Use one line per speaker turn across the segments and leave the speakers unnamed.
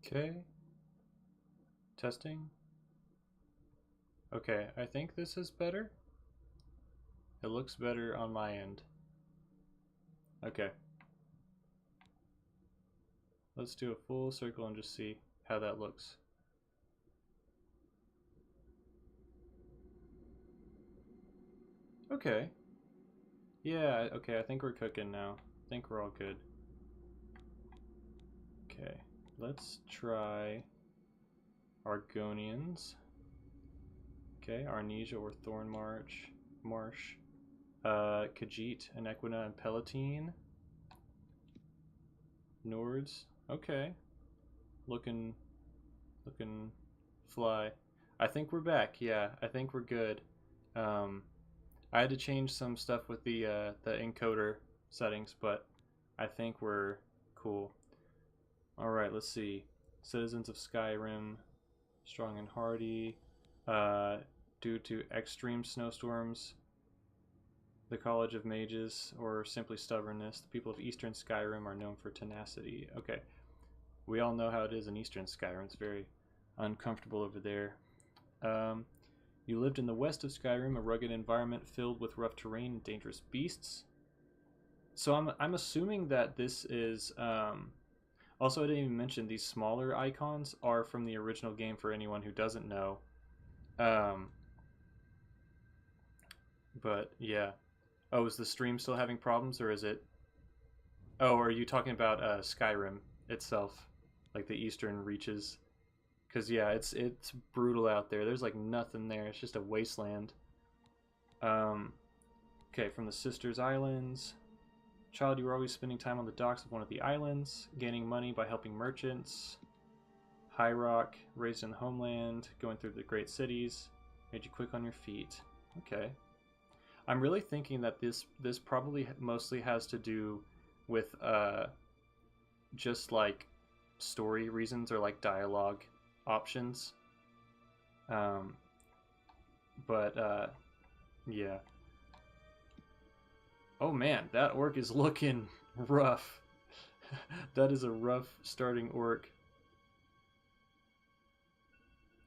Okay. Testing. Okay, I think this is better. It looks better on my end. Okay. Let's do a full circle and just see how that looks. Okay. Yeah, okay, I think we're cooking now. I think we're all good. Okay, let's try Argonians. Okay, Arnesia or Thorn Marsh. Khajiit, Enequina, and Palatine. Nords. Okay. Looking fly. I think we're back. Yeah, I think we're good. Um, I had to change some stuff with the encoder settings, but I think we're cool. All right, let's see. Citizens of Skyrim, strong and hardy. Uh, due to extreme snowstorms, the College of Mages, or simply stubbornness, the people of Eastern Skyrim are known for tenacity. Okay, we all know how it is in Eastern Skyrim. It's very uncomfortable over there. Um, you lived in the west of Skyrim, a rugged environment filled with rough terrain and dangerous beasts. So I'm assuming that this is also, I didn't even mention these smaller icons are from the original game for anyone who doesn't know. Um, but yeah. Oh, is the stream still having problems, or is it? Oh, are you talking about Skyrim itself, like the eastern reaches? Because yeah, it's brutal out there. There's like nothing there. It's just a wasteland. Um, okay, from the Sisters Islands. Child, you were always spending time on the docks of one of the islands, gaining money by helping merchants. High Rock, raised in the homeland, going through the great cities, made you quick on your feet. Okay. I'm really thinking that this probably mostly has to do with just like story reasons or like dialogue options. Um, but yeah. Oh man, that orc is looking rough. That is a rough starting orc.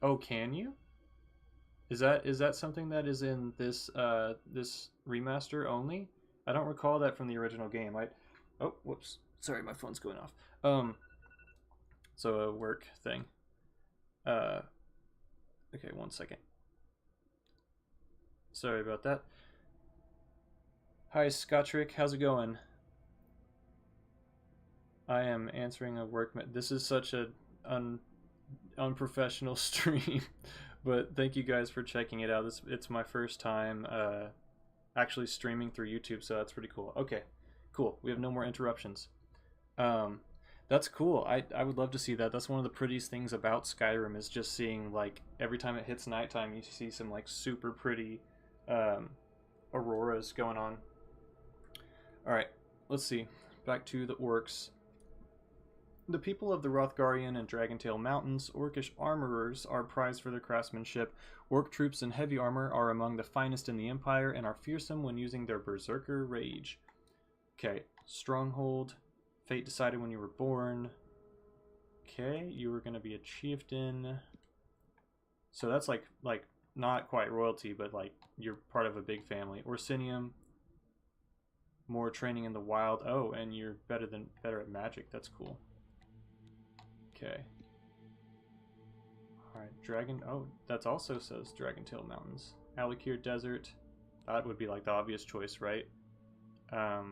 Oh, can you? Is that something that is in this remaster only? I don't recall that from the original game. Oh, whoops. Sorry, my phone's going off. So a work thing. Uh okay, 1 second. Sorry about that. Hi Scottrick, how's it going? I am answering a work this is such a unprofessional stream. But thank you guys for checking it out. It's my first time actually streaming through YouTube, so that's pretty cool. Okay, cool. We have no more interruptions. Um, that's cool. I would love to see that. That's one of the prettiest things about Skyrim is just seeing like every time it hits nighttime, you see some like super pretty um, auroras going on. All right, let's see. Back to the orcs. The people of the Rothgarian and Dragontail Mountains, orcish armorers, are prized for their craftsmanship. Orc troops in heavy armor are among the finest in the Empire and are fearsome when using their berserker rage. Okay, stronghold. Fate decided when you were born. Okay, you were going to be a chieftain. So that's like not quite royalty, but like you're part of a big family. Orsinium. More training in the wild. Oh, and you're better at magic. That's cool. Okay. Alright, Dragon... Oh, that also says Dragontail Mountains. Alikir Desert. That would be like the obvious choice, right? Okay.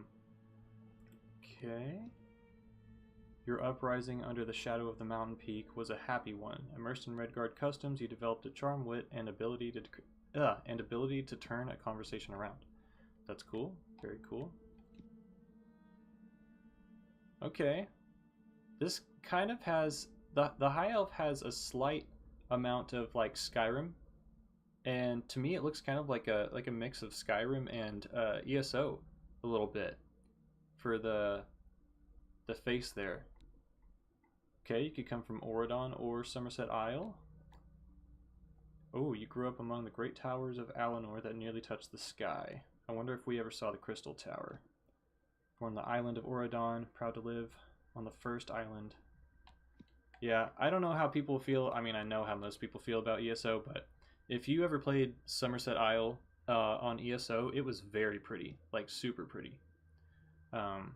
Your uprising under the shadow of the mountain peak was a happy one. Immersed in Redguard customs, you developed a charm, wit, and ability to turn a conversation around. That's cool. Very cool. Okay. This kind of has the high elf has a slight amount of like Skyrim, and to me it looks kind of like a mix of Skyrim and ESO a little bit for the face there. Okay, you could come from Oradon or Somerset Isle. Oh, you grew up among the great towers of Alinor that nearly touched the sky. I wonder if we ever saw the Crystal Tower. Born on the island of Oradon, proud to live on the first island. Yeah, I don't know how people feel. I mean, I know how most people feel about ESO, but if you ever played Somerset Isle on ESO, it was very pretty, like super pretty. Um,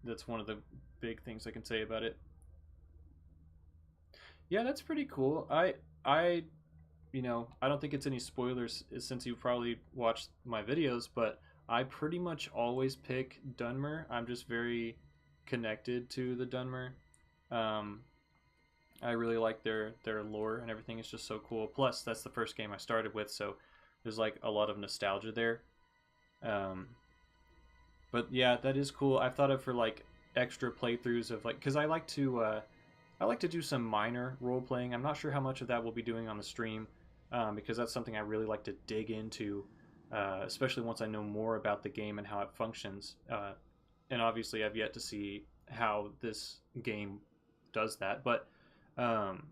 that's one of the big things I can say about it. Yeah, that's pretty cool. I don't think it's any spoilers since you probably watched my videos, but I pretty much always pick Dunmer. I'm just very connected to the Dunmer. Um, I really like their lore and everything. It's just so cool. Plus, that's the first game I started with, so there's like a lot of nostalgia there. Um, but yeah, that is cool. I've thought of for like extra playthroughs of like because I like to do some minor role playing. I'm not sure how much of that we'll be doing on the stream because that's something I really like to dig into, especially once I know more about the game and how it functions. And obviously, I've yet to see how this game does that. But um,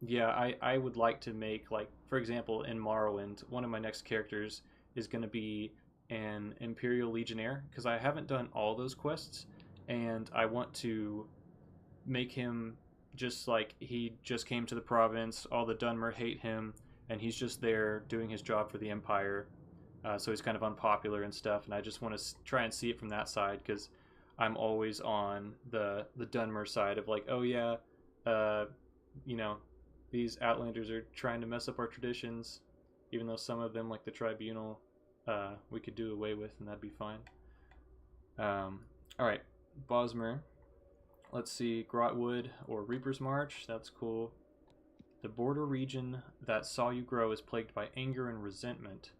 yeah, I would like to make, like, for example, in Morrowind, one of my next characters is going to be an Imperial Legionnaire because I haven't done all those quests and I want to make him just like he just came to the province. All the Dunmer hate him, and he's just there doing his job for the Empire. So he's kind of unpopular and stuff. And I just want to try and see it from that side because I'm always on the Dunmer side of like, oh yeah, uh, you know, these Outlanders are trying to mess up our traditions, even though some of them, like the Tribunal, we could do away with, and that'd be fine. All right, Bosmer. Let's see, Grotwood or Reaper's March. That's cool. The border region that saw you grow is plagued by anger and resentment.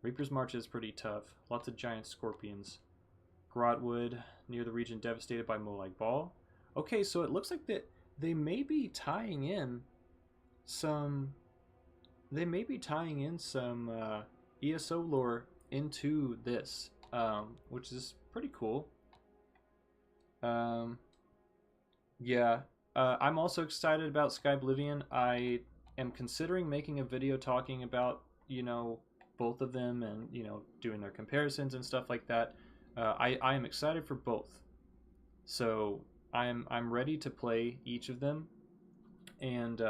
Reaper's March is pretty tough. Lots of giant scorpions. Grotwood, near the region devastated by Molag Ball. Okay, so it looks like that they may be tying in some. They may be tying in some ESO lore into this, which is pretty cool. Um, Yeah, I'm also excited about Sky Oblivion. I am considering making a video talking about, both of them and, doing their comparisons and stuff like that. I am excited for both. So I'm ready to play each of them and,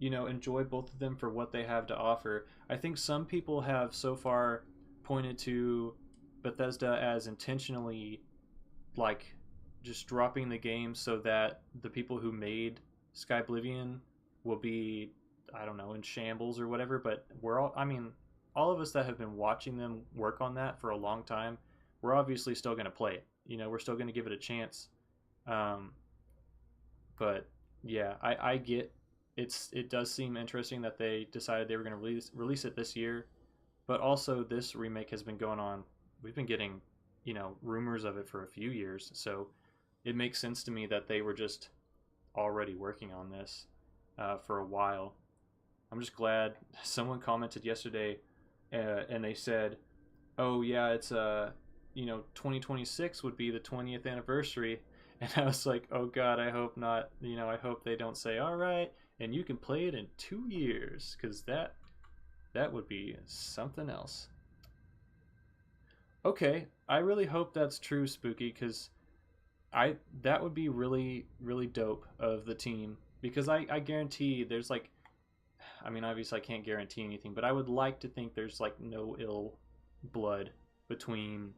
enjoy both of them for what they have to offer. I think some people have so far pointed to Bethesda as intentionally like just dropping the game so that the people who made Sky Oblivion will be, I don't know, in shambles or whatever. But I mean, all of us that have been watching them work on that for a long time, we're obviously still going to play it. We're still going to give it a chance. Um, but yeah, I get it does seem interesting that they decided they were going to release it this year, but also this remake has been going on. We've been getting rumors of it for a few years, so it makes sense to me that they were just already working on this for a while. I'm just glad someone commented yesterday and they said, "Oh yeah, it's 2026 would be the 20th anniversary." And I was like, "Oh god, I hope not. I hope they don't say, "All right, and you can play it in 2 years," cuz that would be something else. Okay, I really hope that's true, Spooky, cuz I that would be really really dope of the team because I guarantee there's like, I mean, obviously I can't guarantee anything, but I would like to think there's like no ill blood between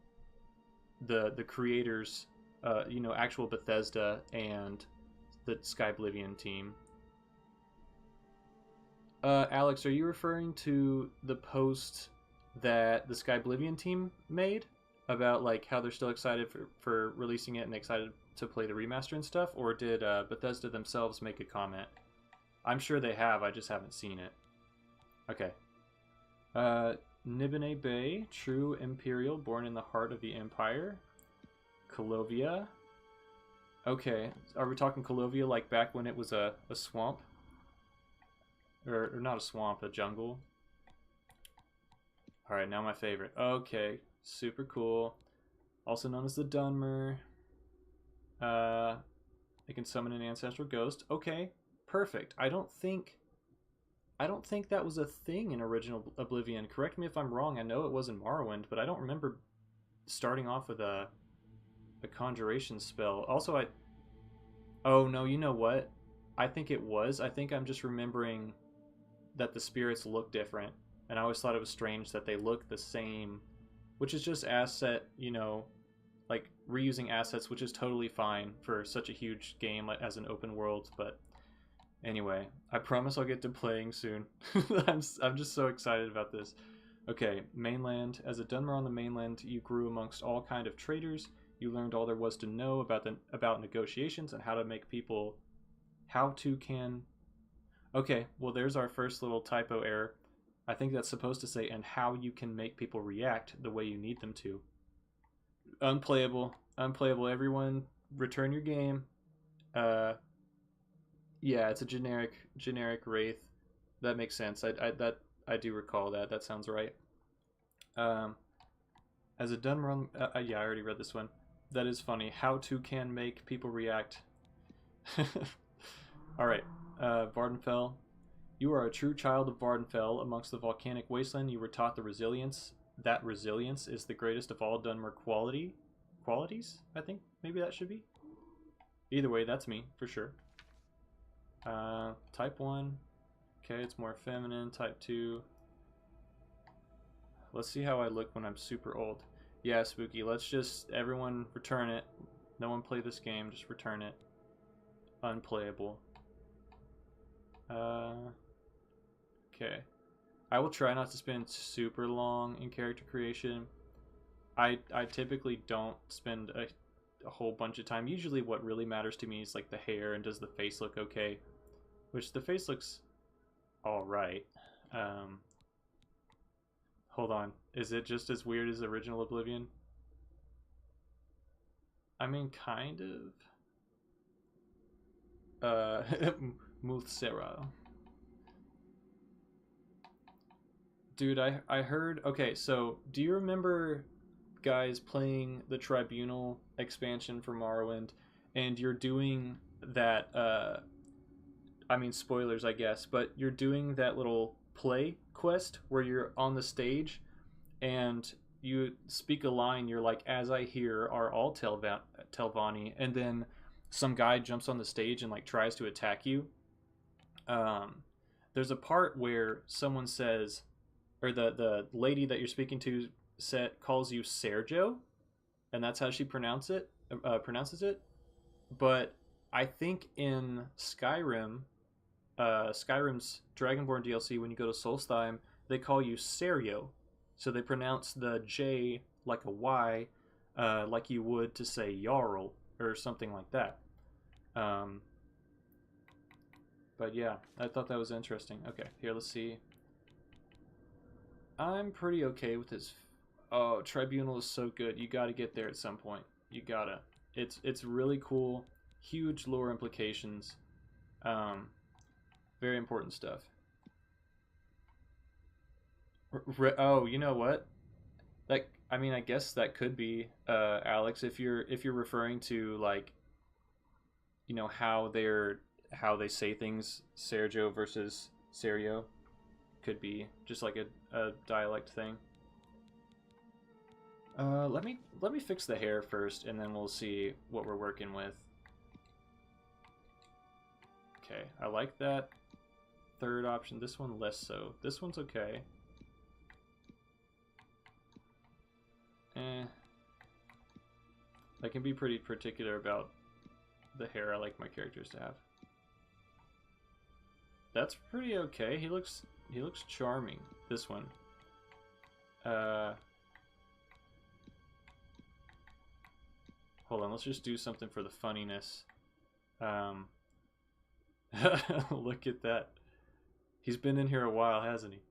the creators, actual Bethesda and the Sky Oblivion team. Alex, are you referring to the post that the Sky Oblivion team made about like how they're still excited for releasing it and excited to play the remaster and stuff, or did Bethesda themselves make a comment? I'm sure they have. I just haven't seen it. Okay. Nibene Bay, true Imperial, born in the heart of the Empire. Colovia. Okay, are we talking Colovia like back when it was a swamp? Or not a swamp, a jungle? Alright, now my favorite. Okay, super cool. Also known as the Dunmer. It can summon an ancestral ghost. Okay, perfect. I don't think that was a thing in original Oblivion. Correct me if I'm wrong. I know it was in Morrowind, but I don't remember starting off with a conjuration spell. Also, oh no, you know what? I think it was. I think I'm just remembering that the spirits look different, and I always thought it was strange that they look the same, which is just asset, like reusing assets, which is totally fine for such a huge game as an open world. But anyway, I promise I'll get to playing soon. I'm just so excited about this. Okay, mainland. As a Dunmer on the mainland, you grew amongst all kind of traders. You learned all there was to know about negotiations and how to make people Okay, well there's our first little typo error. I think that's supposed to say and how you can make people react the way you need them to. Unplayable. Unplayable. Everyone return your game. Uh yeah, it's a generic wraith. That makes sense. I do recall that. That sounds right. Um as a done run yeah, I already read this one. That is funny. How to can make people react. All right. Vardenfell. You are a true child of Vardenfell. Amongst the volcanic wasteland, you were taught the resilience. That resilience is the greatest of all Dunmer qualities. I think maybe that should be. Either way, that's me for sure. Type 1. Okay, it's more feminine. Type 2. Let's see how I look when I'm super old. Yeah, spooky. Let's just everyone return it. No one play this game. Just return it. Unplayable. Okay. I will try not to spend super long in character creation. I typically don't spend a whole bunch of time. Usually what really matters to me is like the hair and does the face look okay. Which the face looks alright. Hold on. Is it just as weird as original Oblivion? I mean, kind of. Muthsera. Dude, I heard... Okay, so do you remember, guys, playing the Tribunal expansion for Morrowind, and you're doing that, I mean, spoilers, I guess, but you're doing that little play quest where you're on the stage, and you speak a line, you're like, as I hear are all Telvanni, and then some guy jumps on the stage and, like, tries to attack you. There's a part where someone says... or the lady that you're speaking to calls you Sergio, and that's how she pronounces it. But I think in Skyrim's Dragonborn DLC, when you go to Solstheim, they call you Serio, so they pronounce the J like a Y, like you would to say Jarl or something like that. But yeah, I thought that was interesting. Okay, here, let's see. I'm pretty okay with this. Oh, Tribunal is so good. You gotta get there at some point. You gotta. It's really cool. Huge lore implications. Very important stuff. Oh, you know what? That, I mean, I guess that could be Alex, if you're referring to, like, how they say things, Sergio versus Serio. Could be just like a dialect thing. Let me fix the hair first, and then we'll see what we're working with. Okay, I like that third option. This one less so. This one's okay. I can be pretty particular about the hair I like my characters to have. That's pretty okay. He looks charming. This one. Hold on, let's just do something for the funniness. Look at that. He's been in here a while, hasn't he?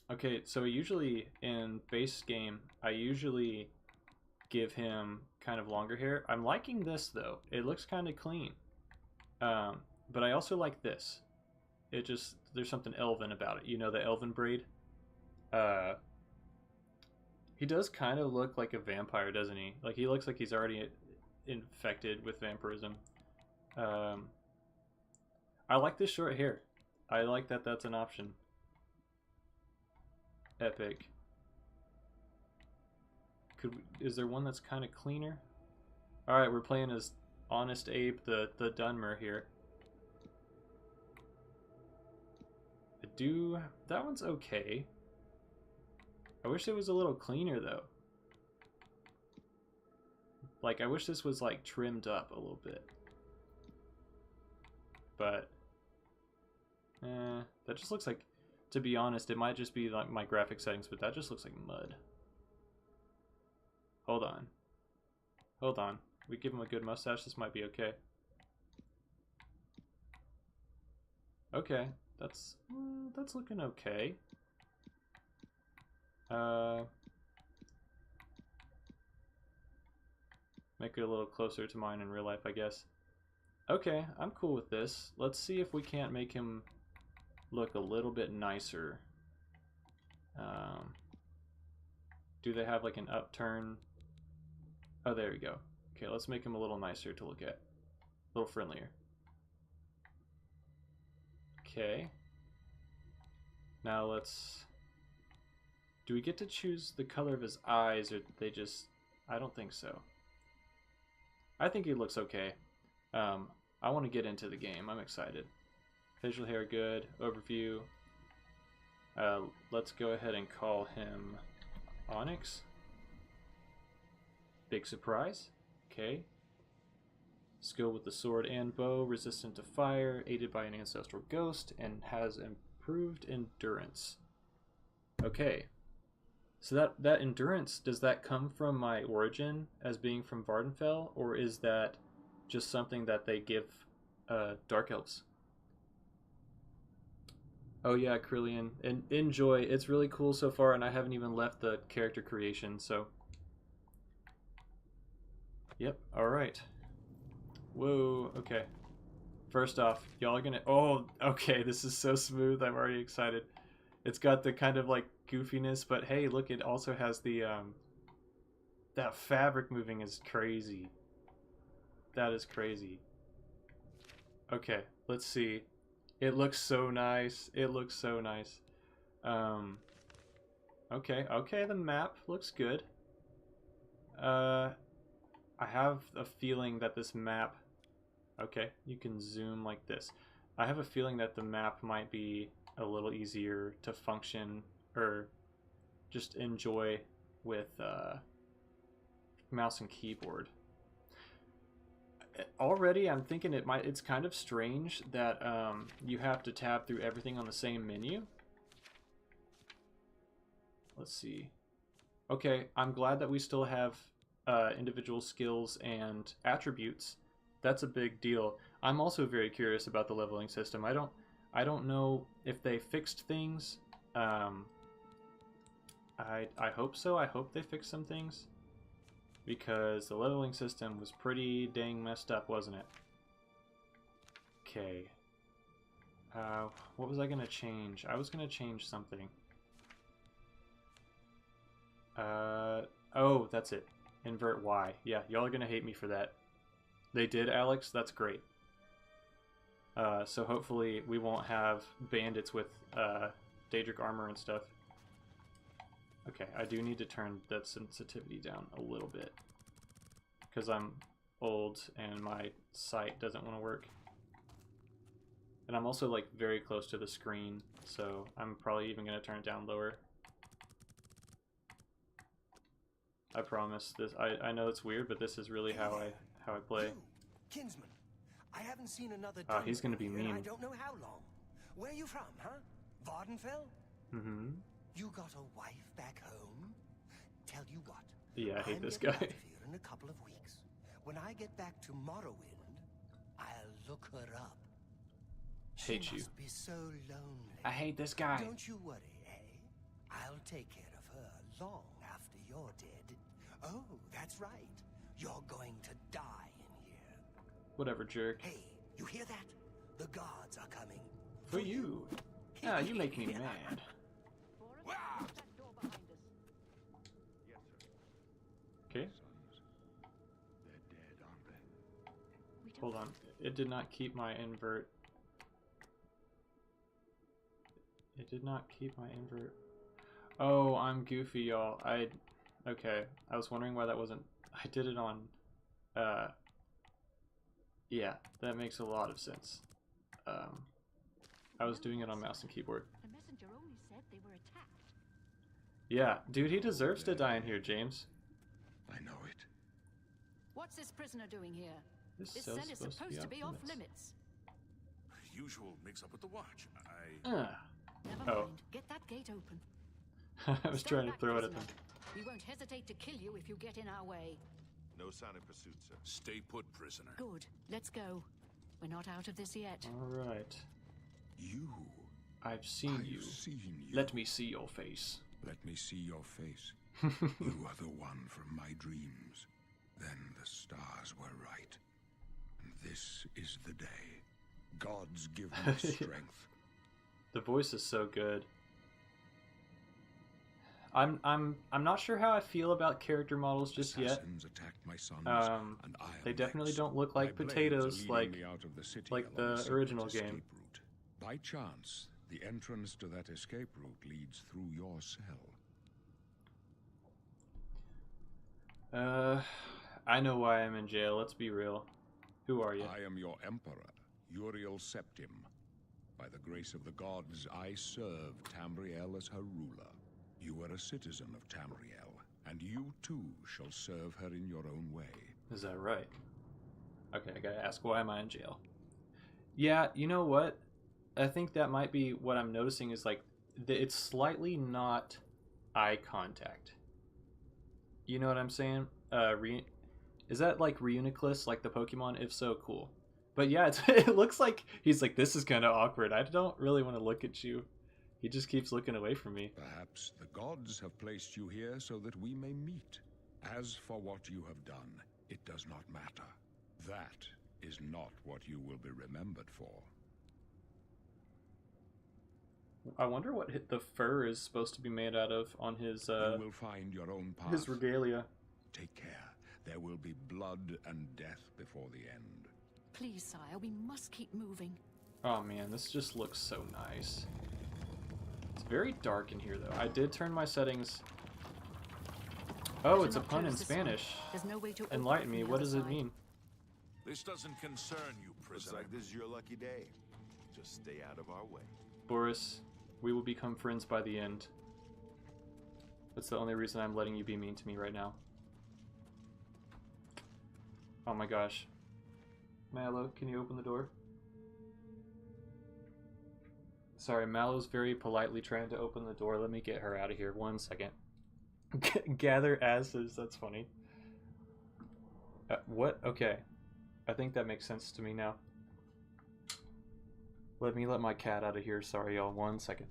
Okay, so usually in base game, I usually give him kind of longer hair. I'm liking this, though. It looks kind of clean. But I also like this. There's something elven about it. You know, the elven braid? He does kind of look like a vampire, doesn't he? Like, he looks like he's already infected with vampirism. I like this short hair. I like that that's an option. Epic. Is there one that's kind of cleaner? Alright, we're playing as Honest Abe, the Dunmer here. That one's okay. I wish it was a little cleaner though. Like, I wish this was like trimmed up a little bit. But that just looks like, to be honest, it might just be like my graphic settings, but that just looks like mud. Hold on. Hold on. We give him a good mustache, this might be okay. Okay, that's looking okay. Make it a little closer to mine in real life, I guess. Okay, I'm cool with this. Let's see if we can't make him look a little bit nicer. Do they have like an upturn? Oh, there we go. Okay, let's make him a little nicer to look at. A little friendlier. Okay. Now let's... Do we get to choose the color of his eyes, or they just... I don't think so. I think he looks okay. I want to get into the game. I'm excited. Facial hair good. Overview. Let's go ahead and call him Onyx. Big surprise. Okay. Skill with the sword and bow, resistant to fire, aided by an ancestral ghost, and has improved endurance. Okay. So that endurance, does that come from my origin as being from Vardenfell, or is that just something that they give Dark Elves? Oh yeah, Krillian. And enjoy. It's really cool so far, and I haven't even left the character creation, so... Yep, alright. Whoa, okay. First off, y'all are gonna... Oh, okay, this is so smooth, I'm already excited. It's got the kind of like goofiness, but hey, look, it also has the... That fabric moving is crazy. That is crazy. Okay, let's see. It looks so nice. It looks so nice. Okay, the map looks good. I have a feeling that this map... Okay, you can zoom like this. I have a feeling that the map might be a little easier to function or just enjoy with mouse and keyboard. Already I'm thinking it's kind of strange that you have to tab through everything on the same menu. Let's see. Okay, I'm glad that we still have individual skills and attributes. That's a big deal. I'm also very curious about the leveling system. I don't know if they fixed things. I hope so. I hope they fixed some things, because the leveling system was pretty dang messed up, wasn't it? Okay. What was I gonna change? I was gonna change something. Oh, that's it. Invert Y. Yeah, y'all are gonna hate me for that. They did, Alex? That's great. So hopefully we won't have bandits with Daedric armor and stuff. Okay, I do need to turn that sensitivity down a little bit, because I'm old and my sight doesn't want to work. And I'm also like very close to the screen, so I'm probably even going to turn it down lower. I promise this. I know it's weird, but this is really how I play.
Kinsman, I haven't seen another.
Oh, he's gonna be mean.
I don't know how long. Where are you from, huh? Vardenfell?
Mm-hmm.
You got a wife back home? Tell you what.
Yeah, I hate this
I'm
guy.
getting out of here in a couple of weeks. When I get back to Morrowind, I'll look her up.
Hate
She
you.
must be so lonely.
I hate this guy.
Don't you worry, eh? I'll take care of her long after you're dead. Oh, that's right. You're going to die in here.
Whatever, jerk.
Hey, you hear that? The guards are coming.
For you. Ah, you make me mad. Okay. Hold on. It did not keep my invert. It did not keep my invert. Oh, I'm goofy, y'all. Okay. I was wondering why that wasn't... I did it on... Yeah, that makes a lot of sense. I was doing it on mouse and keyboard.
The messenger only said they were attacked.
Yeah, dude, he deserves to die in here, James.
I know it.
What's this prisoner doing here?
This
This
cell's
cell is supposed to be off limits.
Usual mix-up with the watch.
Never
Oh.
mind. Get that gate open.
I was
Stand
trying to
back,
throw it at them.
prisoner. We won't hesitate to kill you if you get in our way.
No sign of pursuit, sir.
Stay put, prisoner.
Good. Let's go. We're not out of this yet.
Alright.
You.
I've seen
I've
you.
seen you.
Let me see your face.
Let me see your face. You are the one from my dreams. Then the stars were right. And this is the day. Gods give me strength.
The voice is so good. I'm not sure how I feel about character models just yet.
Assassins attacked my sons, and I am
They definitely
next.
don't look
My
like
blades
potatoes
are leading
like
me out of the city
like
along a
the
secret
original
escape
game.
route. By chance, the entrance to that escape route leads through your cell.
I know why I'm in jail. Let's be real. Who are you?
I am your emperor, Uriel Septim. By the grace of the gods, I serve Tamriel as her ruler. You are a citizen of Tamriel, and you too shall serve her in your own way.
Is that right? Okay, I gotta ask, why am I in jail? Yeah, you know what? I think that might be what I'm noticing is like, it's slightly not eye contact. You know what I'm saying? Is that like Reuniclus, like the Pokemon? If so, cool. But yeah, it looks like he's like, this is kind of awkward. I don't really want to look at you. He just keeps looking away from me.
Perhaps the gods have placed you here so that we may meet. As for what you have done, it does not matter. That is not what you will be remembered for.
I wonder what the fur is supposed to be made out of on his
You will find your own path.
his regalia.
Take care. There will be blood and death before the end.
Please, sire, we must keep moving.
Oh man, this just looks so nice. It's very dark in here though. I did turn my settings. Oh,
Better
it's a
not
pun in
close this one.
Spanish.
There's no way to open
Enlighten
from
me.
the
What
other
does it
side.
mean?
This doesn't concern you,
Looks
prisoner.
like this is your lucky day. Just stay out of our way.
Boris, we will become friends by the end. That's the only reason I'm letting you be mean to me right now. Oh my gosh. Mallow, can you open the door? Sorry, Mallow's very politely trying to open the door. Let me get her out of here. 1 second. Gather asses. That's funny. What? Okay. I think that makes sense to me now. Let me let my cat out of here. Sorry, y'all. 1 second.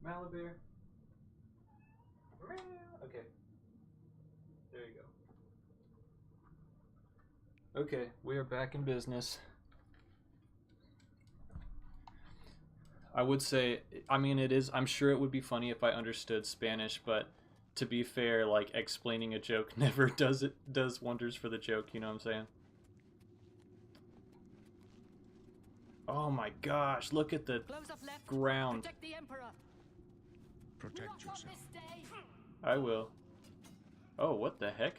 Malabear. Okay. There you go. Okay, we are back in business. I would say, I mean, it is, I'm sure it would be funny if I understood Spanish, but to be fair, like, explaining a joke never does wonders for the joke, you know what I'm saying? Oh my gosh, look at the
Close up left.
ground.
Protect the Emperor.
Protect
Not on
yourself.
this day.
I will. Oh, what the heck?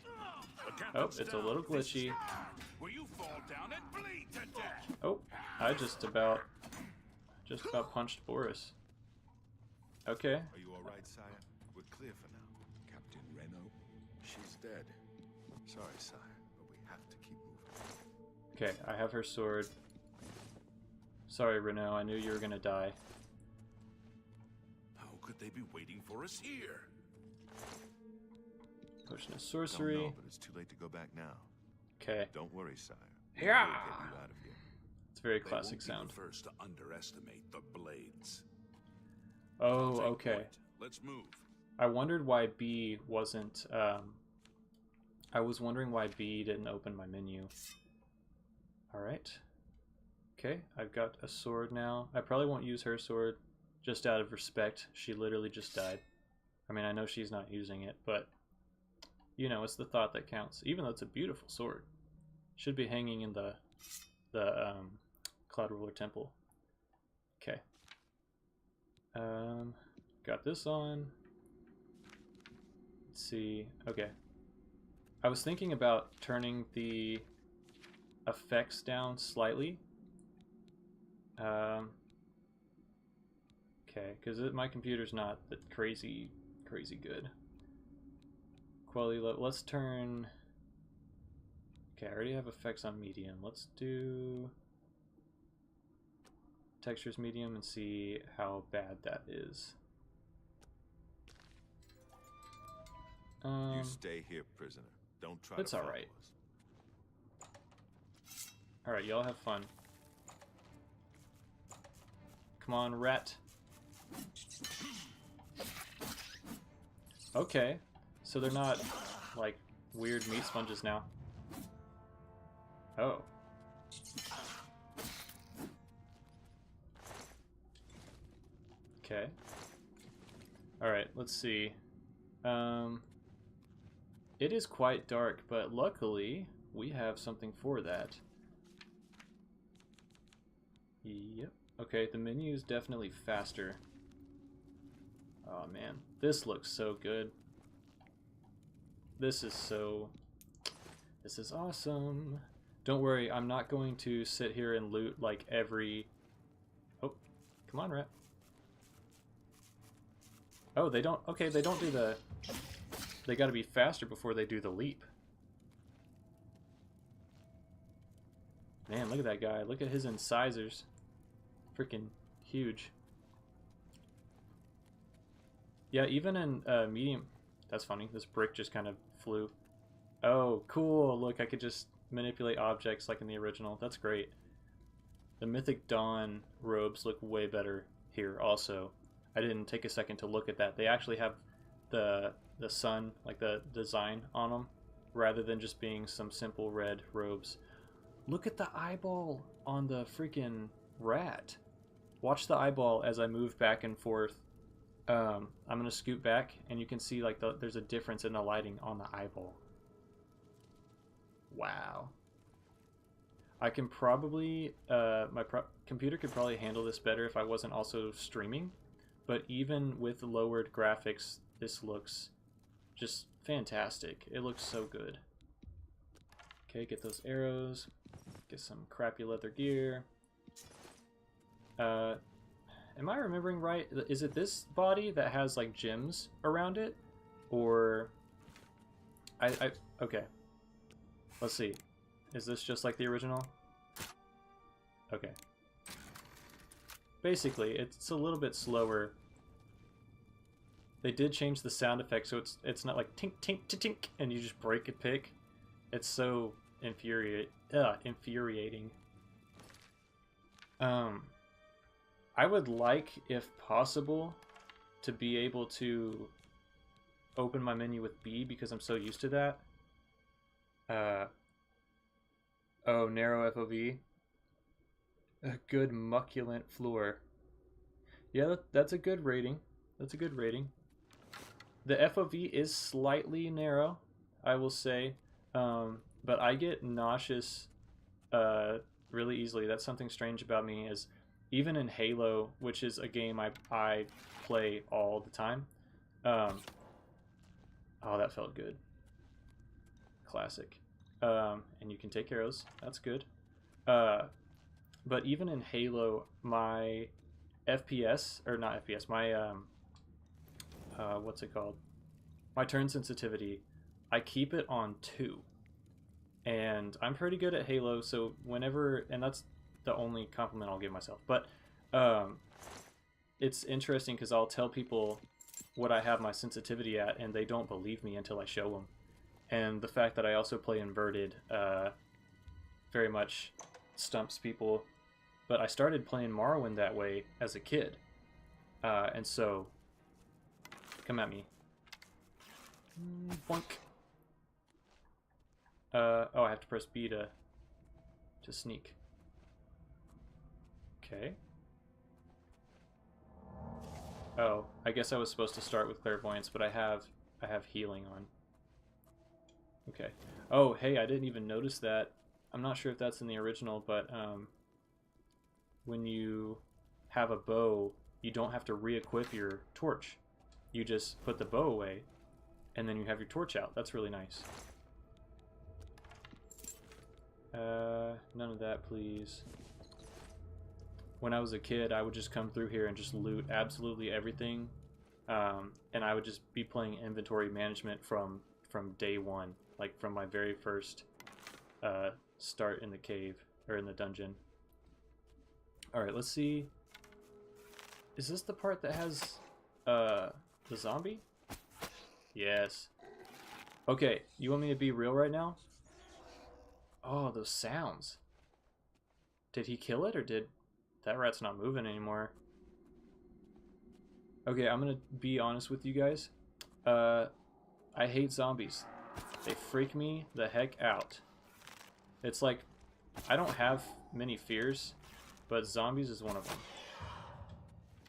The captain's
Oh, it's a
down.
little
This is
glitchy.
bad. Will you fall down and bleed to death?
Oh, I just about punched Boris. Okay.
Are you all right, sire? We're clear for now. Captain Reno? She's dead. Sorry, sire, but we have to keep moving.
Okay, I have her sword. Sorry, Renault, I knew you were gonna die.
How could they be waiting for us here?
Potion of
Don't
sorcery.
know, but it's too late to go back now.
Okay.
Don't worry, sire.
Yeah.
We'll get you out of here.
It's a very
They
classic
won't
sound.
be the first to underestimate the blades.
Oh,
Take
okay.
point. Let's move.
I wondered why B wasn't, I was wondering why B didn't open my menu. Alright. Okay, I've got a sword now. I probably won't use her sword, just out of respect. She literally just died. I mean, I know she's not using it, but, you know, it's the thought that counts. Even though it's a beautiful sword. Should be hanging in the Cloud Ruler Temple. Okay. Got this on. Let's see. Okay. I was thinking about turning the effects down slightly. Okay, because my computer's not that crazy good. Quality low. Let's turn. Okay, I already have effects on medium. Let's do textures medium and see how bad that is.
You stay here, prisoner. Don't try
It's
to follow
alright.
us.
Alright, y'all have fun. Come on, rat. Okay, so they're not like weird meat sponges now. Oh. Okay. Alright, let's see. It is quite dark, but luckily we have something for that. Yep. Okay, the menu is definitely faster. Oh man, this looks so good. This is awesome. Don't worry, I'm not going to sit here and loot like every... Oh, come on, rat. Oh, they don't... Okay, they don't do the... They gotta be faster before they do the leap. Man, look at that guy. Look at his incisors. Freaking huge. Yeah, even in medium... That's funny. This brick just kind of flew. Oh, cool. Look, I could just manipulate objects like in the original. That's great. The Mythic Dawn robes look way better here also. I didn't take a second to look at that. They actually have the sun, like the design on them, rather than just being some simple red robes. Look at the eyeball on the freaking rat. Watch the eyeball as I move back and forth. I'm going to scoot back, and you can see like there's a difference in the lighting on the eyeball. Wow. I can probably, my computer could probably handle this better if I wasn't also streaming, but even with lowered graphics, this looks just fantastic. It looks so good. Okay, get those arrows, get some crappy leather gear. Am I remembering right? Is it this body that has like gems around it? Or... Okay. Let's see. Is this just like the original? Okay. Basically, it's a little bit slower. They did change the sound effect, so it's not like tink tink tink and you just break a pick. It's so infuriating. I would like, if possible, to be able to open my menu with B because I'm so used to that. Oh, narrow FOV. A good mucculent floor. Yeah, that's a good rating. That's a good rating. The FOV is slightly narrow, I will say, but I get nauseous really easily. That's something strange about me, is even in Halo, which is a game I play all the time. Oh, that felt good. Classic. And you can take arrows. That's good. But even in Halo, my FPS, or not FPS, my what's it called? My turn sensitivity, I keep it on 2. And I'm pretty good at Halo, so whenever, and that's the only compliment I'll give myself. But it's interesting because I'll tell people what I have my sensitivity at, and they don't believe me until I show them. And the fact that I also play inverted very much stumps people. But I started playing Morrowind that way as a kid. And so, come at me. Boink. Oh, I have to press B to sneak. Okay. Oh, I guess I was supposed to start with clairvoyance, but I have healing on. Okay. Oh, hey, I didn't even notice that. I'm not sure if that's in the original, but when you have a bow, you don't have to re-equip your torch. You just put the bow away, and then you have your torch out. That's really nice. None of that, please. When I was a kid, I would just come through here and just loot absolutely everything. And I would just be playing inventory management from day one, like from my very first start in the cave, or in the dungeon. Alright, let's see. Is this the part that has the zombie? Yes. Okay, you want me to be real right now? Oh, those sounds. Did he kill it, or did... That rat's not moving anymore. Okay, I'm gonna be honest with you guys. I hate zombies. They freak me the heck out. It's like, I don't have many fears, but zombies is one of them.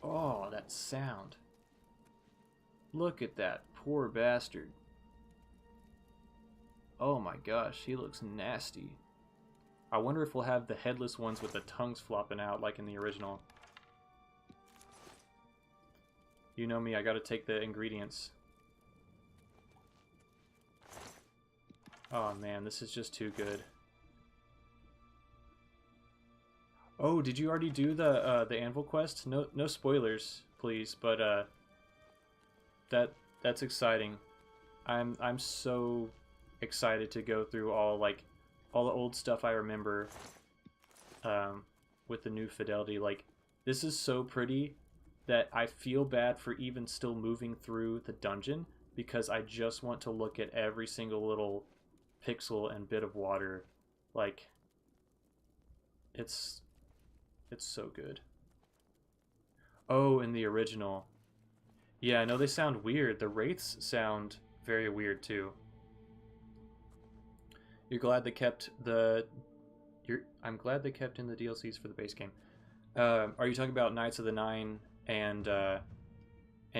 Oh, that sound. Look at that poor bastard. Oh my gosh, he looks nasty. I wonder if we'll have the headless ones with the tongues flopping out like in the original. You know me, I gotta take the ingredients. Oh man, this is just too good. Oh, did you already do the anvil quest? No spoilers, please, but that's exciting. I'm so excited to go through all the old stuff I remember with the new fidelity. Like, this is so pretty that I feel bad for even still moving through the dungeon, because I just want to look at every single little pixel and bit of water. Like, it's so good. Oh, in the original. Yeah, I know they sound weird. The wraiths sound very weird too. You're glad they kept the... I'm glad they kept in the DLCs for the base game. Are you talking about Knights of the Nine and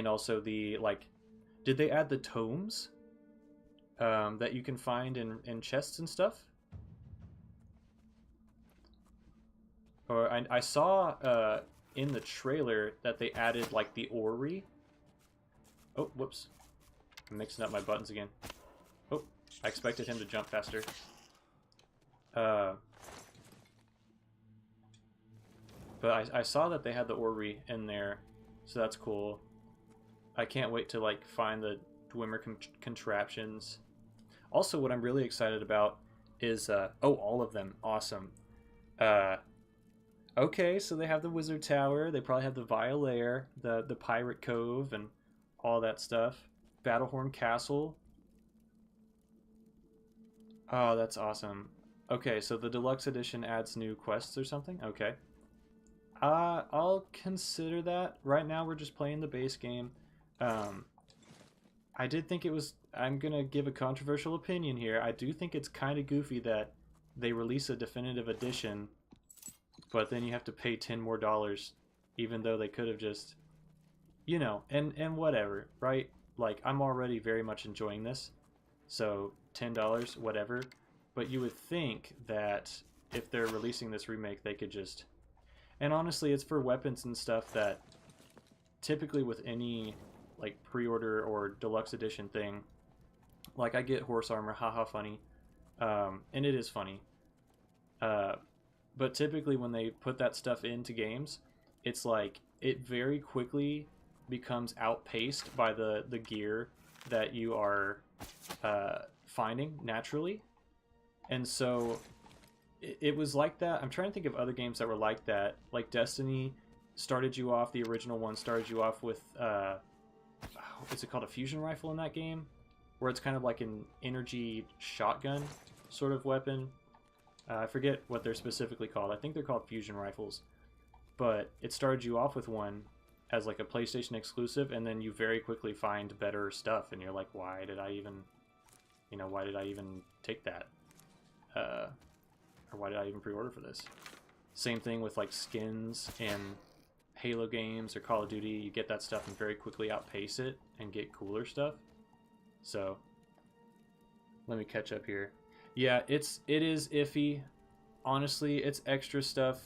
also the, like... Did they add the tomes that you can find in chests and stuff? Or I saw in the trailer that they added, like, the orrery. Oh, whoops. I'm mixing up my buttons again. Oh, I expected him to jump faster. But I saw that they had the orrery in there, so that's cool. I can't wait to, like, find the Dunmer contraptions. Also, what I'm really excited about is, oh, all of them. Awesome. Okay, so they have the Wizard Tower, they probably have the Vile Lair, the Pirate Cove, and all that stuff. Battlehorn Castle. Oh, that's awesome. Okay, so the Deluxe Edition adds new quests or something? Okay. I'll consider that. Right now we're just playing the base game. I did think it was... I'm gonna give a controversial opinion here. I do think it's kind of goofy that they release a definitive edition, but then you have to pay $10 more, even though they could have just, you know, and whatever, right? Like, I'm already very much enjoying this, so $10, whatever. But you would think that if they're releasing this remake, they could just... And honestly, it's for weapons and stuff that typically with any, like, pre-order or deluxe edition thing, like, I get horse armor, haha, funny, and it is funny. But typically when they put that stuff into games, it's like it very quickly becomes outpaced by the gear that you are finding naturally. And so it was like that. I'm trying to think of other games that were like that. Like Destiny started you off, the original one started you off with, is it called a fusion rifle in that game? Where it's kind of like an energy shotgun sort of weapon. I forget what they're specifically called. I think they're called fusion rifles. But it started you off with one as like a PlayStation exclusive, and then you very quickly find better stuff, and you're like, why did I even take that? Or why did I even pre-order for this? Same thing with like skins in Halo games or Call of Duty. You get that stuff and very quickly outpace it and get cooler stuff. So let me catch up here. Yeah, it is iffy. Honestly, it's extra stuff.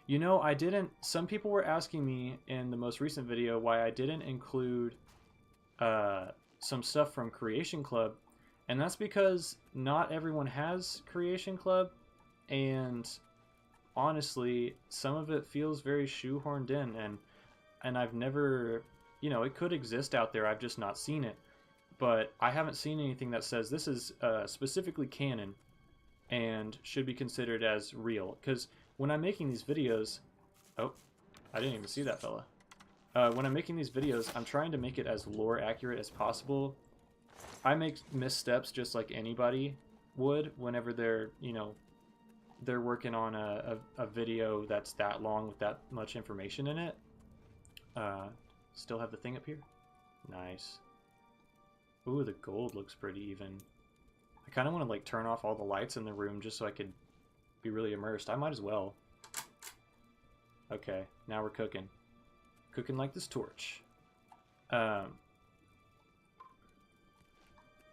You know, some people were asking me in the most recent video why I didn't include some stuff from Creation Club, And that's because not everyone has Creation Club, and honestly, some of it feels very shoehorned in, and I've never, you know, it could exist out there, I've just not seen it. But I haven't seen anything that says this is specifically canon and should be considered as real. Because when I'm making these videos... Oh, I didn't even see that fella. When I'm making these videos, I'm trying to make it as lore accurate as possible. I make missteps just like anybody would whenever they're, you know, they're working on a video that's that long with that much information in it. Still have the thing up here? Nice. Ooh, the gold looks pretty even. I kind of want to like turn off all the lights in the room just so I could be really immersed. I might as well. Okay, now we're cooking. Cooking like this torch.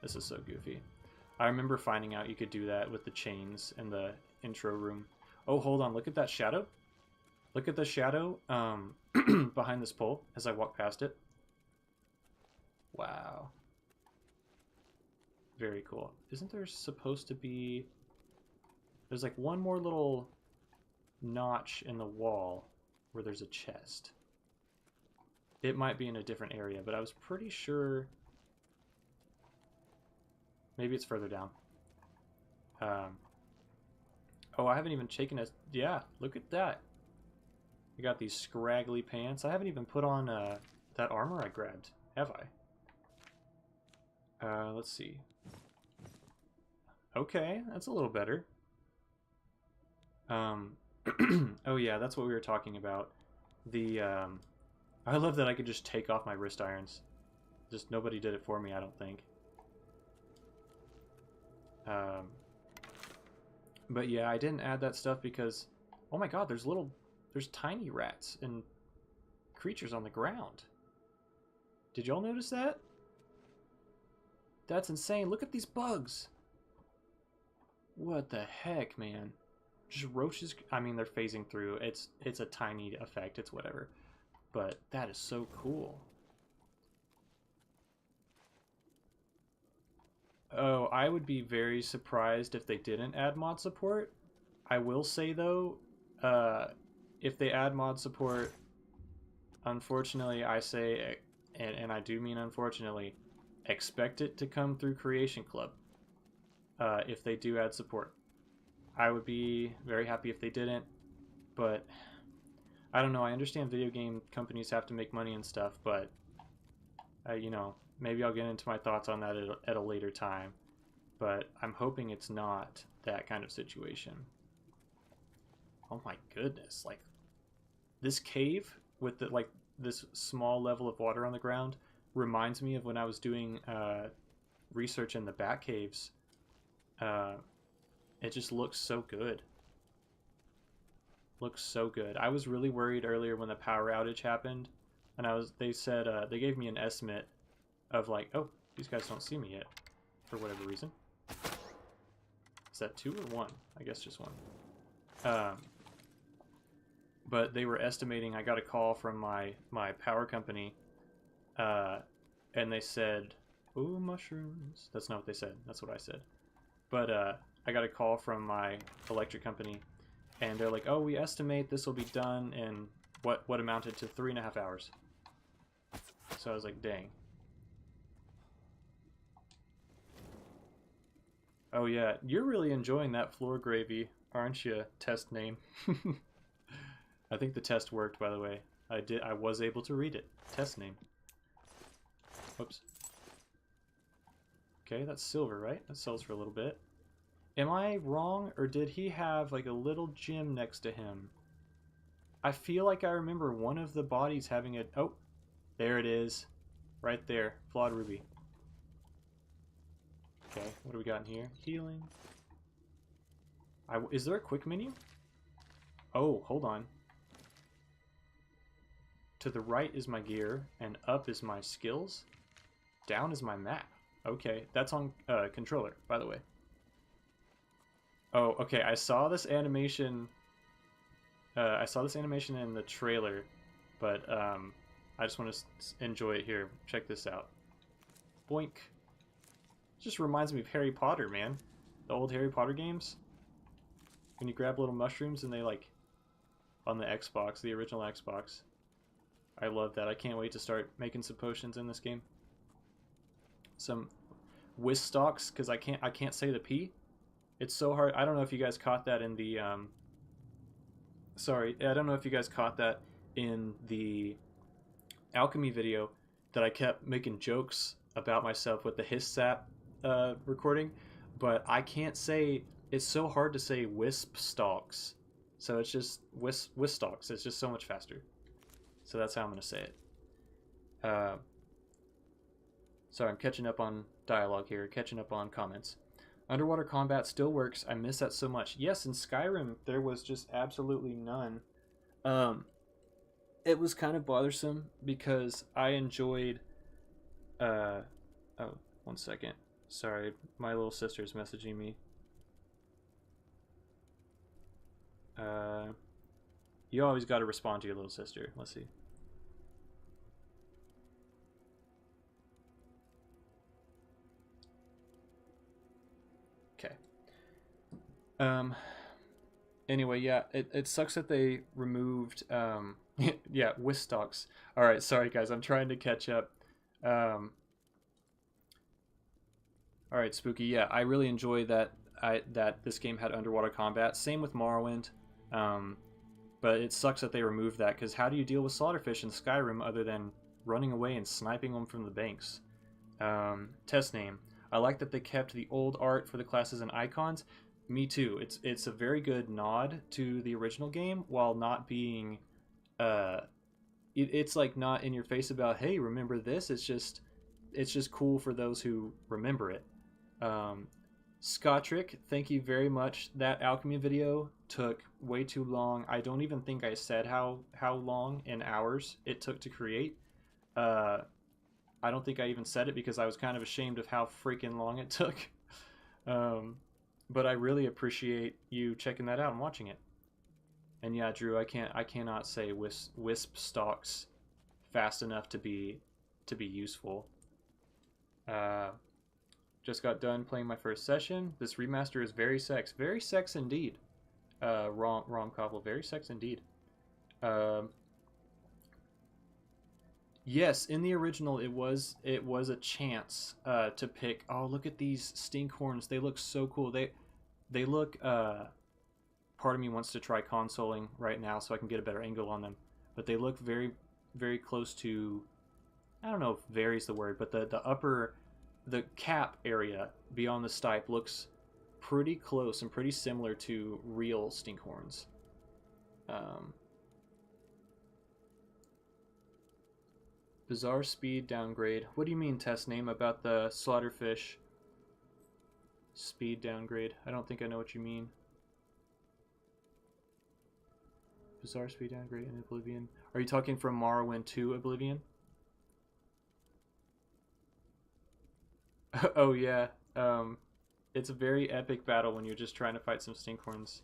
This is so goofy. I remember finding out you could do that with the chains in the intro room. Oh, hold on. Look at that shadow. Look at the shadow behind this pole as I walk past it. Wow. Very cool. Isn't there supposed to be... There's like one more little notch in the wall where there's a chest. It might be in a different area, but I was pretty sure... Maybe it's further down. Oh, I haven't even taken a... Yeah, look at that. I got these scraggly pants. I haven't even put on that armor I grabbed, have I? Let's see. Okay, that's a little better. Oh yeah, that's what we were talking about. The I love that I could just take off my wrist irons. Just nobody did it for me, I don't think. But yeah, I didn't add that stuff because, oh my god, there's tiny rats and creatures on the ground. Did y'all notice that? That's insane. Look at these bugs. What the heck, man? Just roaches. I mean, they're phasing through. It's a tiny effect. It's whatever. But that is so cool. Oh, I would be very surprised if they didn't add mod support. I will say, though, if they add mod support, unfortunately, I say, and I do mean unfortunately, expect it to come through Creation Club. If they do add support. I would be very happy if they didn't, but I don't know. I understand video game companies have to make money and stuff, but you know, maybe I'll get into my thoughts on that at a later time. But I'm hoping it's not that kind of situation. Oh my goodness! Like this cave with the this small level of water on the ground reminds me of when I was doing research in the bat caves. It just looks so good. Looks so good. I was really worried earlier when the power outage happened, and they said they gave me an estimate of like, oh, these guys don't see me yet for whatever reason. Is that 2 or 1? I guess just 1. But they were estimating. I got a call from my power company, and they said, "Ooh, mushrooms." That's not what they said. That's what I said. But I got a call from my electric company, and they're like, "Oh, we estimate this will be done in what amounted to 3.5 hours." So I was like, "Dang." Oh yeah, you're really enjoying that floor gravy, aren't you? Test name. I think the test worked, by the way. I was able to read it. Test name. Whoops. Okay, that's silver, right? That sells for a little bit. Am I wrong, or did he have like a little gem next to him? I feel like I remember one of the bodies having a... Oh, there it is. Right there. Flawed ruby. Okay, what do we got in here? Healing. Is there a quick menu? Oh, hold on. To the right is my gear, and up is my skills. Down is my map. Okay, that's on controller, by the way. Oh, okay, I saw this animation... I saw this animation in the trailer, but I just want to enjoy it here. Check this out. Boink. just reminds me of Harry Potter, man. The old Harry Potter games. When you grab little mushrooms and they like on the Xbox, the original Xbox. I love that. I can't wait to start making some potions in this game. Some whisk stalks, because I can't say the P. It's so hard. I don't know if you guys caught that in the sorry, I don't know if you guys caught that in the Alchemy video that I kept making jokes about myself with the hiss sap recording, but I can't say, it's so hard to say wisp stalks. So it's just whisk stalks. It's just so much faster. So that's how I'm going to say it. Sorry, I'm catching up on dialogue here, catching up on comments. Underwater combat still works. I miss that so much. Yes, in Skyrim, there was just absolutely none. It was kind of bothersome because I enjoyed... oh, 1 second. Sorry, my little sister's messaging me. You always got to respond to your little sister. Let's see. Okay. Anyway, yeah, it sucks that they removed yeah, whisk stalks. All right, sorry guys, I'm trying to catch up. All right, Spooky. Yeah, I really enjoy that this game had underwater combat. Same with Morrowind. But it sucks that they removed that, because how do you deal with slaughterfish in Skyrim other than running away and sniping them from the banks? Test name. I like that they kept the old art for the classes and icons. Me too. It's a very good nod to the original game while not being it's like not in your face about, hey, remember this? It's just cool for those who remember it. Scottrick, thank you very much. That Alchemy video took way too long. I don't even think I said how long in hours it took to create. I don't think I even said it because I was kind of ashamed of how freaking long it took. But I really appreciate you checking that out and watching it. And yeah, Drew, I cannot say wisp stalks fast enough to be useful. Just got done playing my first session. This remaster is very sex indeed. Rom Cobble, very sex indeed. Yes, in the original it was a chance to pick. Oh, look at these stinkhorns. They look so cool. They look. Part of me wants to try consoling right now so I can get a better angle on them. But they look very, very close to. I don't know if "very" is the word, but the cap area beyond the stipe looks pretty close and pretty similar to real stinkhorns. Bizarre speed downgrade. What do you mean, test name, about the slaughterfish speed downgrade? I don't think I know what you mean. Bizarre speed downgrade in Oblivion. Are you talking from Morrowind to Oblivion? Oh yeah. It's a very epic battle when you're just trying to fight some stinkhorns.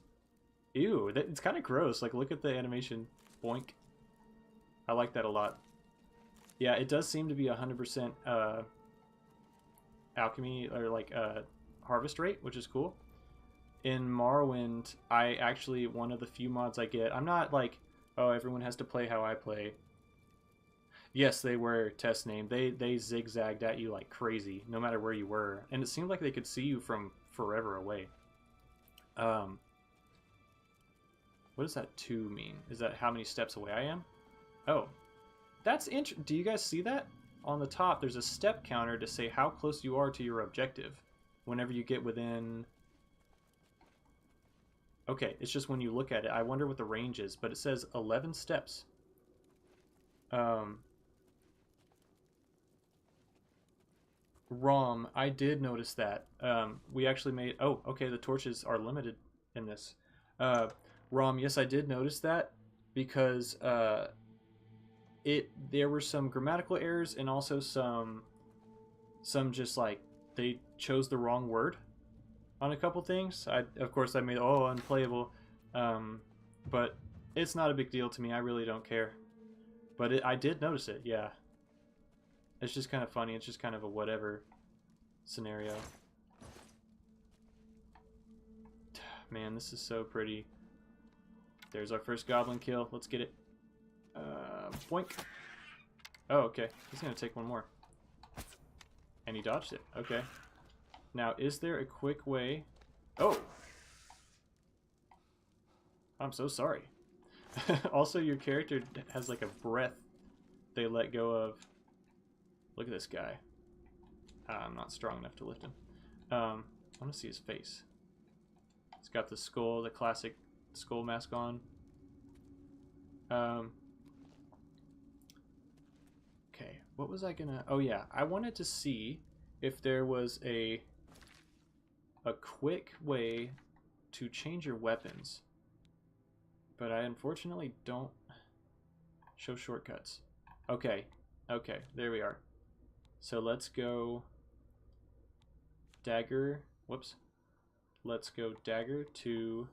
Ew, it's kind of gross. Like, look at the animation. Boink. I like that a lot. Yeah, it does seem to be 100% alchemy, or like harvest rate, which is cool. In Morrowind, I actually, one of the few mods I get, I'm not like, oh, everyone has to play how I play. Yes, they were, test name. They zigzagged at you like crazy, no matter where you were. And it seemed like they could see you from forever away. What does that 2 mean? Is that how many steps away I am? Oh. That's interesting. Do you guys see that? On the top, there's a step counter to say how close you are to your objective. Whenever you get within... Okay, it's just when you look at it. I wonder what the range is, but it says 11 steps. ROM, I did notice that. We actually made... Oh, okay, the torches are limited in this. ROM, yes, I did notice that because there were some grammatical errors and also some just like they chose the wrong word on a couple things. Of course I made unplayable, but it's not a big deal to me. I really don't care. But I did notice it. Yeah. It's just kind of funny. It's just kind of a whatever scenario. Man, this is so pretty. There's our first goblin kill. Let's get it. Boink. Oh, okay. He's gonna take one more. And he dodged it. Okay. Now, is there a quick way? Oh! I'm so sorry. Also, your character has like a breath they let go of. Look at this guy. I'm not strong enough to lift him. I want to see his face. He's got the skull, the classic skull mask on. Okay, what was I gonna... Oh yeah, I wanted to see if there was a quick way to change your weapons. But I unfortunately don't show shortcuts. Okay, okay, there we are. So let's go dagger, whoops. Let's go dagger to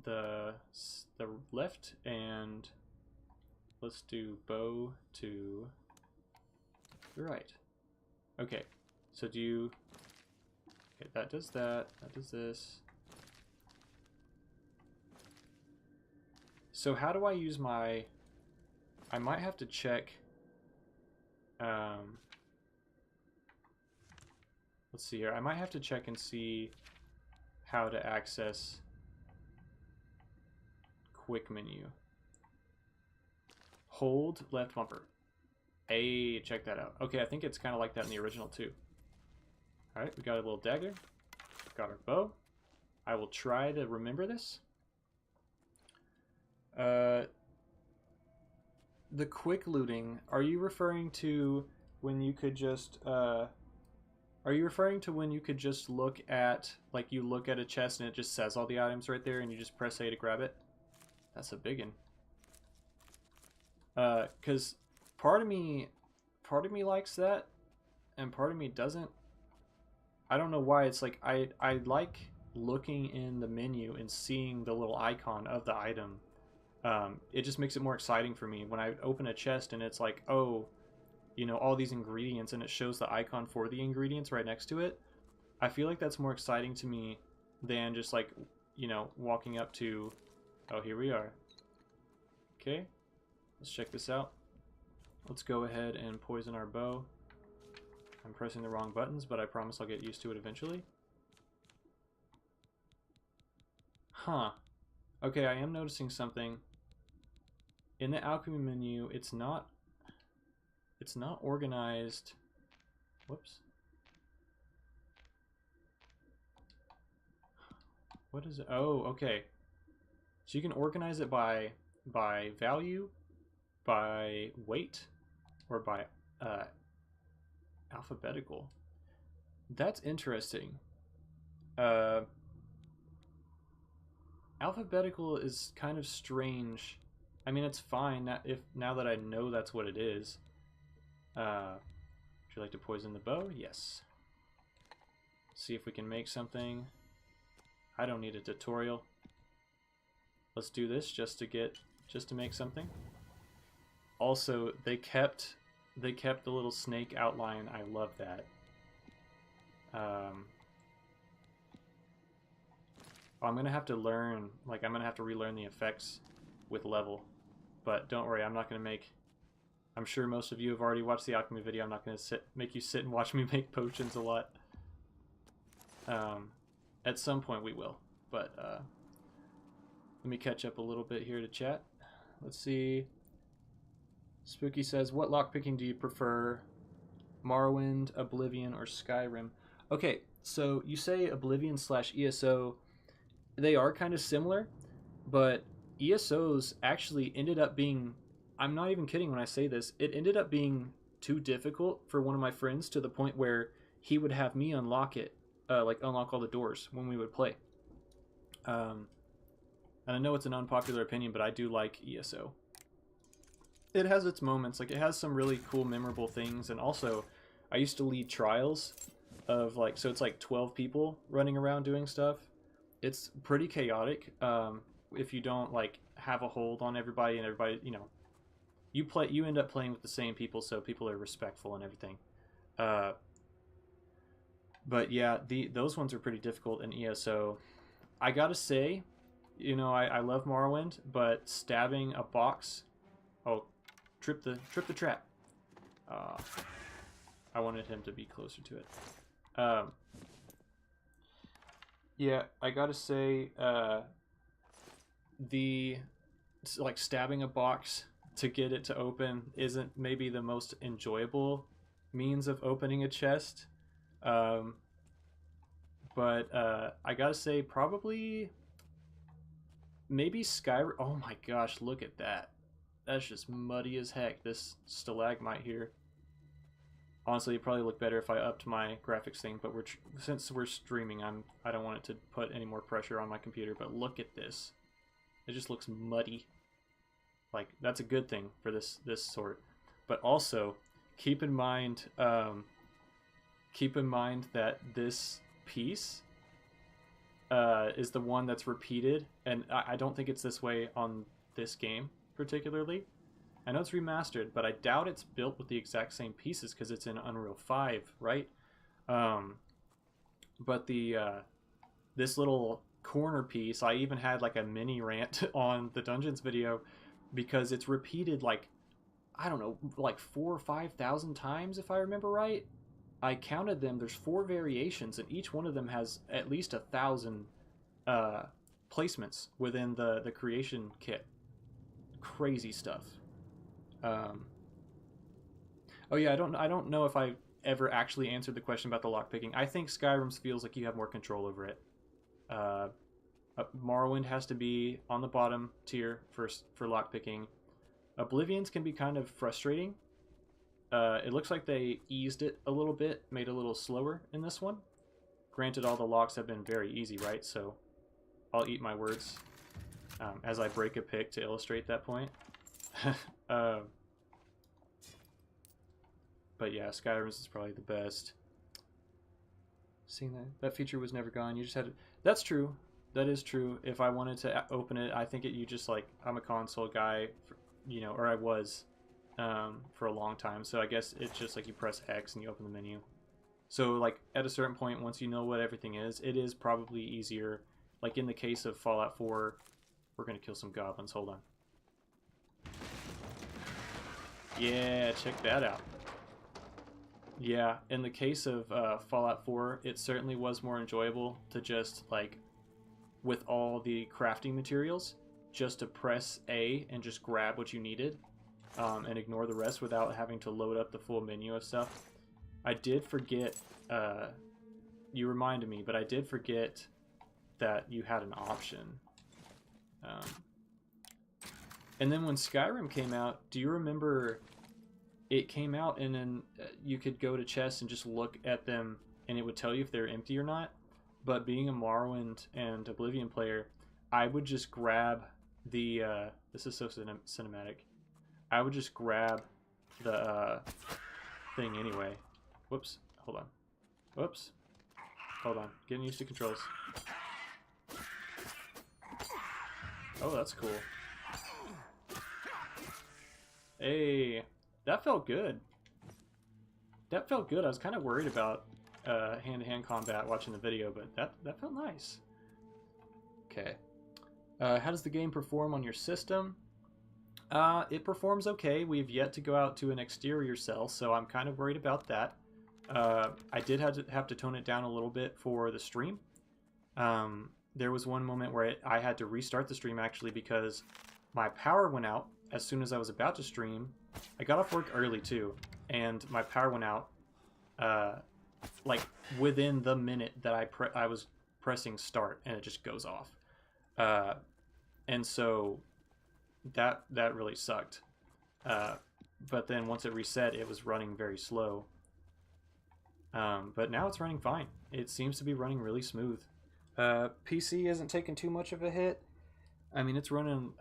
the left, and let's do bow to the right. Okay, so do you... Okay, that does that, that does this. So how do I use my... I might have to check... let's see here. I might have to check and see how to access quick menu. Hold left bumper. Hey, check that out. Okay, I think it's kind of like that in the original too. Alright, we got a little dagger. Got our bow. I will try to remember this. The quick looting, are you referring to when you could just look at, like, you look at a chest and it just says all the items right there and you just press A to grab it? That's a big one. Cause part of me likes that and part of me doesn't. I don't know why. It's like I like looking in the menu and seeing the little icon of the item. It just makes it more exciting for me when I open a chest and it's like, oh, you know, all these ingredients, and it shows the icon for the ingredients right next to it. I feel like that's more exciting to me than just like, you know, walking up to, oh, here we are. Okay, let's check this out. Let's go ahead and poison our bow. I'm pressing the wrong buttons, but I promise I'll get used to it eventually. Huh. Okay, I am noticing something. In the alchemy menu, it's not organized. Whoops. What is it? Oh, okay. So you can organize it by value, by weight, or by alphabetical. That's interesting. Alphabetical is kind of strange. I mean, it's fine now that I know that's what it is. Would you like to poison the bow? Yes. See if we can make something. I don't need a tutorial. Let's do this just to make something. Also, they kept the little snake outline. I love that. I'm gonna have to learn, like, I'm gonna have to relearn the effects with level. But don't worry, I'm not gonna make... I'm sure most of you have already watched the alchemy video. I'm not gonna make you sit and watch me make potions a lot. At some point we will, but let me catch up a little bit here to chat. Let's see. Spooky says, what lockpicking do you prefer? Morrowind, Oblivion, or Skyrim? Okay, so you say Oblivion / ESO. They are kind of similar, but ESOs actually ended up being, I'm not even kidding when I say this, it ended up being too difficult for one of my friends to the point where he would have me unlock it, like unlock all the doors when we would play. And I know it's an unpopular opinion, but I do like ESO. It has its moments, like it has some really cool, memorable things, and also I used to lead trials of like, so it's like 12 people running around doing stuff. It's pretty chaotic if you don't like have a hold on everybody, and everybody, you know, you end up playing with the same people, so people are respectful and everything. But yeah, those ones are pretty difficult in ESO. I gotta say, you know, I love Morrowind, but stabbing a box, oh, trip the trap. I wanted him to be closer to it. Yeah, I gotta say, like stabbing a box to get it to open isn't maybe the most enjoyable means of opening a chest. But I gotta say, probably maybe Skyrim. Oh my gosh, look at that. That's just muddy as heck, this stalagmite here. Honestly, it'd probably look better if I upped my graphics thing, but since we're streaming, I don't want it to put any more pressure on my computer. But look at this. It just looks muddy. Like, that's a good thing for this sort. But also, keep in mind that this piece is the one that's repeated, and I don't think it's this way on this game particularly. I know it's remastered, but I doubt it's built with the exact same pieces because it's in Unreal 5, right? But this little corner piece, I even had like a mini rant on the Dungeons video because it's repeated like, I don't know, like 4,000 or 5,000 times if I remember right. I counted them. There's 4 variations, and each one of them has at least 1,000 placements within the creation kit. Crazy stuff. Oh yeah, I don't know if I ever actually answered the question about the lockpicking. I think Skyrim's feels like you have more control over it. Morrowind has to be on the bottom tier for lockpicking. Oblivion's can be kind of frustrating. It looks like they eased it a little bit, made it a little slower in this one. Granted, all the locks have been very easy, right? So I'll eat my words as I break a pick to illustrate that point. But yeah, Skyrim's is probably the best. Seeing that feature was never gone. You just had to... That's true. That is true. If I wanted to open it, I think you just like... I'm a console guy, you know, or I was for a long time. So I guess it's just like you press X and you open the menu. So like at a certain point, once you know what everything is, it is probably easier. Like in the case of Fallout 4, we're going to kill some goblins. Hold on. Yeah, check that out. Yeah, in the case of Fallout 4, it certainly was more enjoyable to just, like, with all the crafting materials, just to press A and just grab what you needed and ignore the rest without having to load up the full menu of stuff. I did forget, you reminded me, but I did forget that you had an option. And then when Skyrim came out, do you remember... It came out and then you could go to chests and just look at them and it would tell you if they're empty or not. But being a Morrowind and Oblivion player, I would just grab the... this is so cinematic. I would just grab the thing anyway. Whoops. Hold on. Whoops. Hold on. Getting used to controls. Oh, that's cool. Hey... That felt good. That felt good. I was kind of worried about hand-to-hand combat watching the video, but that felt nice. Okay. How does the game perform on your system? It performs okay. We've yet to go out to an exterior cell, so I'm kind of worried about that. I did have to tone it down a little bit for the stream. There was one moment where I had to restart the stream, actually, because my power went out as soon as I was about to stream. I got off work early too, and my power went out like within the minute that I was pressing start, and it just goes off. And so that really sucked. But then once it reset, it was running very slow. But now it's running fine. It seems to be running really smooth. PC isn't taking too much of a hit. I mean, it's running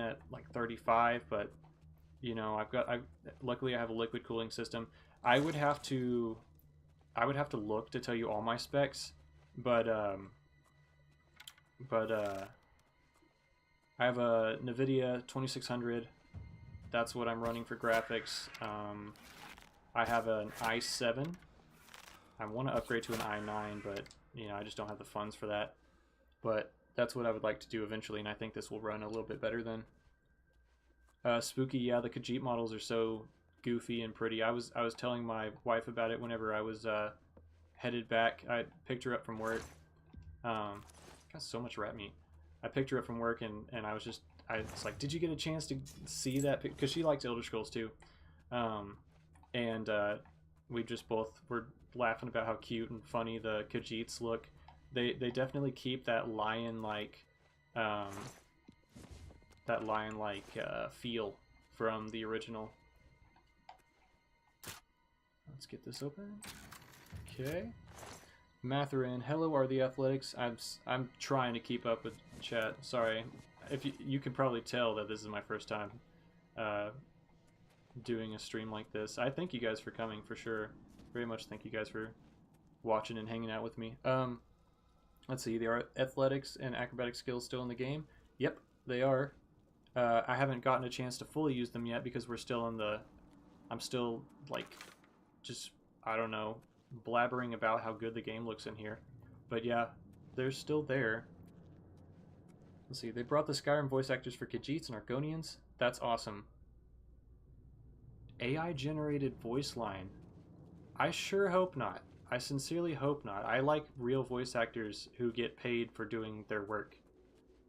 at like 35, but you know, luckily I have a liquid cooling system. I would have to look to tell you all my specs, but I have a NVIDIA 2600. That's what I'm running for graphics. I have an i7. I want to upgrade to an i9, but you know, I just don't have the funds for that. But that's what I would like to do eventually, and I think this will run a little bit better than Spooky. Yeah, the Khajiit models are so goofy and pretty. I was telling my wife about it whenever I was headed back. I picked her up from work. Got so much rat meat. I picked her up from work, and I was like, did you get a chance to see that? Because she likes Elder Scrolls too. And we just both were laughing about how cute and funny the Khajiits look. They definitely keep that lion-like feel from the original. Let's get this open. Okay. Matherin, hello, are the Athletics? I'm trying to keep up with chat. Sorry, if you can probably tell that this is my first time doing a stream like this. I thank you guys for coming for sure. Very much thank you guys for watching and hanging out with me. Let's see, there are athletics and acrobatic skills still in the game. Yep, they are. I haven't gotten a chance to fully use them yet because we're still in the... I'm still, like, just, I don't know, blabbering about how good the game looks in here. But yeah, they're still there. Let's see, they brought the Skyrim voice actors for Khajiits and Argonians. That's awesome. AI-generated voice line. I sure hope not. I sincerely hope not. I like real voice actors who get paid for doing their work.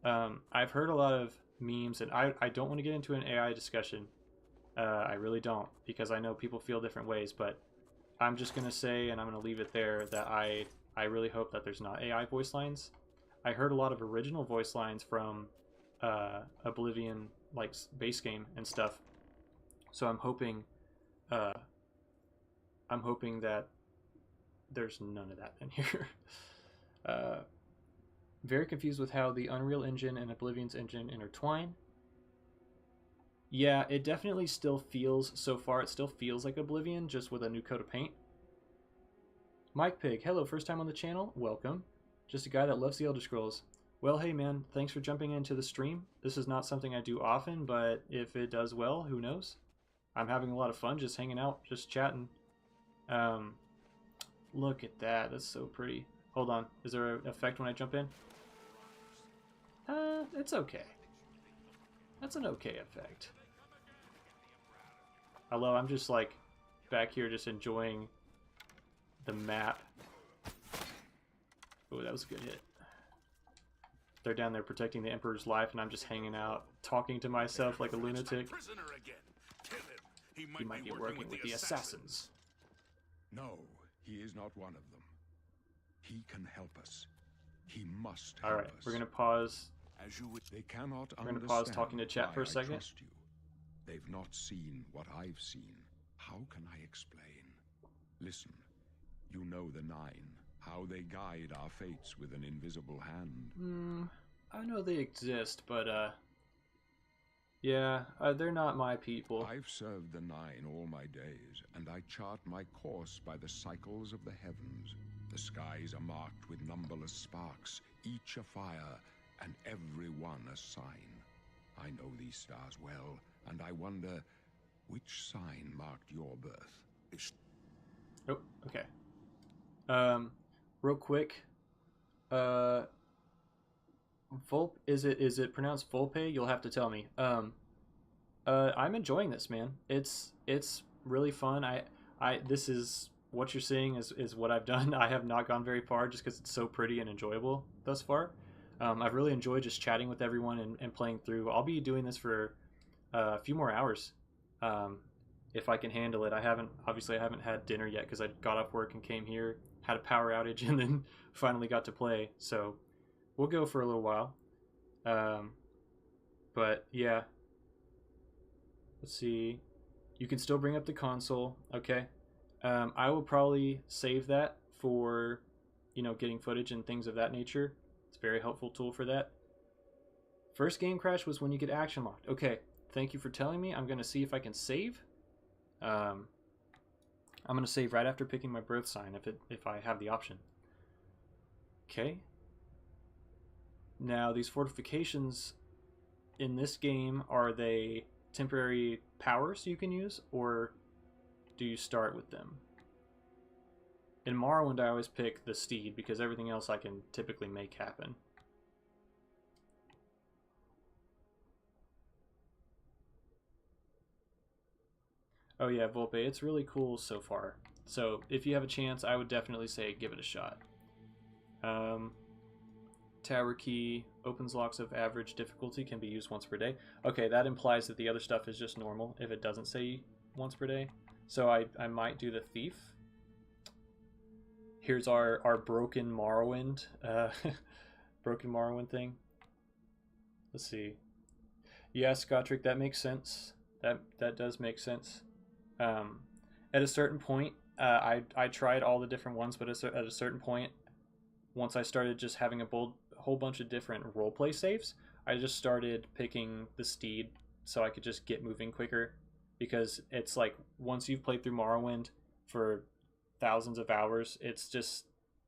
I've heard a lot of memes, and I don't want to get into an AI discussion. I really don't, because I know people feel different ways, but I'm just going to say, and I'm going to leave it there, that I really hope that there's not AI voice lines. I heard a lot of original voice lines from Oblivion, like base game and stuff. So I'm hoping that there's none of that in here. Very confused with how the Unreal Engine and Oblivion's engine intertwine. Yeah, it definitely still feels, so far, it still feels like Oblivion, just with a new coat of paint. Mike Pig, hello, first time on the channel, welcome. Just a guy that loves the Elder Scrolls. Well, hey man, thanks for jumping into the stream. This is not something I do often, but if it does well, who knows? I'm having a lot of fun just hanging out, just chatting. Look at that, that's so pretty. Hold on, is there an effect when I jump in? It's okay. That's an okay effect. Hello, I'm just like back here just enjoying the map. Oh, that was a good hit. They're down there protecting the Emperor's life, and I'm just hanging out, talking to myself like a lunatic. He might be working with the assassins.
No, he is not one of them. He can help us. He must help
Alright,
us.
we're gonna pause.
As you would, they cannot
We're gonna pause
understand
talking to chat for a
why I
second.
trust you. They've not seen what I've seen. How can I explain? Listen, you know the Nine, how they guide our fates with an invisible hand.
I know they exist, but yeah, they're not my people.
I've served the Nine all my days, and I chart my course by the cycles of the heavens. The skies are marked with numberless sparks, each a fire, and every one a sign. I know these stars well, and I wonder, which sign marked your birth?
Oh, okay. Real quick, is it pronounced Volpe? You'll have to tell me. I'm enjoying this, man. It's really fun. This is what you're seeing is what I've done. I have not gone very far just because it's so pretty and enjoyable thus far. I've really enjoyed just chatting with everyone and playing through. I'll be doing this for a few more hours, if I can handle it. I haven't had dinner yet because I got off work and came here, had a power outage, and then finally got to play. So we'll go for a little while. But yeah, let's see. You can still bring up the console, okay? I will probably save that for, getting footage and things of that nature. It's a very helpful tool for that. First game crash was when you get action locked. Okay, thank you for telling me. I'm going to see if I can save. I'm going to save right after picking my birth sign if I have the option. Okay. Now, these fortifications in this game, are they temporary powers you can use, or do you start with them? In Morrowind, I always pick the steed because everything else I can typically make happen. Oh yeah, Volpe, it's really cool so far. So if you have a chance, I would definitely say give it a shot. Tower key opens locks of average difficulty, can be used once per day. Okay, that implies that the other stuff is just normal if it doesn't say once per day. So I might do the thief. Here's our broken Morrowind, broken Morrowind thing. Let's see. Yeah, Scottrick, that makes sense. That does make sense. At a certain point, I tried all the different ones, but at a certain point, once I started just having a whole bunch of different roleplay saves, I just started picking the steed so I could just get moving quicker. Because it's like, once you've played through Morrowind for thousands of hours, it's just,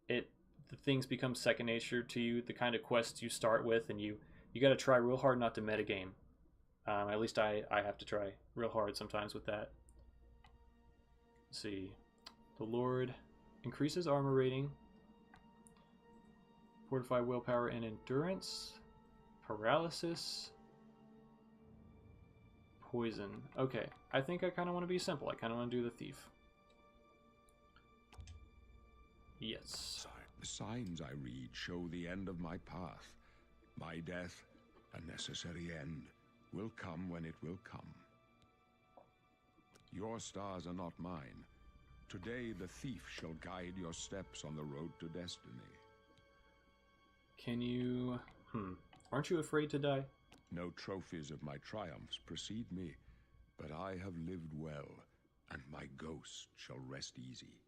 the things become second nature to you, the kind of quests you start with, and you got to try real hard not to metagame. At least I have to try real hard sometimes with that. Let's see. The Lord increases armor rating, fortify willpower and endurance, paralysis, poison. Okay, I think I kind of want to be simple. I kind of want to do the thief. Yes.
The signs I read show the end of my path. My death, a necessary end, will come when it will come. Your stars are not mine. Today the thief shall guide your steps on the road to destiny.
Can you... Aren't you afraid to die?
No trophies of my triumphs precede me, but I have lived well, and my ghost shall rest easy.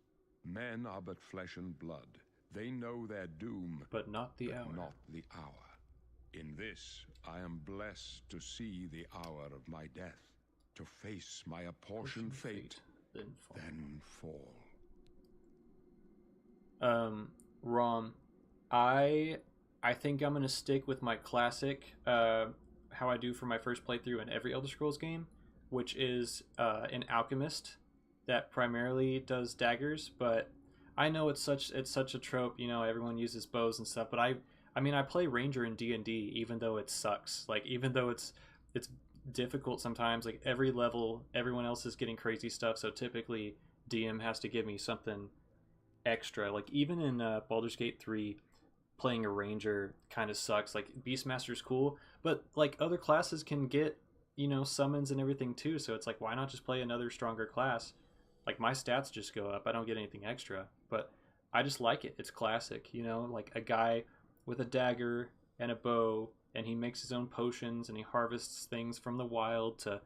Men are but flesh and blood. They know their doom,
but not the hour.
Not the hour. In this, I am blessed to see the hour of my death, to face my apportioned fate, then fall.
Rom, I think I'm gonna stick with my classic, how I do for my first playthrough in every Elder Scrolls game, which is an alchemist that primarily does daggers. But I know it's such a trope, you know, everyone uses bows and stuff. But I mean, I play ranger in D&D, even though it sucks. Like, even though it's difficult sometimes. Like, every level, everyone else is getting crazy stuff. So typically, DM has to give me something extra. Like, even in Baldur's Gate 3, playing a ranger kind of sucks. Like, Beastmaster's cool, but like other classes can get, you know, summons and everything too. So it's like, why not just play another stronger class? Like, my stats just go up. I don't get anything extra, but I just like it. It's classic, you know, like a guy with a dagger and a bow, and he makes his own potions and he harvests things from the wild to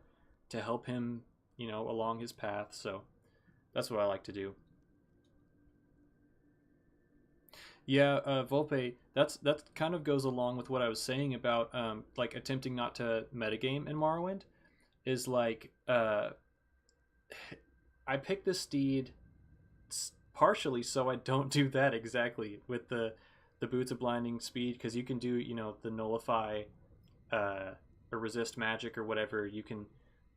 help him, you know, along his path. So that's what I like to do. Yeah, Volpe, that kind of goes along with what I was saying about like attempting not to metagame in Morrowind. Is like I picked the steed partially so I don't do that exactly with the Boots of Blinding Speed, because you can do, you know, the nullify or resist magic or whatever. You can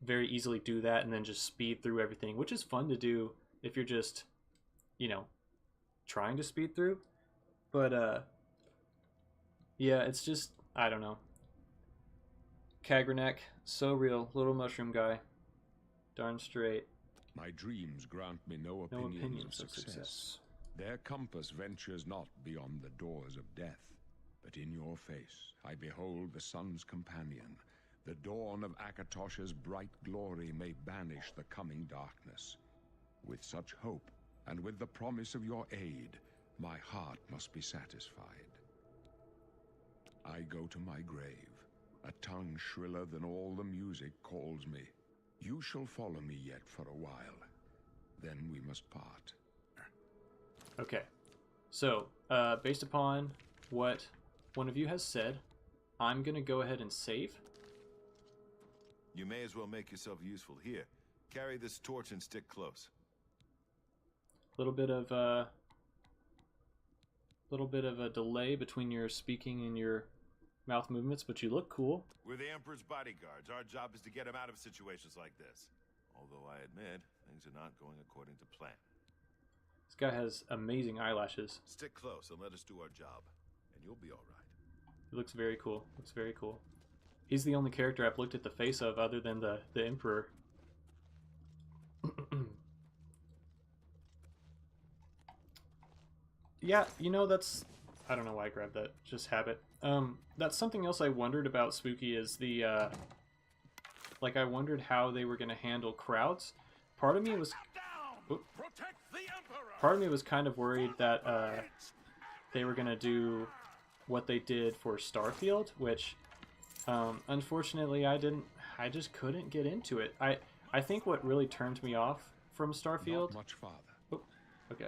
very easily do that and then just speed through everything, which is fun to do if you're just, you know, trying to speed through. But yeah, it's just, I don't know. Kagranek, so real, little mushroom guy, darn straight.
My dreams grant me no opinions of success. Their compass ventures not beyond the doors of death, but in your face I behold the sun's companion. The dawn of Akatosh's bright glory may banish the coming darkness. With such hope, and with the promise of your aid, my heart must be satisfied. I go to my grave. A tongue shriller than all the music calls me. You shall follow me yet for a while. Then we must part.
Okay. So, based upon what one of you has said, I'm going to go ahead and save.
You may as well make yourself useful. Here, carry this torch and stick close.
Little bit of a delay between your speaking and your mouth movements, but you look cool.
We're the Emperor's bodyguards. Our job is to get him out of situations like this. Although I admit, Things are not going according to plan.
This guy has amazing eyelashes.
Stick close and let us do our job, and you'll be all right.
It looks very cool. Looks very cool. He's the only character I've looked at the face of other than the Emperor. Yeah, you know, that's... I don't know why I grabbed that. Just habit. That's something else I wondered about Spooky is the, like, I wondered how they were going to handle crowds. Part of me was... Part of me was kind of worried that, they were going to do what they did for Starfield, which, unfortunately, I just couldn't get into it. I think what really turned me off from Starfield...
Not much farther.
Oh, okay.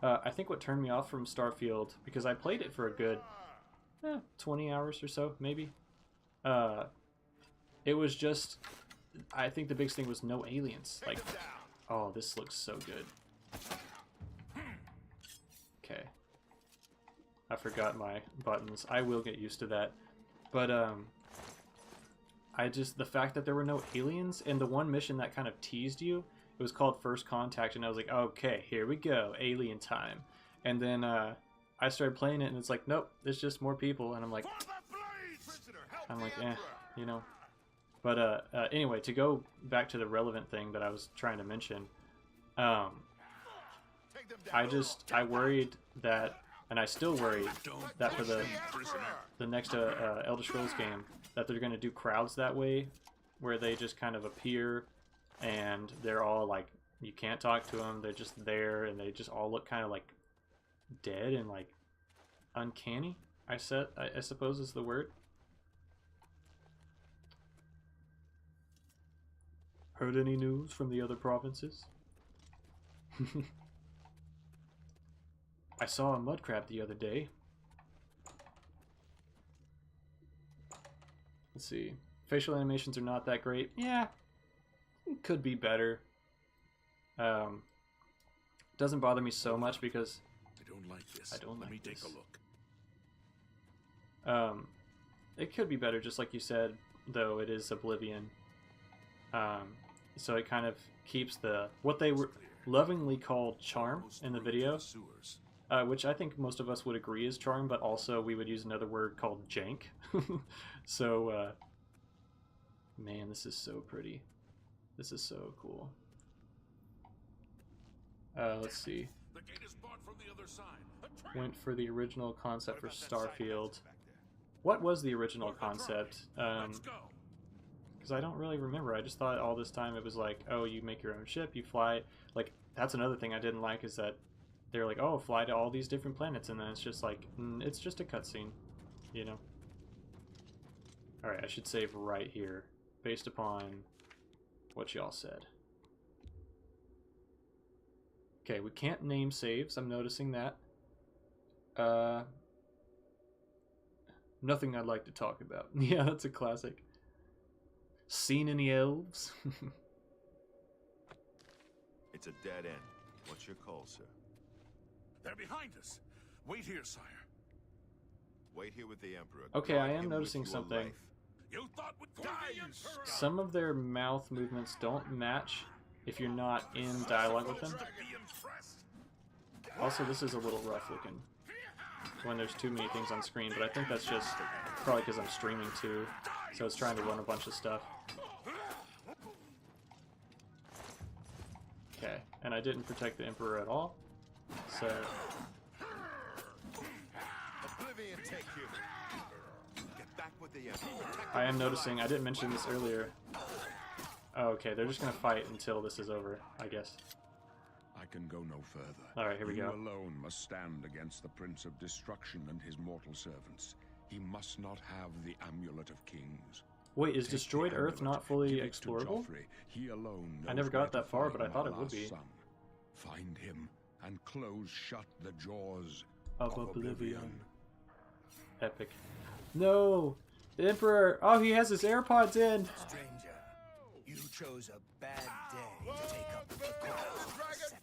I think what turned me off from Starfield, because I played it for a good 20 hours or so, maybe. It was just, I think the biggest thing was no aliens. Like, oh, this looks so good. Okay. I forgot my buttons. I will get used to that. But, the fact that there were no aliens, and the one mission that kind of teased you, it was called First Contact, and I was like, okay, here we go, alien time. And then I started playing it, and it's like, nope, it's just more people, and I'm like, you know. But anyway, to go back to the relevant thing that I was trying to mention, I worried that, and I still worry that for the next Elder Scrolls game, that they're going to do crowds that way, where they just kind of appear, and they're all like, you can't talk to them, they're just there, and they just all look kind of like dead and like uncanny, I suppose is the word. Heard any news from the other provinces? I saw a mud crab the other day. Let's see. Facial animations are not that great. Yeah, could be better. Doesn't bother me so much because
I don't like this.
I don't
Let
like
me take
this.
a look.
It could be better, just like you said, though it is Oblivion. So it kind of keeps what they were lovingly called charm in the video, which I think most of us would agree is charm, but also we would use another word called jank. So, man, this is so pretty. This is so cool. Let's see.
The gate is barred from the other side.
Went for the original concept for Starfield. What was the original concept?
Let's go.
Because I don't really remember. I just thought all this time it was like, oh, you make your own ship, you fly. Like, that's another thing I didn't like, is that they're like, oh, fly to all these different planets, and then it's just like, it's just a cutscene, you know? Alright, I should save right here, based upon what y'all said. Okay, we can't name saves, I'm noticing that. Nothing I'd like to talk about. Yeah, that's a classic. Seen any elves?
It's a dead end. What's your call, sir?
They're behind us. Wait here, sire.
Wait here with the Emperor.
Okay,
Guard
I am
him
noticing
with your
something.
life.
You thought we'd die, you Emperor.
Some of their mouth movements don't match if you're not in dialogue with them. Also, this is a little rough looking when there's too many things on screen, but I think that's just probably because I'm streaming too, so it's trying to run a bunch of stuff. Okay, and I didn't protect the Emperor at all, so...
Oblivion take you. Get back with the Emperor.
I am noticing, I didn't mention this earlier. Oh, okay, they're just gonna fight until this is over, I guess.
I can go no further.
Alright, here we
You
go.
alone must stand against the Prince of Destruction and his mortal servants. He must not have the Amulet of Kings.
Wait, is
Take the
Destroyed Earth
amulet,
not fully
give it to
explorable?
Joffrey. He alone
I never
knows
got
where to
that far,
find
but I thought
my
it would
last
be.
son. Find him and close shut the jaws
Of Oblivion. Epic. No! The Emperor! Oh, he has his AirPods in!
Stranger, you chose a bad day to take up the cause of the Septons.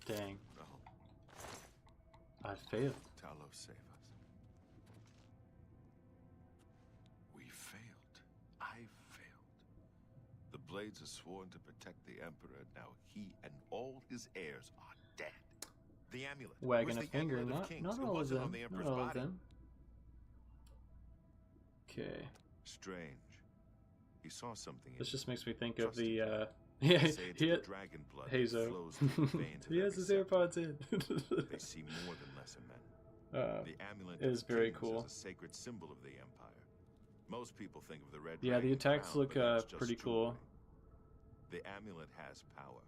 Dang.
No.
I failed.
Talos, save us. We failed. I failed. Blades has sworn to protect the Emperor. Now he and all his heirs are dead. The amulet.
Wagging
Where's
a
the
finger.
amulet of Kings?
Not
It
all of
wasn't
them.
on the Emperor's
Not all of
body.
them. Okay.
Strange. He saw something in
This
it.
just makes me think of
Trusted
the
you.
yeah,
They say it's
he
the dragon blood that
Hazo.
flows through the veins of
He has
every
his
scepter.
AirPods in.
They see more than lesser men. The amulet
it is
of
very
Kings
cool.
is a sacred symbol of the Empire. Most people think of the red
Yeah, the
dragon
attacks
crown,
look
but that's just
pretty
jewelry.
cool.
The amulet has power.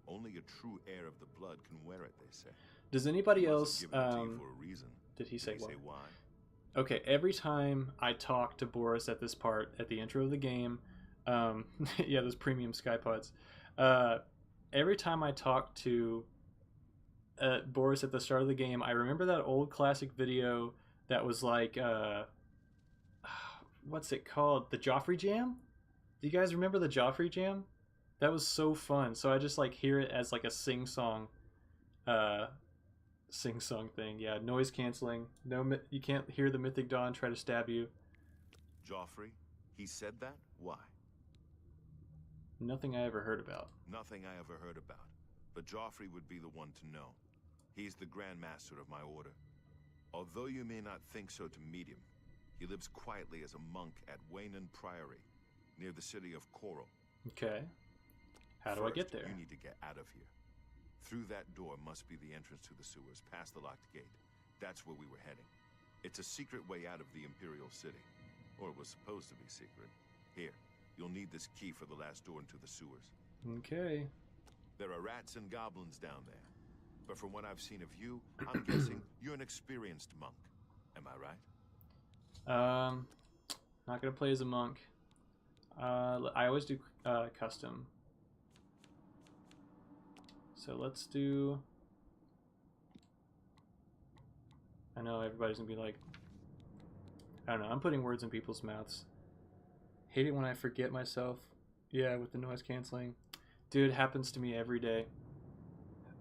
Only a true heir of the blood can wear it, they say.
Does anybody
He must
else
have given it to you for a reason.
did he say
Did he
what?
say why?
Okay, every time I talk to Boris at this part, at the intro of the game, yeah, those premium Skypods, every time I talk to Boris at the start of the game, I remember that old classic video that was like, what's it called? The Joffrey Jam? Do you guys remember the Joffrey Jam? That was so fun. So I just like hear it as like a sing-song thing. Yeah, noise canceling. No, you can't hear the Mythic Dawn try to stab you.
Joffrey? He said that? Why?
Nothing I ever heard about.
Nothing I ever heard about. But Joffrey would be the one to know. He's the Grand Master of my order. Although you may not think so to meet him, he lives quietly as a monk at Waynon Priory, near the city of Coral.
Okay. How do I get there?
You need to get out of here. Through that door must be the entrance to the sewers, past the locked gate. That's where we were heading. It's a secret way out of the Imperial City. Or it was supposed to be secret. Here, you'll need this key for the last door into the sewers.
Okay.
There are rats and goblins down there. But from what I've seen of you, I'm guessing you're an experienced monk. Am I right?
Not gonna play as a monk. I always do custom. So let's do. I know everybody's gonna be like, I don't know. I'm putting words in people's mouths. Hate it when I forget myself. Yeah, with the noise canceling, dude, it happens to me every day.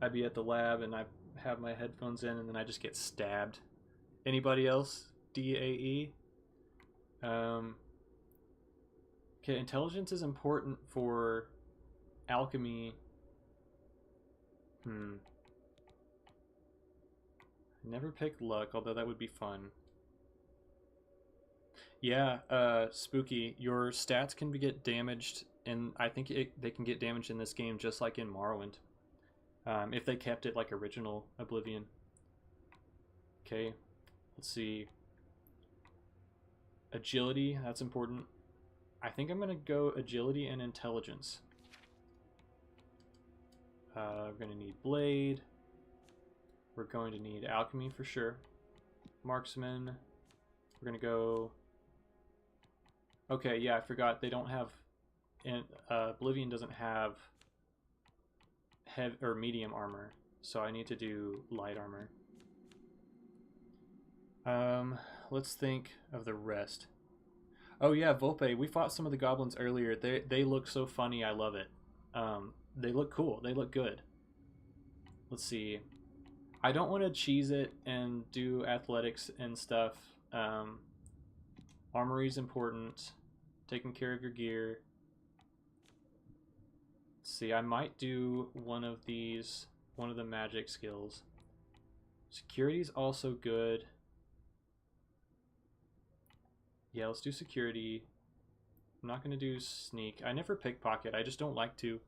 I'd be at the lab and I have my headphones in and then I just get stabbed. Anybody else? DAE? Okay, intelligence is important for alchemy. Never pick luck, although that would be fun. Yeah, Spooky, your stats can get damaged, and I think they can get damaged in this game just like in Morrowind. If they kept it like original Oblivion. Okay, let's see. Agility, that's important. I think I'm going to go agility and intelligence. We're going to need blade. We're going to need alchemy for sure. Marksman. We're going to go... Okay, yeah, I forgot. They don't have... Oblivion doesn't have heavy or medium armor, so I need to do light armor. Let's think of the rest. Oh yeah, Volpe. We fought some of the goblins earlier. They look so funny. I love it. They look cool. They look good. Let's see. I don't want to cheese it and do athletics and stuff. Armory is important. Taking care of your gear. Let's see. I might do one of these. One of the magic skills. Security is also good. Yeah, let's do security. I'm not going to do sneak. I never pickpocket. I just don't like to.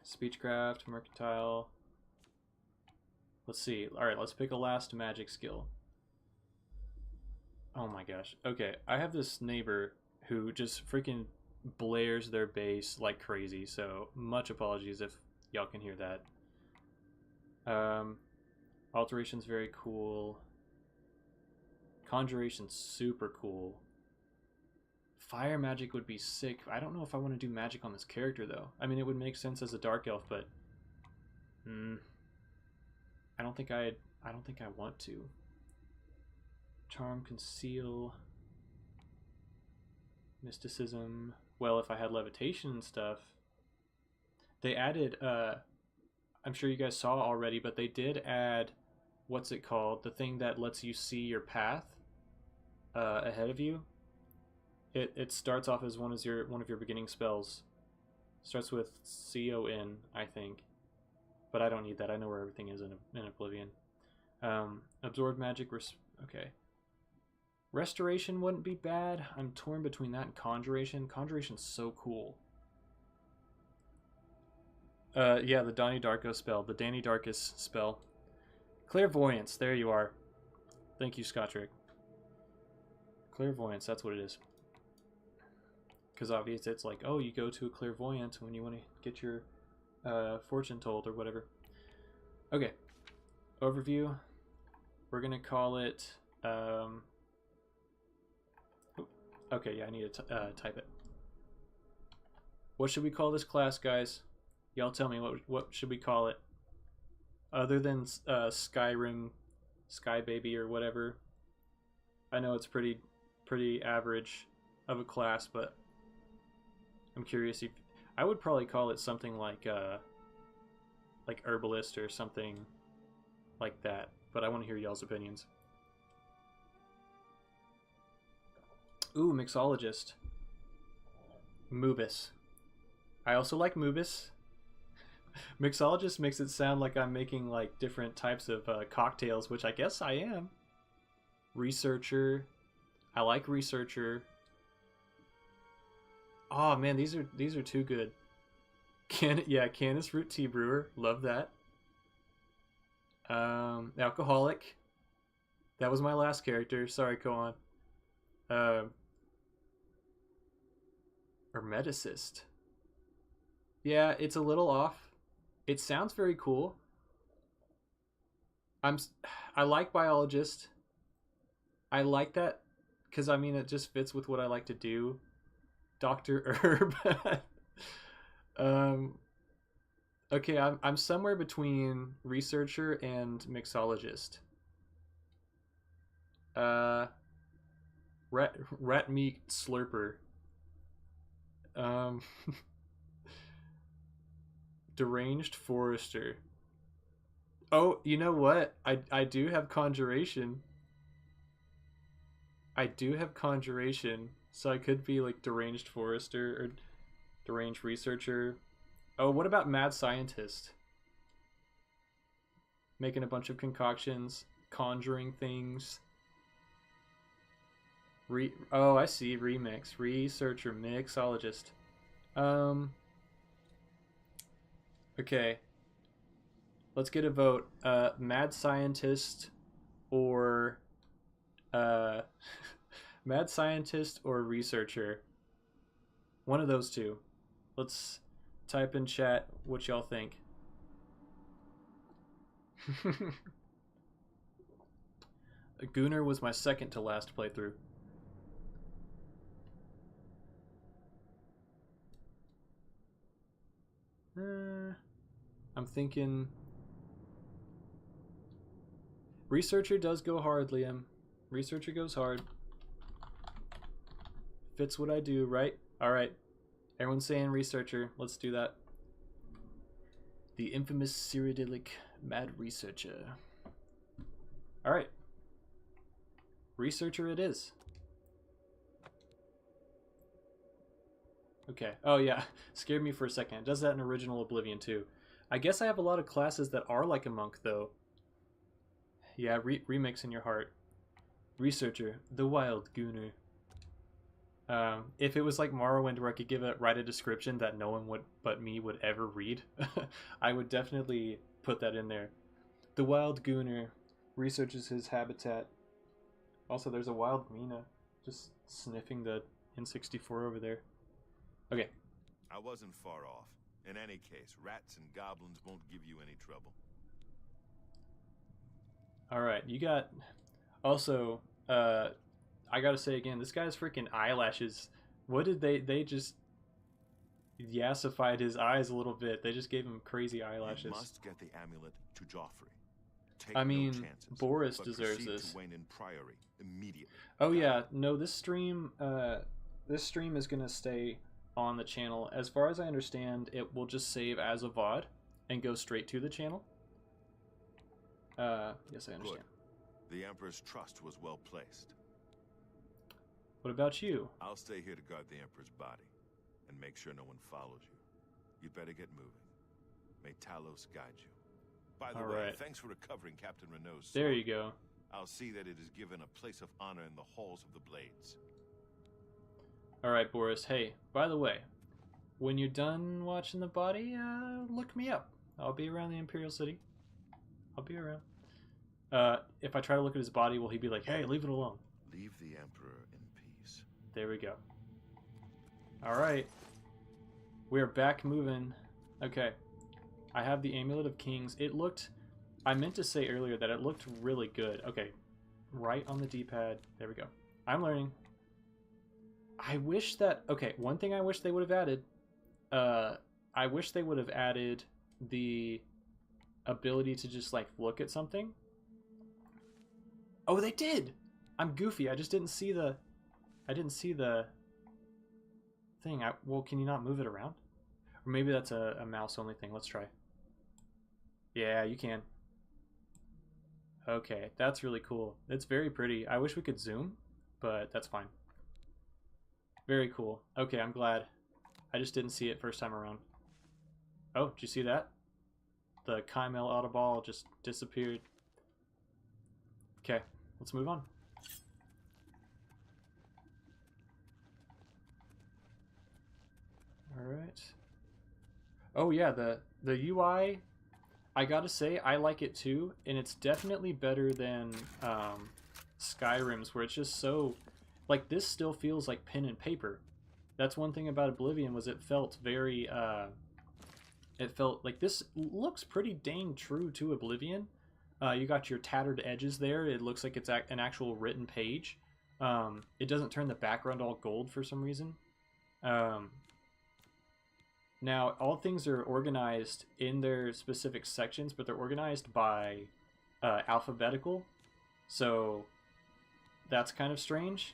Speechcraft, mercantile. Let's see. Alright, let's pick a last magic skill. Oh my gosh. Okay, I have this neighbor who just freaking blares their bass like crazy, so much apologies if y'all can hear that. Alteration's very cool. Conjuration's super cool. Fire magic would be sick. I don't know if I want to do magic on this character though. I mean, it would make sense as a dark elf, but I don't think I want to. Charm, conceal, mysticism. Well, if I had levitation and stuff. They added I'm sure you guys saw already, but they did add, what's it called? The thing that lets you see your path ahead of you. It starts off as one of your beginning spells. Starts with CON, I think, but I don't need that. I know where everything is in Oblivion. Absorb magic. Okay. Restoration wouldn't be bad. I'm torn between that and Conjuration. Conjuration's so cool. Yeah, the Donnie Darko spell, the Danny Darkus spell. Clairvoyance. There you are. Thank you, Scottrick. Clairvoyance. That's what it is. Because obviously it's like, oh, you go to a clairvoyant when you want to get your fortune told or whatever. Okay. Overview. We're going to call it... okay, yeah, I need to type it. What should we call this class, guys? Y'all tell me, what should we call it? Other than Skyrim, Sky Baby, or whatever. I know it's pretty average of a class, but I'm curious if I would probably call it something like Herbalist or something like that. But I want to hear y'all's opinions. Ooh, Mixologist. Moobus. I also like Moobus. Mixologist makes it sound like I'm making like different types of cocktails, which I guess I am. Researcher. I like Researcher. Oh man, these are too good. Canis Root Tea Brewer. Love that. Alcoholic. That was my last character. Sorry, go on. Hermeticist. Yeah, it's a little off. It sounds very cool. I like Biologist. I like that because I mean it just fits with what I like to do. Dr. Herb. Okay, I'm somewhere between Researcher and Mixologist. Rat Meat Slurper. Deranged Forester. Oh, you know what? I do have Conjuration. I do have Conjuration, so I could be like Deranged Forester or Deranged Researcher. Oh, what about Mad Scientist? Making a bunch of concoctions, conjuring things. Oh, I see. Remix. Researcher. Mixologist. Okay. Let's get a vote. Mad Scientist or... Mad Scientist or Researcher. One of those two. Let's type in chat what y'all think. Gunnar was my second to last playthrough. I'm thinking... Researcher does go hard, Liam. Researcher goes hard. Fits what I do, right? Alright. Everyone's saying Researcher. Let's do that. The infamous Cyrodiilic Mad Researcher. Alright. Researcher it is. Okay. Oh yeah. Scared me for a second. It does that in original Oblivion too. I guess I have a lot of classes that are like a monk though. Yeah, remix in your heart. Researcher, the Wild Gunnar. If it was like Morrowind where I could write a description that no one but me would ever read, I would definitely put that in there. The Wild Gunnar researches his habitat. Also, there's a wild Mina just sniffing the N64 over there. Okay.
I wasn't far off. In any case, rats and goblins won't give you any trouble.
Alright, you got... Also, I gotta say again, this guy's freaking eyelashes. What did they just... yassified his eyes a little bit. They just gave him crazy eyelashes.
You must get the amulet to Joffrey. Take
I mean,
no chances,
Boris
but
deserves
proceed
this.
to Wayne Priory immediately.
Oh yeah, no, this stream is gonna stay on the channel. As far as I understand, it will just save as a VOD and go straight to the channel. Yes, I understand.
Good. The Emperor's trust was well placed.
What about you?
I'll stay here to guard the Emperor's body and make sure no one follows you. You'd better get moving. May Talos guide you. By the way, thanks for recovering Captain Renault's sword.
There you go.
I'll see that it is given a place of honor in the halls of the Blades.
Alright, Boris. Hey, by the way, when you're done watching the body, look me up. I'll be around the Imperial City. I'll be around. If I try to look at his body, will he be like, hey, leave it alone?
Leave the Emperor in peace.
There we go. Alright. We're back moving. Okay. I have the Amulet of Kings. It looked... I meant to say earlier that it looked really good. Okay. Right on the D-pad. There we go. I'm learning. I wish that... Okay, one thing I wish they would have added. I wish they would have added the ability to just, like, look at something. Oh, they did! I'm goofy. I just didn't see the... I didn't see the thing. Well, can you not move it around? Or maybe that's a mouse-only thing. Let's try. Yeah, you can. Okay, that's really cool. It's very pretty. I wish we could zoom, but that's fine. Very cool. Okay, I'm glad. I just didn't see it first time around. Oh, did you see that? The Chimel Autoball just disappeared. Okay, let's move on. Alright. Oh yeah, the UI, I gotta say, I like it too, and it's definitely better than Skyrim's, where it's just so... Like, this still feels like pen and paper. That's one thing about Oblivion, was it felt very... it felt like this looks pretty dang true to Oblivion. You got your tattered edges there. It looks like it's an actual written page. It doesn't turn the background all gold for some reason. Now, all things are organized in their specific sections, but they're organized by alphabetical. So that's kind of strange.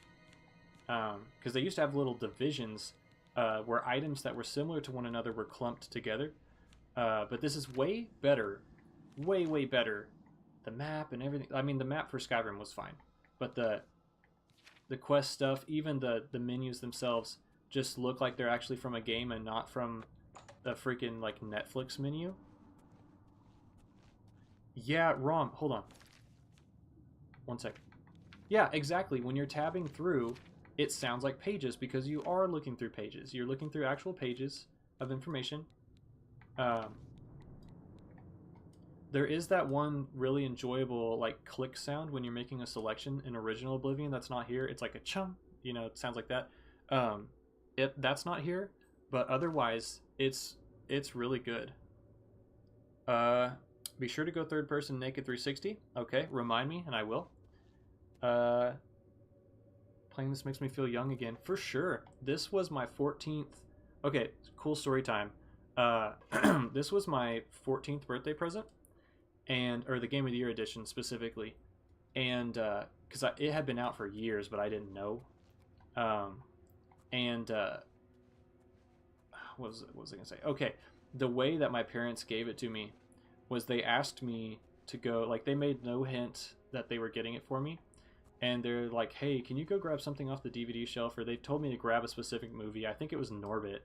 Because they used to have little divisions where items that were similar to one another were clumped together. But this is way better. Way, way better. The map and everything. I mean, the map for Skyrim was fine. But the quest stuff, even the menus themselves, just look like they're actually from a game and not from a freaking, like, Netflix menu. Yeah, Rom, hold on. One sec. Yeah, exactly. When you're tabbing through, it sounds like pages because you are looking through pages. You're looking through actual pages of information. There is that one really enjoyable, like, click sound when you're making a selection in original Oblivion that's not here. It's like a chum, you know, it sounds like that. That's not here, but otherwise it's really good. Be sure to go third person naked 360. Okay, remind me and I will. Playing this makes me feel young again for sure. This was my 14th. Okay, cool story time. This was my 14th birthday present, or the Game of the Year edition specifically, and because it had been out for years, but I didn't know. What was I gonna say? Okay, the way that my parents gave it to me was they asked me to go, like, they made no hint that they were getting it for me, and they're like, hey, can you go grab something off the DVD shelf? Or they told me to grab a specific movie. I think it was Norbit,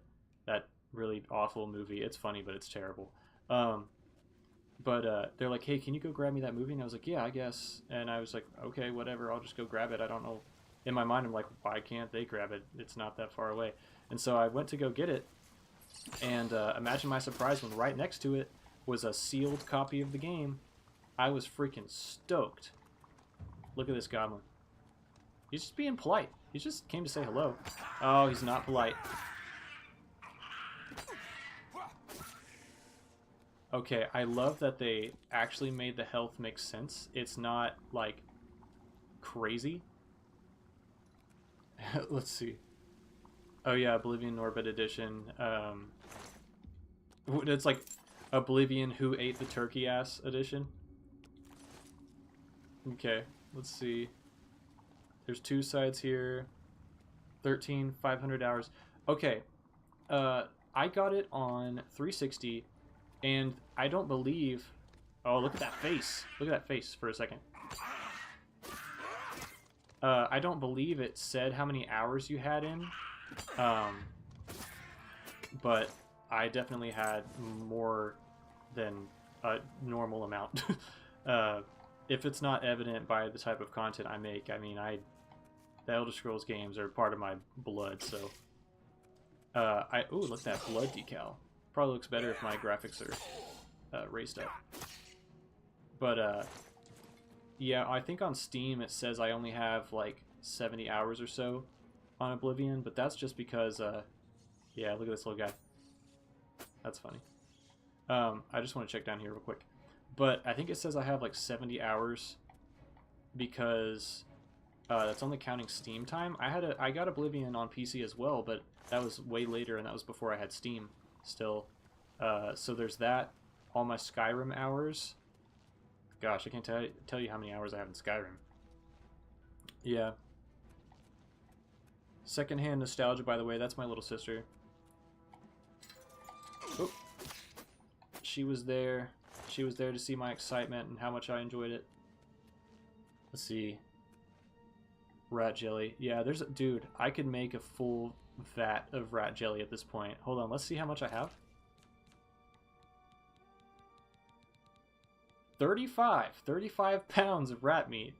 that really awful movie. It's funny, but it's terrible. But they're like, hey, can you go grab me that movie? And I was like, yeah, I guess. And I was like, okay, whatever, I'll just go grab it. I don't know. In my mind, I'm like, why can't they grab it? It's not that far away. And so I went to go get it, and imagine my surprise when right next to it was a sealed copy of the game. I was freaking stoked. Look at this goblin. He's just being polite. He just came to say hello. Oh, he's not polite. Okay, I love that they actually made the health make sense. It's not, like, crazy. Let's see. Oh yeah, Oblivion Norbit Edition. It's like Oblivion Who Ate the Turkey Ass Edition. Okay, let's see. There's two sides here. 500 hours. Okay, I got it on 360, and I don't believe... Oh, look at that face. Look at that face for a second. I don't believe it said how many hours you had in, but I definitely had more than a normal amount. If it's not evident by the type of content I make, I mean, the Elder Scrolls games are part of my blood, so... ooh, look at that blood decal. Probably looks better if my graphics are raised up. But, yeah, I think on Steam it says I only have, like, 70 hours or so on Oblivion, but that's just because, yeah, look at this little guy. That's funny. I just want to check down here real quick. But I think it says I have, like, 70 hours because that's only counting Steam time. I got Oblivion on PC as well, but that was way later, and that was before I had Steam still. So there's that. All my Skyrim hours. Gosh, I can't tell you how many hours I have in Skyrim. Yeah. Secondhand nostalgia, by the way. That's my little sister. Oh. She was there. She was there to see my excitement and how much I enjoyed it. Let's see. Rat jelly. Yeah, there's a... Dude, I could make a full vat of rat jelly at this point. Hold on, let's see how much I have. 35 pounds of rat meat.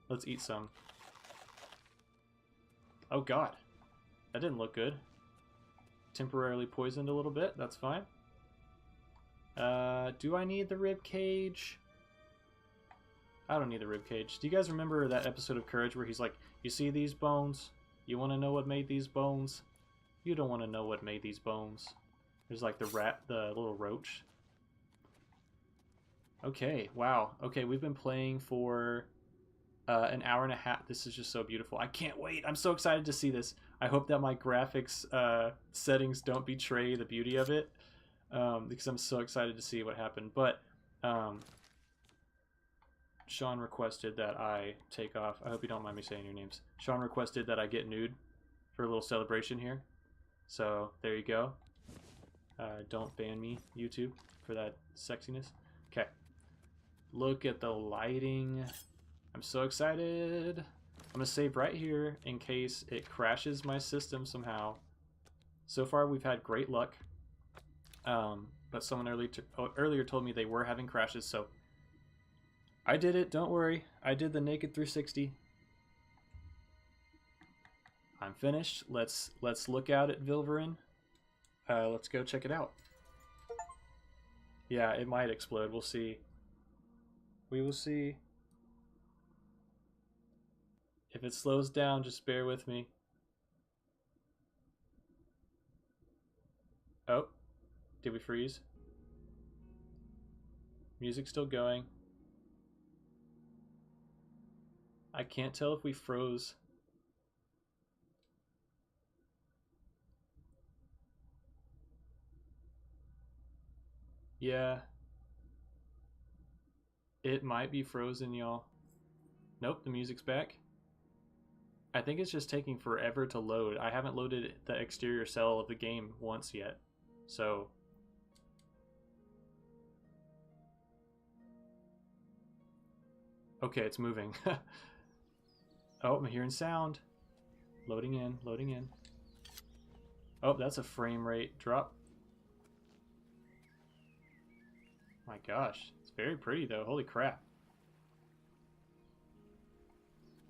Let's eat some. Oh god, that didn't look good. Temporarily poisoned a little bit, that's fine. Do I need the rib cage? I don't need the rib cage. Do you guys remember that episode of Courage where he's like, you see these bones? You want to know what made these bones? You don't want to know what made these bones. There's like the little roach. Okay, wow. Okay, we've been playing for an hour and a half. This is just so beautiful. I can't wait. I'm so excited to see this. I hope that my graphics settings don't betray the beauty of it, because I'm so excited to see what happened. But Sean requested that I take off. I hope you don't mind me saying your names. Sean requested that I get nude for a little celebration here. So there you go. Don't ban me, YouTube, for that sexiness. Okay. Look at the lighting. I'm so excited. I'm going to save right here in case it crashes my system somehow. So far, we've had great luck. But someone earlier told me they were having crashes, so I did it. Don't worry. I did the naked 360. I'm finished. Let's look out at Vilverin. Let's go check it out. Yeah, it might explode. We'll see. We will see. If it slows down, just bear with me. Oh, did we freeze? Music's still going. I can't tell if we froze. Yeah. It might be frozen, y'all. Nope, the music's back. I think it's just taking forever to load. I haven't loaded the exterior cell of the game once yet. So... Okay, it's moving. Oh, I'm hearing sound. Loading in, loading in. Oh, that's a frame rate drop. My gosh, it's very pretty though. Holy crap.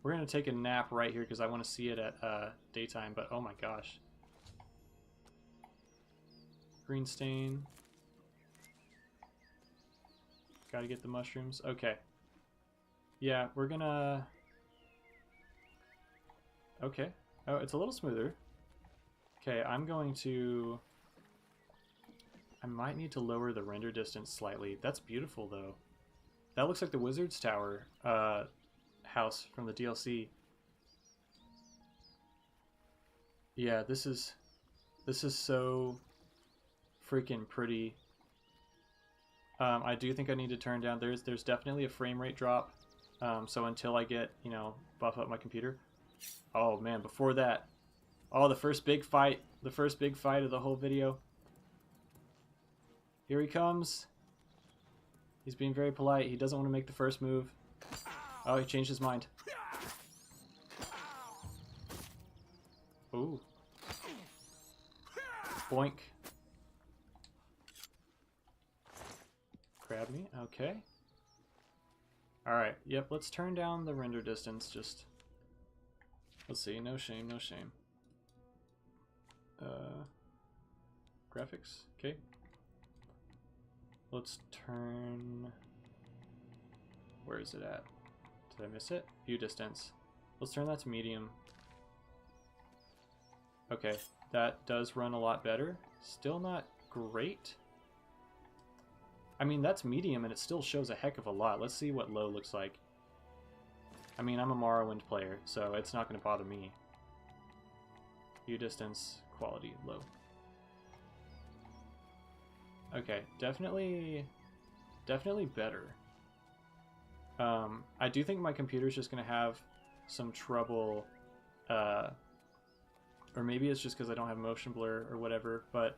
We're going to take a nap right here because I want to see it at daytime, but oh my gosh. Green stain. Gotta get the mushrooms. Okay. Yeah, we're gonna... Okay. Oh, it's a little smoother. Okay, I'm going to... I might need to lower the render distance slightly. That's beautiful, though. That looks like the Wizard's Tower house from the DLC. Yeah, this is so freaking pretty. I do think I need to turn down. There's definitely a frame rate drop. So until I get, you know, buff up my computer. Oh man, before that, oh, the first big fight of the whole video. Here he comes. He's being very polite. He doesn't want to make the first move. Oh, he changed his mind. Ooh. Boink. Grab me. Okay. Alright. Yep, let's turn down the render distance. Just... Let's see. No shame, no shame. Graphics. Okay. Let's turn... Where is it at? Did I miss it? View distance. Let's turn that to medium. Okay, that does run a lot better. Still not great. I mean, that's medium and it still shows a heck of a lot. Let's see what low looks like. I mean, I'm a Morrowind player, so it's not going to bother me. View distance, quality, low. Okay, definitely better. I do think my computer's just going to have some trouble, or maybe it's just because I don't have motion blur or whatever, but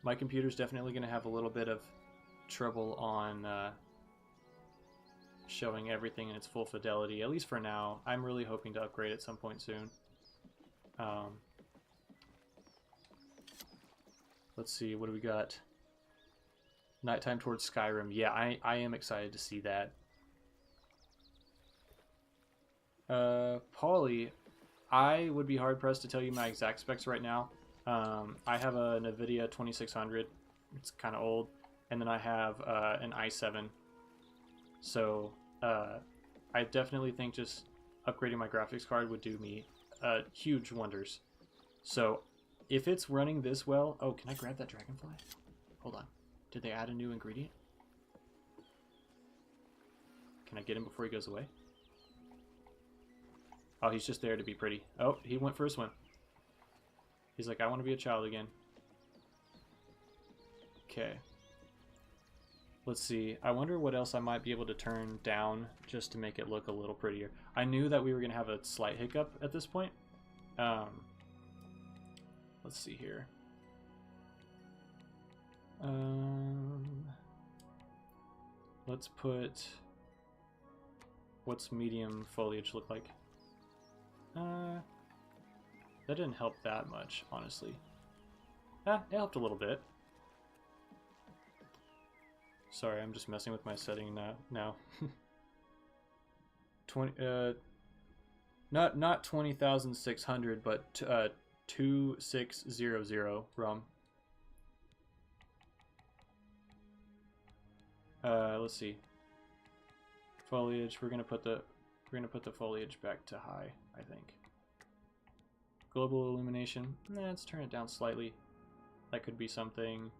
my computer's definitely going to have a little bit of trouble on showing everything in its full fidelity, at least for now. I'm really hoping to upgrade at some point soon. Let's see, what do we got? Nighttime towards Skyrim. Yeah, I am excited to see that. Paulie, I would be hard-pressed to tell you my exact specs right now. I have a NVIDIA 2600. It's kind of old. And then I have an i7. So I definitely think just upgrading my graphics card would do me huge wonders. So if it's running this well... Oh, can I grab that dragonfly? Hold on. Did they add a new ingredient? Can I get him before he goes away? Oh, he's just there to be pretty. Oh, he went for a swim. He's like, I want to be a child again. Okay. Let's see. I wonder what else I might be able to turn down just to make it look a little prettier. I knew that we were going to have a slight hiccup at this point. Let's see here. Let's put... What's medium foliage look like? That didn't help that much, honestly. It helped a little bit. Sorry, I'm just messing with my setting now. not 20,600, but 2600 ROM. Let's see. Foliage. We're gonna put the foliage back to high, I think. Global illumination. Let's turn it down slightly. That could be something.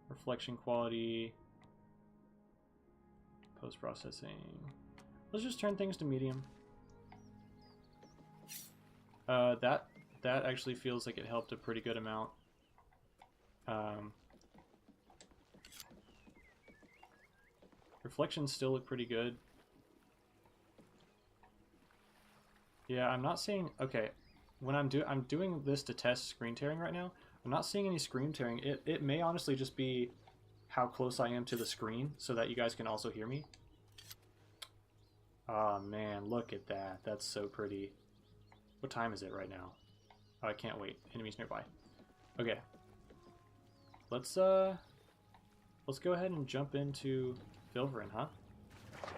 Reflection quality. Post-processing. Let's just turn things to medium. That actually feels like it helped a pretty good amount. Reflections still look pretty good. Yeah, I'm not seeing... Okay, when I'm doing this to test screen tearing right now, I'm not seeing any screen tearing. It may honestly just be how close I am to the screen so that you guys can also hear me. Oh man, look at that. That's so pretty. What time is it right now? Oh, I can't wait. Enemies nearby. Okay. Let's go ahead and jump into Filverin, huh?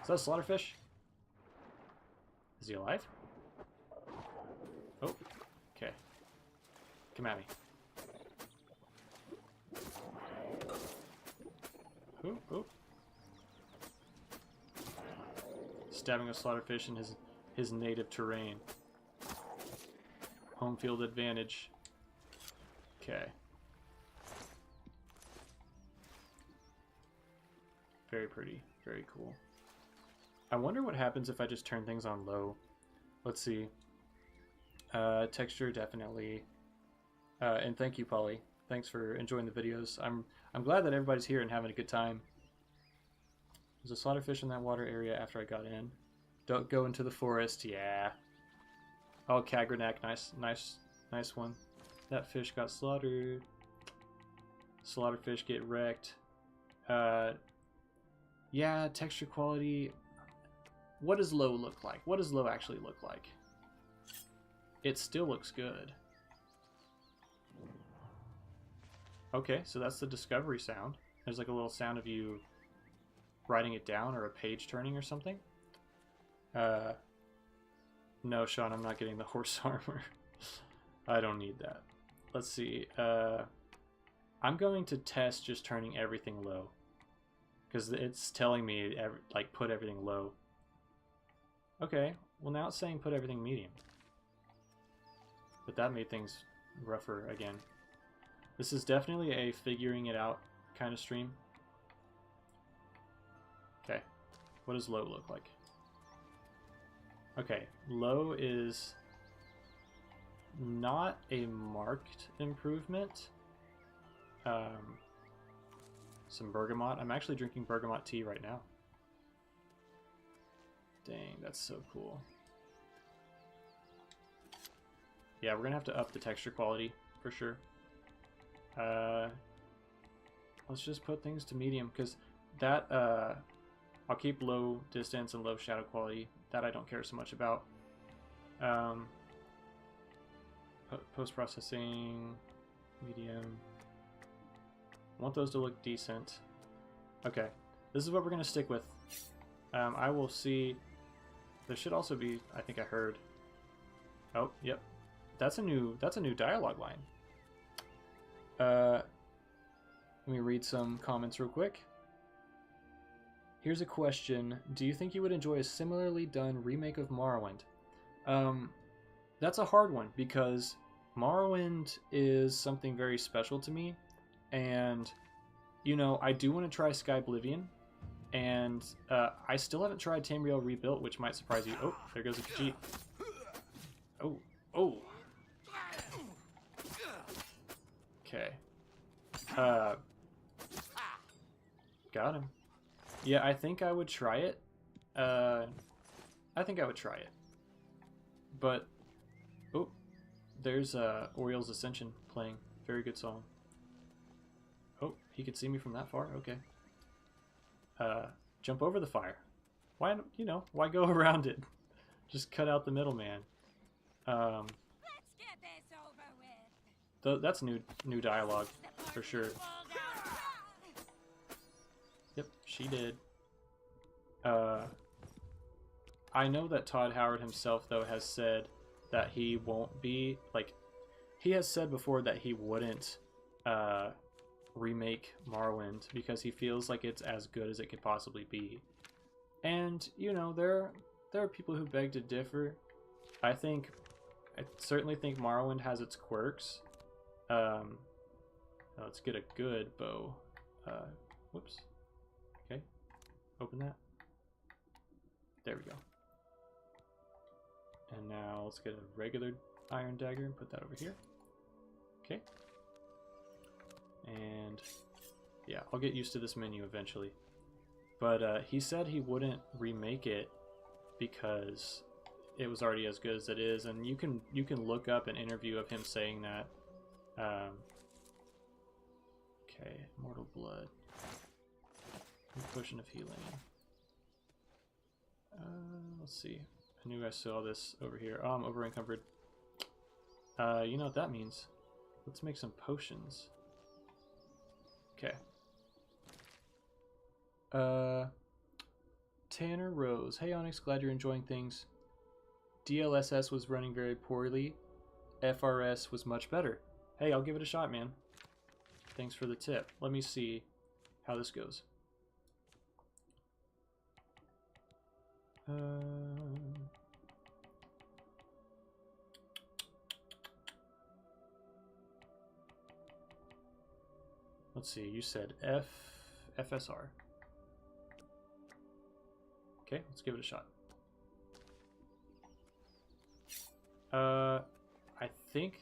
Is that a slaughterfish? Is he alive? Oh, okay. Come at me. Oh, oh. Stabbing a slaughterfish in his native terrain. Home field advantage. Okay. Very pretty. Very cool. I wonder what happens if I just turn things on low. Let's see. Texture, definitely. And thank you, Polly. Thanks for enjoying the videos. I'm glad that everybody's here and having a good time. There's a slaughterfish in that water area after I got in. Don't go into the forest. Yeah. Oh, Kagranak. Nice one. That fish got slaughtered. Slaughterfish get wrecked. Yeah, texture quality. What does low look like? What does low actually look like? it still looks good. Okay, so that's the discovery sound. There's like a little sound of you writing it down or a page turning or something. No, Sean, I'm not getting the horse armor. I don't need that. Let's see. I'm going to test just turning everything low. Because it's telling me, like, put everything low. Okay, well now it's saying put everything medium. But that made things rougher again. This is definitely a figuring it out kind of stream. Okay, what does low look like? Okay, low is not a marked improvement. Some bergamot. I'm actually drinking bergamot tea right now. Dang, that's so cool. Yeah, we're gonna have to up the texture quality for sure. Let's just put things to medium because that I'll keep low distance and low shadow quality. That I don't care so much about. Post-processing, medium. I want those to look decent. Okay, this is what we're gonna stick with. I will see. There should also be. I think I heard. Oh, yep. That's a new dialogue line. Let me read some comments real quick. Here's a question. Do you think you would enjoy a similarly done remake of Morrowind? That's a hard one because Morrowind is something very special to me. And, you know, I do want to try Sky Oblivion. And I still haven't tried Tamriel Rebuilt, which might surprise you. Oh, there goes a Khajiit. Oh, oh. Okay. Got him. Yeah, I think I would try it. I think I would try it. But, oh, there's Oriel's Ascension playing. Very good song. Oh, he could see me from that far? Okay. Jump over the fire. Why, you know, why go around it? Just cut out the middleman.
Let's get this over with.
That's new dialogue, for sure. Yep, she did. I know that Todd Howard himself, though, has said that he won't be, like, he has said before that he wouldn't, remake Morrowind because he feels like it's as good as it could possibly be. And, you know, there are people who beg to differ. I certainly think Morrowind has its quirks. Let's get a good bow. Whoops. Okay. Open that. There we go. And now let's get a regular iron dagger and put that over here. Okay. And yeah, I'll get used to this menu eventually. But he said he wouldn't remake it because it was already as good as it is, and you can look up an interview of him saying that. Okay, Mortal Blood, Potion of Healing. Let's see. I knew I saw this over here. Oh, I'm over encumbered. You know what that means? Let's make some potions. Okay. Tanner Rose. Hey Onyx, glad you're enjoying things. DLSS was running very poorly. FRS was much better. Hey, I'll give it a shot, man. Thanks for the tip. Let me see how this goes. Let's see, you said FSR. Okay, let's give it a shot. I think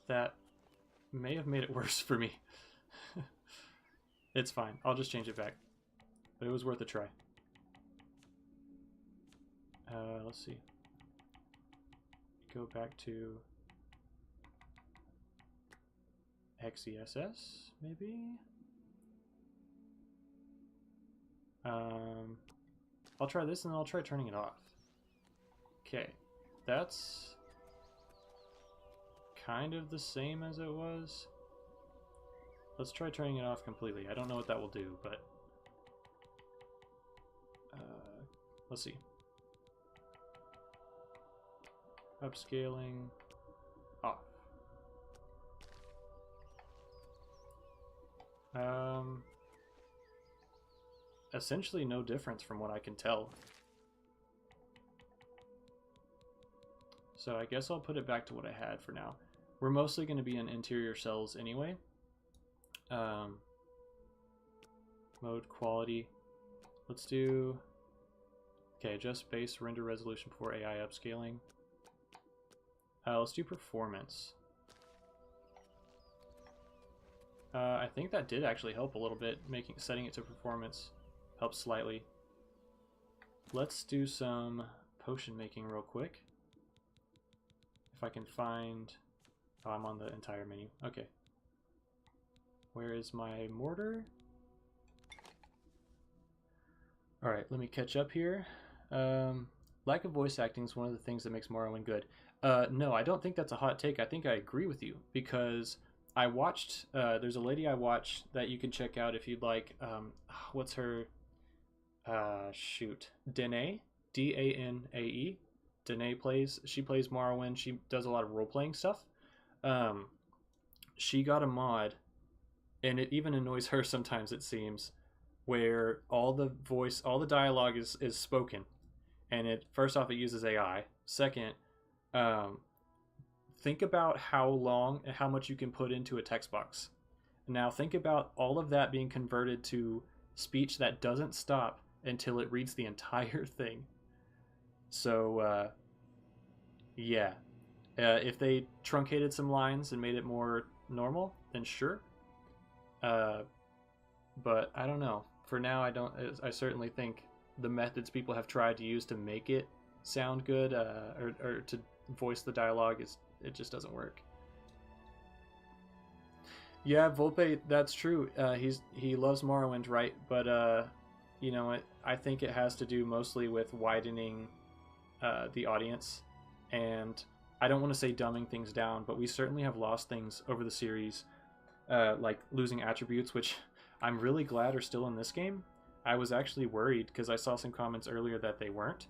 that may have made it worse for me. It's fine. I'll just change it back. But it was worth a try. Let's see. Go back to XESS, maybe? I'll try this and then I'll try turning it off. Okay, that's kind of the same as it was. Let's try turning it off completely. I don't know what that will do, but let's see. Upscaling off. Essentially no difference from what I can tell. So I guess I'll put it back to what I had for now. We're mostly going to be in interior cells anyway. Mode quality. Let's do... Okay, adjust base render resolution for AI upscaling. Let's do performance. I think that did actually help a little bit. Setting it to performance helps slightly. Let's do some potion making real quick. If I can find... Oh, I'm on the entire menu. Okay. Where is my mortar? Alright, let me catch up here. Lack of voice acting is one of the things that makes Morrowind good. No, I don't think that's a hot take. I think I agree with you, because I watched... there's a lady I watched that you can check out if you'd like. What's her... shoot. Danae? D-A-N-A-E. Danae plays... She plays Morrowind. She does a lot of role-playing stuff. She got a mod, and it even annoys her sometimes, it seems, where all the dialogue is spoken. And it, first off, it uses AI. Second, think about how long and how much you can put into a text box. Now think about all of that being converted to speech that doesn't stop until it reads the entire thing. So, yeah. If they truncated some lines and made it more normal, then sure. But I don't know. For now, I certainly think the methods people have tried to use to make it sound good, or to voice the dialogue, it just doesn't work. Yeah, Volpe, that's true. He loves Morrowind, right? But you know, I think it has to do mostly with widening the audience, and I don't want to say dumbing things down, but we certainly have lost things over the series, like losing attributes, which I'm really glad are still in this game. I was actually worried because I saw some comments earlier that they weren't.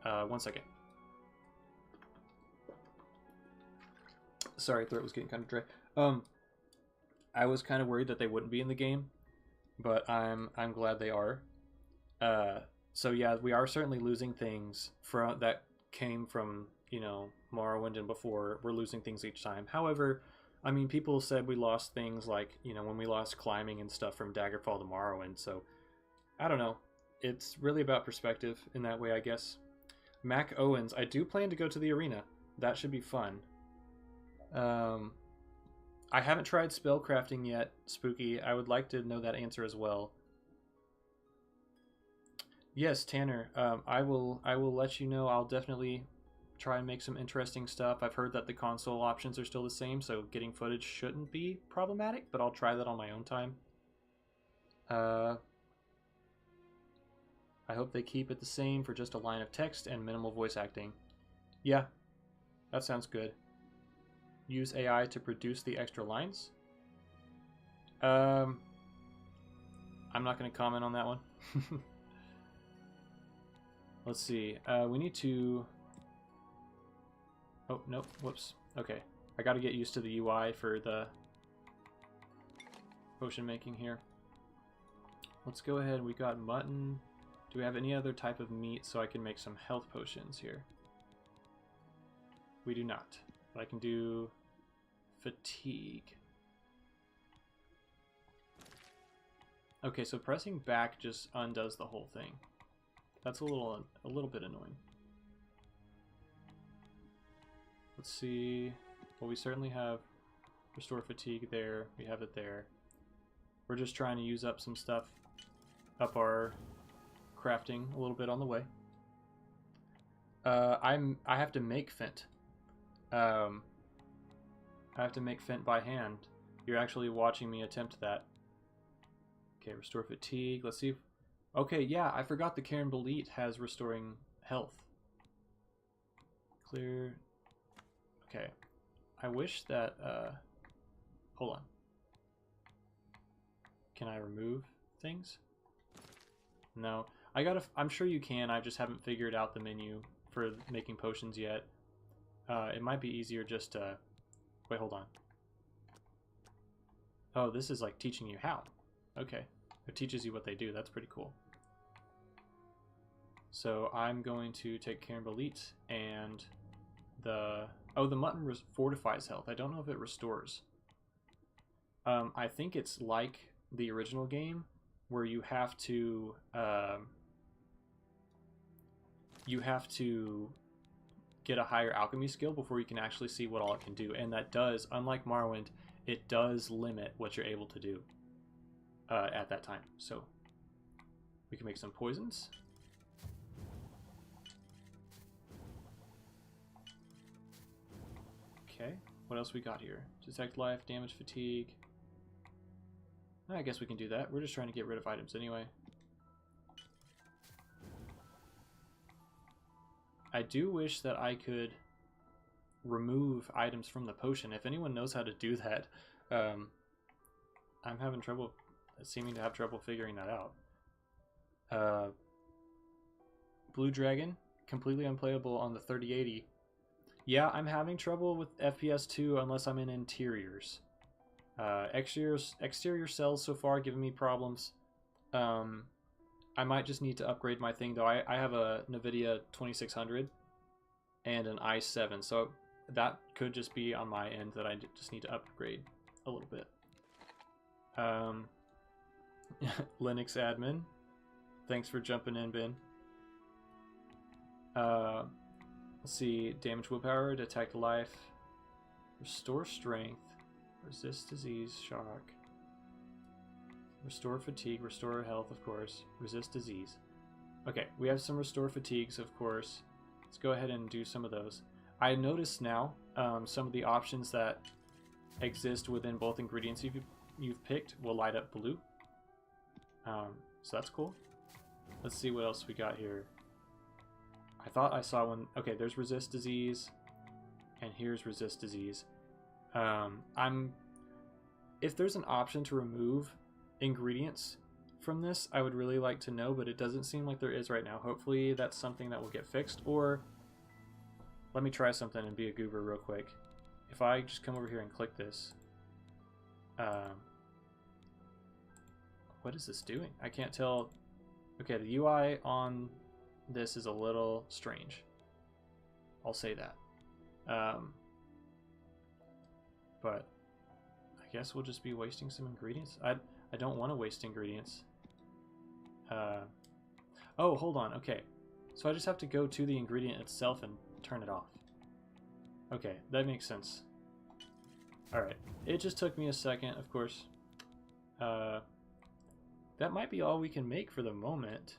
One second. Sorry, throat was getting kind of dry. I was kind of worried that they wouldn't be in the game, but I'm glad they are. So yeah, we are certainly losing things that came from, you know, Morrowind and before. We're losing things each time. However, I mean, people said we lost things like, you know, when we lost climbing and stuff from Daggerfall to Morrowind, so I don't know. It's really about perspective in that way, I guess. Mac Owens, I do plan to go to the arena. That should be fun. I haven't tried spellcrafting yet, Spooky. I would like to know that answer as well. Yes, Tanner, I will let you know. I'll definitely try and make some interesting stuff. I've heard that the console options are still the same, so getting footage shouldn't be problematic, but I'll try that on my own time. I hope they keep it the same for just a line of text and minimal voice acting. Yeah, that sounds good. Use AI to produce the extra lines? I'm not going to comment on that one. Let's see. We need to... Oh, nope. Whoops. Okay. I got to get used to the UI for the potion making here. Let's go ahead. We got mutton. Do we have any other type of meat so I can make some health potions here? We do not. But I can do fatigue. Okay, so pressing back just undoes the whole thing. That's a little bit annoying. Let's see. Well, we certainly have restore fatigue there. We have it there. We're just trying to use up some stuff, up our crafting a little bit on the way. I have to make Fent. I have to make Fent by hand. You're actually watching me attempt that. Okay, restore fatigue. Let's see if... Okay, yeah, I forgot the Karen Belit has restoring health. Clear. Okay. I wish that, hold on. Can I remove things? No. I'm sure you can, I just haven't figured out the menu for making potions yet. It might be easier just to, wait, hold on. Oh, this is like teaching you how. Okay. It teaches you what they do, that's pretty cool. So I'm going to take Carambolite and the mutton fortifies health. I don't know if it restores. I think it's like the original game where you have to get a higher alchemy skill before you can actually see what all it can do, and that does, unlike Morrowind, it does limit what you're able to do at that time. So we can make some poisons. Okay, what else we got here? Detect life, damage, fatigue. I guess we can do that. We're just trying to get rid of items anyway. I do wish that I could remove items from the potion. If anyone knows how to do that, I'm having trouble, seeming to have trouble figuring that out. Blue Dragon, completely unplayable on the 3080. Yeah, I'm having trouble with FPS 2 unless I'm in interiors. Exterior cells so far giving me problems. I might just need to upgrade my thing though. I have a NVIDIA 2600 and an i7, so that could just be on my end that I just need to upgrade a little bit. Linux admin, thanks for jumping in, Ben. Let's see, damage willpower, detect life, restore strength, resist disease, shock, restore fatigue, restore health, of course, resist disease. Okay, we have some restore fatigues, of course. Let's go ahead and do some of those. I notice now some of the options that exist within both ingredients you've picked will light up blue. So that's cool. Let's see what else we got here. I thought I saw one. Okay, there's resist disease, and here's resist disease. If there's an option to remove ingredients from this, I would really like to know, but it doesn't seem like there is right now. Hopefully that's something that will get fixed, or let me try something and be a goober real quick. If I just come over here and click this, what is this doing? I can't tell. Okay, the UI on this is a little strange. I'll say that. But I guess we'll just be wasting some ingredients. I don't want to waste ingredients. Oh, hold on. Okay. So I just have to go to the ingredient itself and turn it off. Okay, that makes sense. Alright. It just took me a second, of course. That might be all we can make for the moment.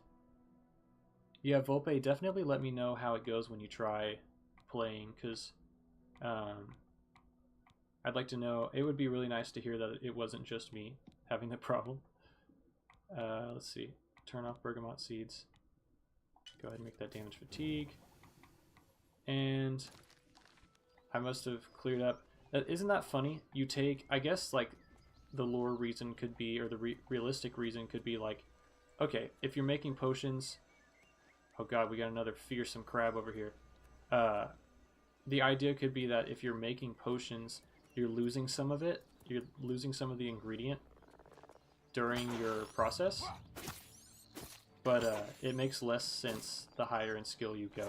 Yeah, Volpe, definitely let me know how it goes when you try playing, because I'd like to know. It would be really nice to hear that it wasn't just me having the problem. Let's see. Turn off bergamot seeds. Go ahead and make that damage fatigue. And I must have cleared up. Isn't that funny? You take, I guess, like, the lore reason could be, or the realistic reason could be like, okay, if you're making potions... Oh god, we got another fearsome crab over here. The idea could be that if you're making potions, you're losing some of it. You're losing some of the ingredient during your process. But it makes less sense the higher in skill you go.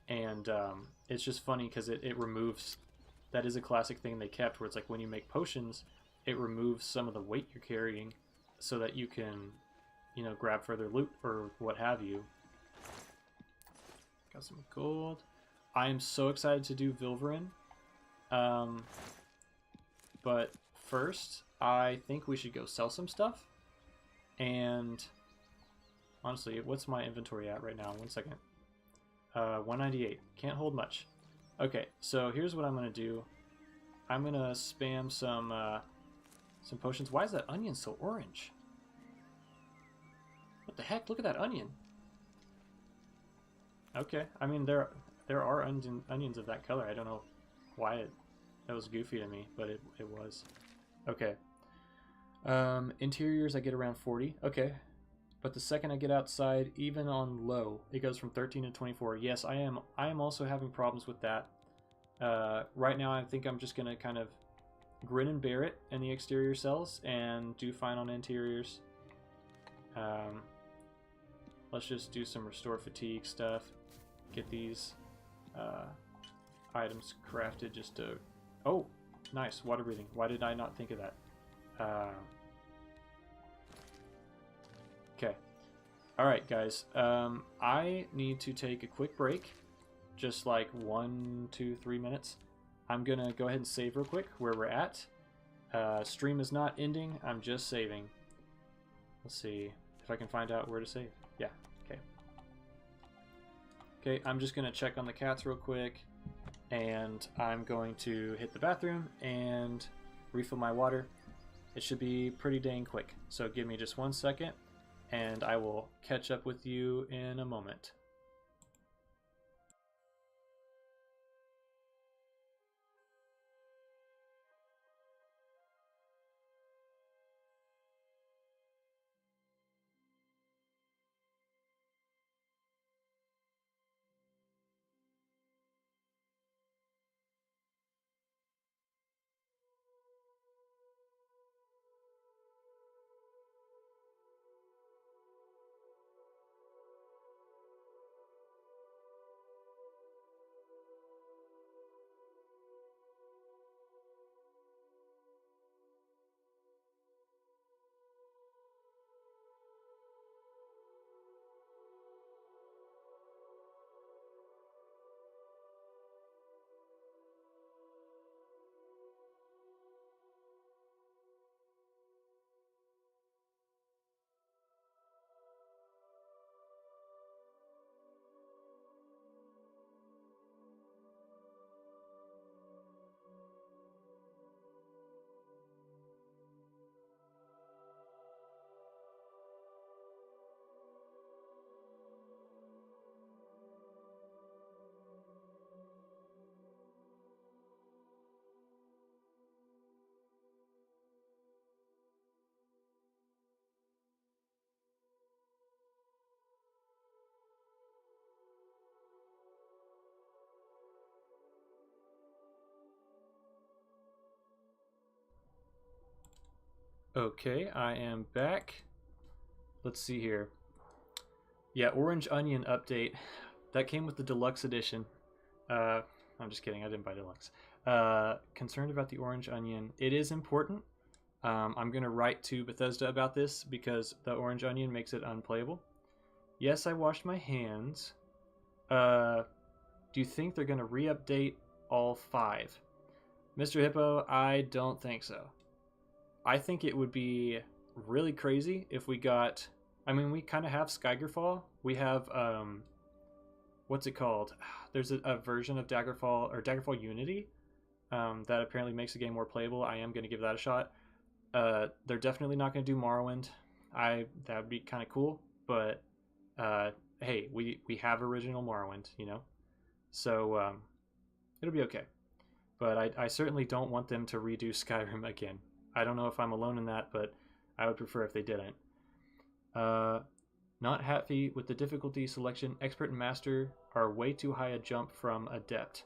And it's just funny because it removes... That is a classic thing they kept, where it's like when you make potions, it removes some of the weight you're carrying so that you can, you know, grab further loot or what have you. Got some gold. I am so excited to do Vilverin. But first, I think we should go sell some stuff. And honestly, what's my inventory at right now? 1 second. 198. Can't hold much. Okay, so here's what I'm gonna do. I'm gonna spam some potions. Why is that onion so orange? What the heck? Look at that onion. Okay, I mean there are onions of that color. I don't know why that was goofy to me, but it was. Okay. Interiors, I get around 40. Okay. But the second I get outside, even on low, it goes from 13 to 24. Yes, I am also having problems with that. Right now, I think I'm just going to kind of grin and bear it in the exterior cells and do fine on interiors. Let's just do some restore fatigue stuff. Get these items crafted just to... Oh, nice. Water breathing. Why did I not think of that? Okay. Alright, guys. I need to take a quick break. Just like 1, 2, 3 minutes. I'm going to go ahead and save real quick where we're at. Stream is not ending. I'm just saving. Let's see if I can find out where to save. Yeah, okay. Okay, I'm just going to check on the cats real quick. And I'm going to hit the bathroom and refill my water. It should be pretty dang quick. So give me just 1 second and I will catch up with you in a moment. Okay, I am back. Let's see here. Yeah, Orange Onion update. That came with the deluxe edition. I'm just kidding, I didn't buy deluxe. Concerned about the Orange Onion. It is important. I'm going to write to Bethesda about this because the Orange Onion makes it unplayable. Yes, I washed my hands. Do you think they're going to re-update all 5? Mr. Hippo, I don't think so. I think it would be really crazy if we got... I mean, we kind of have Skygerfall. We have, what's it called? There's a version of Daggerfall, or Daggerfall Unity, that apparently makes the game more playable. I am going to give that a shot. They're definitely not going to do Morrowind. That would be kind of cool, but hey, we have original Morrowind, you know? So it'll be okay. But I certainly don't want them to redo Skyrim again. I don't know if I'm alone in that, but I would prefer if they didn't. Not happy with the difficulty selection. Expert and Master are way too high a jump from Adept.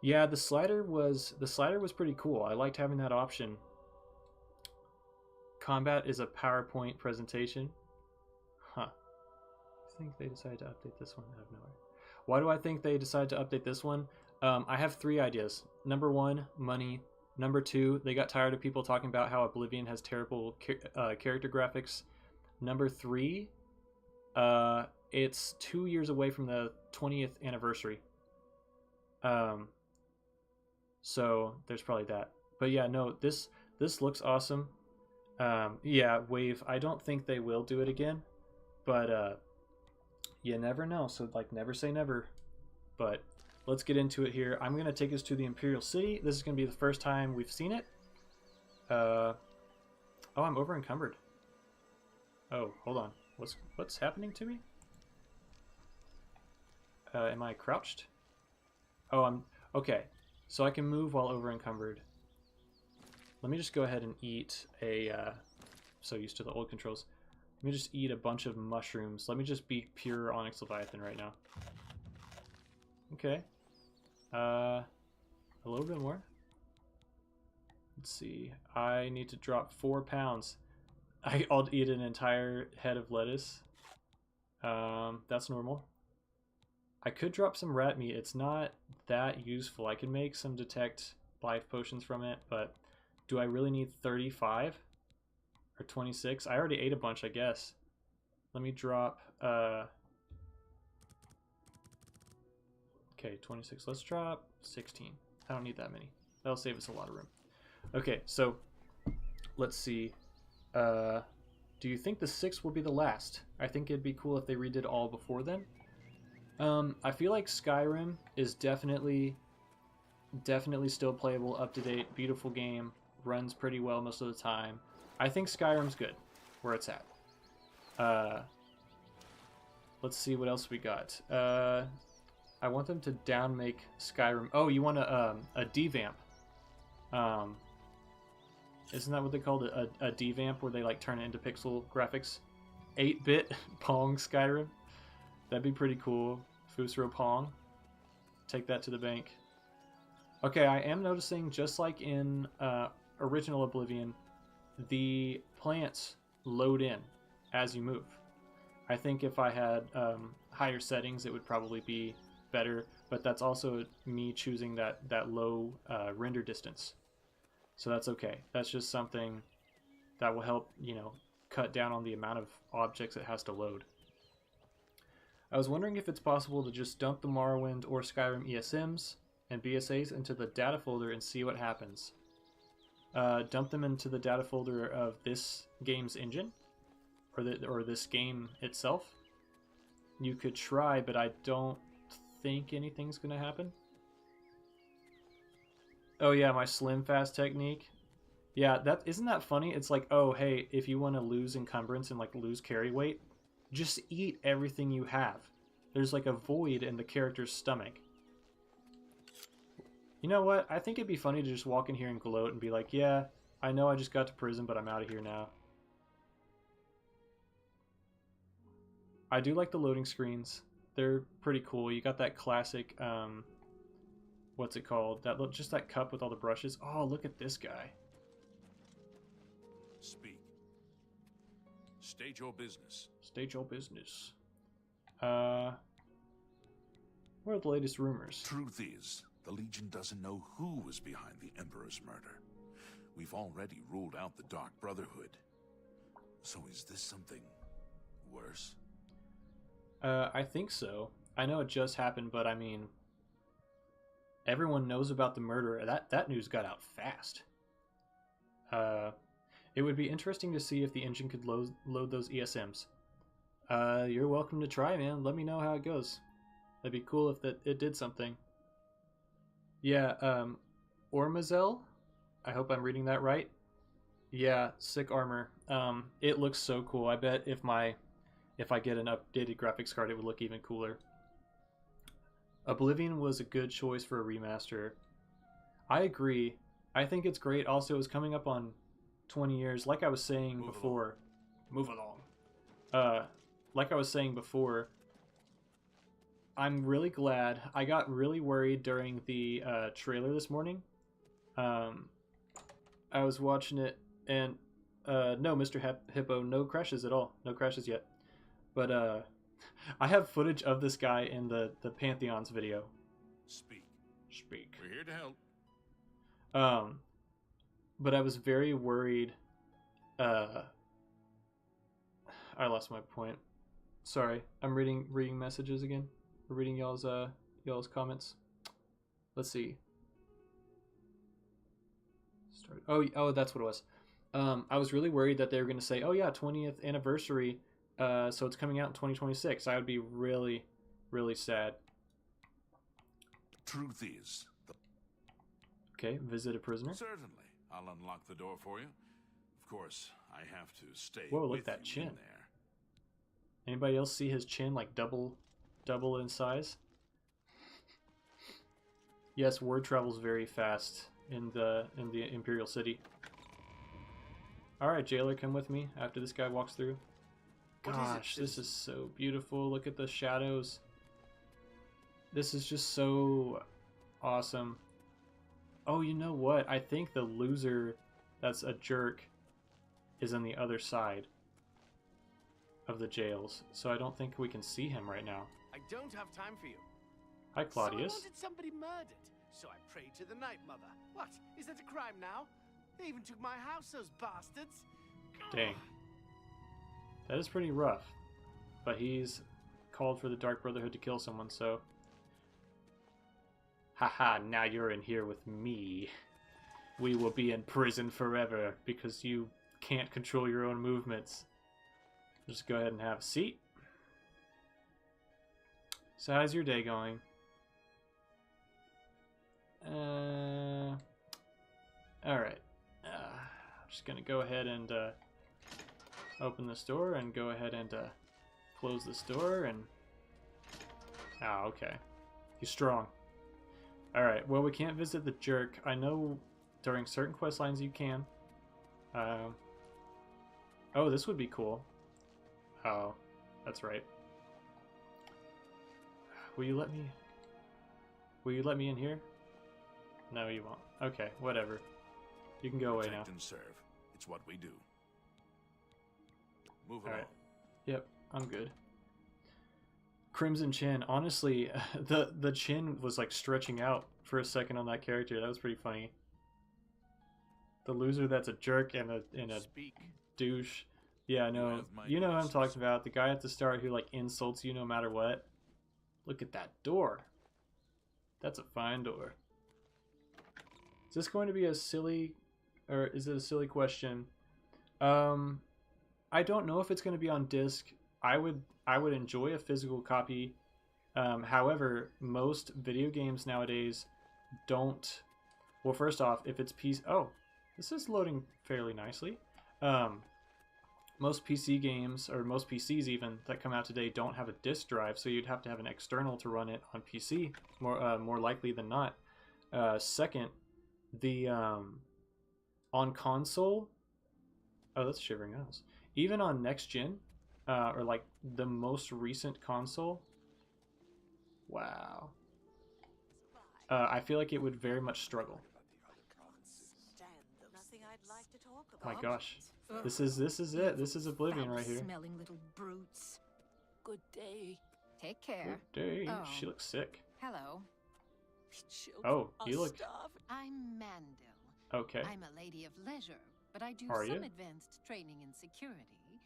Yeah, the slider was pretty cool. I liked having that option. Combat is a PowerPoint presentation. Huh. I think they decided to update this one out of nowhere. Why do I think they decided to update this one? I have 3 ideas. Number 1, money. Number 2, they got tired of people talking about how Oblivion has terrible character graphics. Number 3, it's 2 years away from the 20th anniversary. So there's probably that. But yeah, no, this looks awesome. Yeah, Wave, I don't think they will do it again. But you never know, so like never say never. But let's get into it here. I'm going to take us to the Imperial City. This is going to be the first time we've seen it. Oh, I'm over encumbered. Oh, hold on. What's happening to me? Am I crouched? Oh, I'm... Okay. So I can move while over encumbered. Let me just go ahead and eat a... so used to the old controls. Let me just eat a bunch of mushrooms. Let me just be pure Onyx Leviathan right now. Okay. A little bit more. Let's see. I need to drop 4 pounds. I'll eat an entire head of lettuce. That's normal. I could drop some rat meat. It's not that useful. I can make some detect life potions from it, but do I really need 35 or 26? I already ate a bunch, I guess. Let me drop okay, 26. Let's drop 16. I don't need that many. That'll save us a lot of room. Okay, so let's see. Do you think the 6 will be the last? I think it'd be cool if they redid all before then. I feel like Skyrim is definitely still playable, up to date, beautiful game, runs pretty well most of the time. I think Skyrim's good where it's at. Let's see what else we got. I want them to down make Skyrim. Oh, you want a devamp? Isn't that what they called it? A devamp, where they like turn it into pixel graphics? 8-bit Pong Skyrim. That'd be pretty cool. Fusro Pong. Take that to the bank. Okay, I am noticing, just like in original Oblivion, the plants load in as you move. I think if I had higher settings, it would probably be better, but that's also me choosing that low render distance. So that's okay. That's just something that will help, you know, cut down on the amount of objects it has to load. I was wondering if it's possible to just dump the Morrowind or Skyrim ESMs and BSAs into the data folder and see what happens. Dump them into the data folder of this game's engine, or this game itself. You could try, but I don't think anything's gonna happen. Oh yeah, my slim fast technique. Yeah, isn't that funny? It's like, oh hey, if you want to lose encumbrance and like lose carry weight, just eat everything you have. There's like a void in the character's stomach. You know what? I think it'd be funny to just walk in here and gloat and be like, yeah, I know I just got to prison, but I'm out of here now. I do like the loading screens. They're pretty cool. You got that classic, what's it called? Just that cup with all the brushes. Oh, look at this guy.
Speak. State your business.
State your business. What are the latest rumors?
Truth is, the Legion doesn't know who was behind the Emperor's murder. We've already ruled out the Dark Brotherhood. So is this something worse?
I think so. I know it just happened, but I mean, everyone knows about the murder. That news got out fast. It would be interesting to see if the engine could load those ESMs. You're welcome to try, man. Let me know how it goes. That'd be cool if it did something. Yeah, Ormazel? I hope I'm reading that right. Yeah, sick armor. It looks so cool. I bet if I get an updated graphics card, it would look even cooler. Oblivion was a good choice for a remaster. I agree. I think it's great. Also, it's coming up on 20 years. Like I was saying before. Move along. Like I was saying before, I'm really glad. I got really worried during the trailer this morning. I was watching it, and no, Mr. Hippo, no crashes at all. No crashes yet. But I have footage of this guy in the Pantheon's video.
Speak.
Speak.
We're here to help.
But I was very worried. I lost my point. Sorry, I'm reading messages again. We're reading y'all's comments. Let's see. Oh, that's what it was. I was really worried that they were going to say, oh yeah, 20th anniversary. So it's coming out in 2026. I would be really, really sad.
Truth is...
Okay, visit a prisoner.
Certainly. I'll unlock the door for you. Of course, I have to stay
Whoa, look
with
at that
you
chin.
in there.
Anybody else see his chin like double in size? Yes, word travels very fast in the Imperial City. Alright, jailer, come with me after this guy walks through. Gosh, this is so beautiful. Look at the shadows. This is just so awesome. Oh, you know what? I think the loser that's a jerk is on the other side of the jails, so I don't think we can see him right now.
I don't have time for you.
Hi, Claudius.
So I wanted somebody murdered, so I prayed to the Night Mother. What? Is that a crime now? They even took my house, those bastards.
Dang. That is pretty rough. But he's called for the Dark Brotherhood to kill someone, so... Haha, now you're in here with me. We will be in prison forever because you can't control your own movements. Just go ahead and have a seat. So how's your day going? Alright. I'm just gonna go ahead and open this door and go ahead and close this door and... Oh, okay. He's strong. Alright, well, we can't visit the jerk. I know during certain quest lines you can. Oh, this would be cool. Oh, that's right. Will you let me in here? No, you won't. Okay, whatever. You can go away now.
Protect and serve. It's what we do. Move
All
along.
right. Yep, I'm good. Crimson Chin. Honestly, the chin was like stretching out for a second on that character. That was pretty funny. The loser that's a jerk and a
Speak.
douche. Yeah, I know.
have my
You know who I'm
answers.
talking about. The guy at the start who like insults you no matter what. Look at that door. That's a fine door. Is this going to be a silly, or is it a silly question? I don't know if it's going to be on disc. I would enjoy a physical copy. However, most video games nowadays don't. Well, first off, if it's PC, oh, this is loading fairly nicely. Most PC games, or most PCs even, that come out today don't have a disk drive, so you'd have to have an external to run it on PC, more likely than not. Second, the on console, oh, that's Shivering Isles. Even on next gen, or like the most recent console, wow. I feel like it would very much struggle. Oh my gosh. This is it. This is Oblivion right here.
Smelling little brutes. Good day. Take care.
Good day.
Oh.
She looks sick.
Hello.
Oh, you look...
I'm Mandel.
Okay.
I'm a lady of leisure, but I do
Are
some
you?
advanced training in security.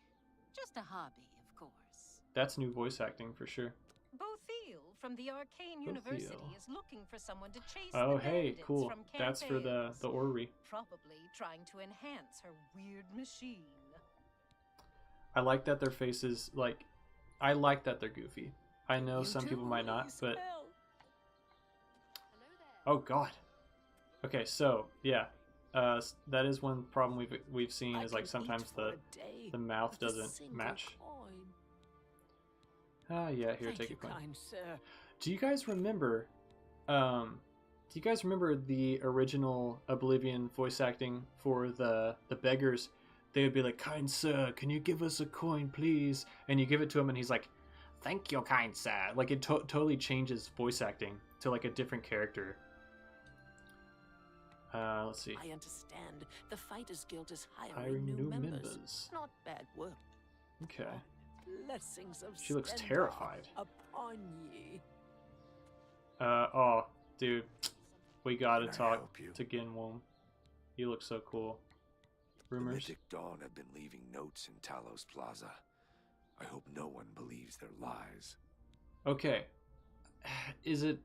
Just a hobby, of course.
That's new voice acting for sure.
Bothil from the Arcane University is looking for someone to chase
Oh,
the
hey,
bandits
cool.
from
That's for the
campaigns.
orrery.
Probably trying to enhance her weird machine.
I like that their faces, like... I like that they're goofy. I know some people might not, but... Oh, God. Okay, so, yeah. That is one problem we've seen, is like sometimes the mouth doesn't match. Ah, yeah, here, take a coin. Do you guys remember the original Oblivion voice acting for the beggars? They would be like, "Kind sir, can you give us a coin, please?" And you give it to him and he's like, "Thank you, kind sir." Like it totally changes voice acting to like a different character. Let's see.
I understand. The Fighters Guild is
Hiring new members.
Not bad work.
Okay.
Blessings of
She looks
Stendar
terrified.
upon ye.
Oh, dude. We gotta
Can I
talk
help you?
to Ginwom. You look so cool.
The
Rumors?
Mythic Dawn have been leaving notes in Talos Plaza. I hope no one believes their lies.
Okay. Is it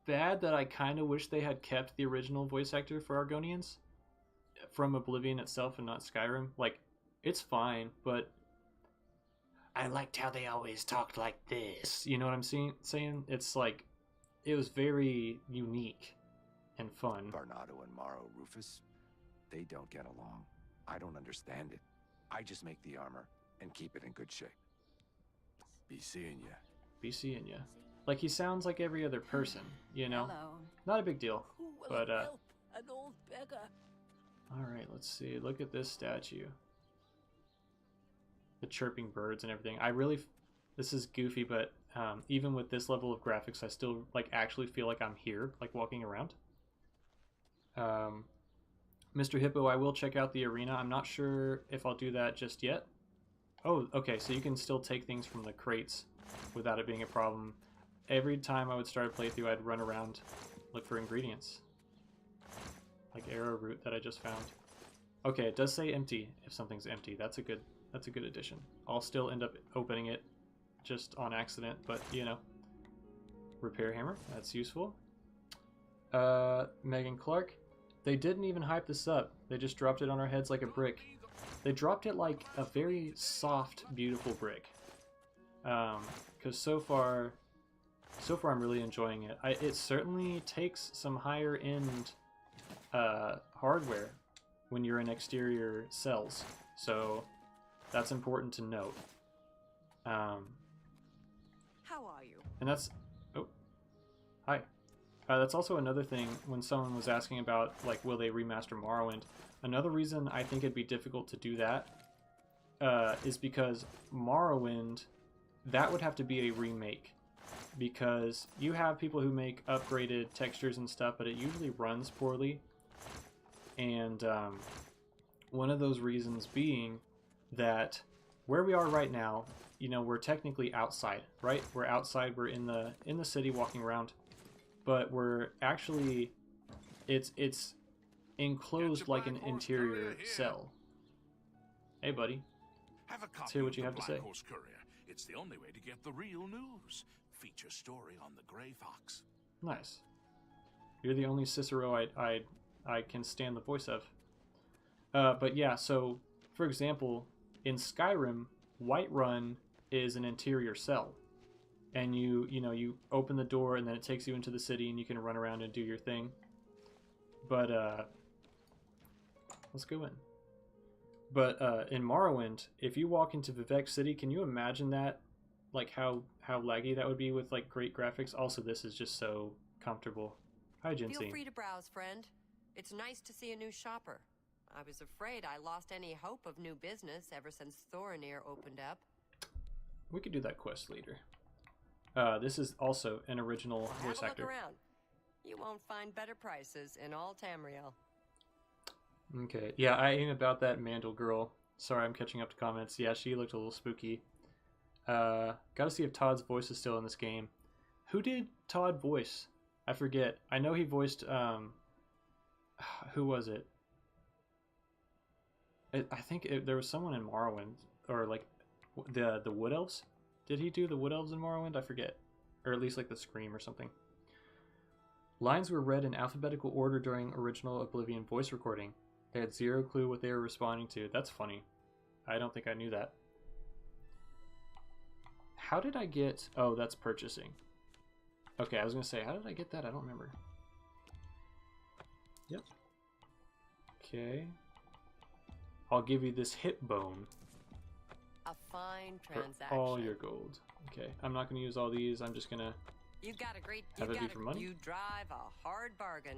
bad that I kind of wish they had kept the original voice actor for Argonians from Oblivion itself and not Skyrim? Like, it's fine, but I liked how they always talked like this. You know what I'm saying? It's like, it was very unique and fun.
Barnado and Maro Rufus, they don't get along. I don't understand it. I just make the armor and keep it in good shape. Be seeing ya.
Be seeing ya. Like, he sounds like every other person, you know?
Hello.
Not a big deal.
Who will
But,
help an old beggar?
alright, let's see. Look at this statue. The chirping birds and everything. This is goofy, but even with this level of graphics, I still, like, actually feel like I'm here, like, walking around. Mr. Hippo, I will check out the arena. I'm not sure if I'll do that just yet. Oh, okay, so you can still take things from the crates without it being a problem. Every time I would start a playthrough, I'd run around, look for ingredients. Like arrowroot that I just found. Okay, it does say empty if something's empty. That's a good addition. I'll still end up opening it just on accident, but you know. Repair hammer, that's useful. Megan Clark, they didn't even hype this up. They just dropped it on our heads like a brick. They dropped it like a very soft, beautiful brick. Because so far I'm really enjoying it. It certainly takes some higher end hardware when you're in exterior cells, so that's important to note.
How are you?
And that's... Oh. Hi. That's also another thing when someone was asking about, like, will they remaster Morrowind? Another reason I think it'd be difficult to do that is because Morrowind, that would have to be a remake. Because you have people who make upgraded textures and stuff, but it usually runs poorly. And one of those reasons being that where we are right now, you know, we're technically outside, right? We're outside, we're in the city walking around, but we're actually, it's enclosed like an interior cell. Hey, buddy.
Have a copy
Let's hear what you
of
have
the
to
Black
say.
Horse Courier. It's the only way to get the real news. Feature story on the Grey Fox.
Nice. You're the only Cicero I can stand the voice of. But yeah, so for example, in Skyrim, Whiterun is an interior cell, and you open the door and then it takes you into the city and you can run around and do your thing. But let's go in. But in Morrowind, if you walk into Vivek City, can you imagine that? Like how laggy that would be with like great graphics. Also, this is just so comfortable. Hi, Jinsey.
Feel free to browse, friend. It's nice to see a new shopper. I was afraid I lost any hope of new business ever since Thorinir opened up.
We could do that quest later. This is also an original voice
Have a
actor.
look around. You won't find better prices in all Tamriel.
Okay, yeah, I ain't about that Mandel girl. Sorry, I'm catching up to comments. Yeah, she looked a little spooky. Gotta see if Todd's voice is still in this game. Who did Todd voice? I forget. I know he voiced, who was it? I think there was someone in Morrowind, or like the Wood Elves. Did he do the Wood Elves in Morrowind? I forget, or at least like the Scream or something. Lines were read in alphabetical order during original Oblivion voice recording. They had zero clue what they were responding to. That's funny. I don't think I knew that. How did I get... Oh, that's purchasing. Okay, I was going to say, how did I get that? I don't remember. Yep. Okay. I'll give you this hip bone.
A fine
For
transaction.
all your gold. Okay, I'm not going to use all these. I'm just going to...
You got a great...
Have it be for money?
You drive a hard bargain.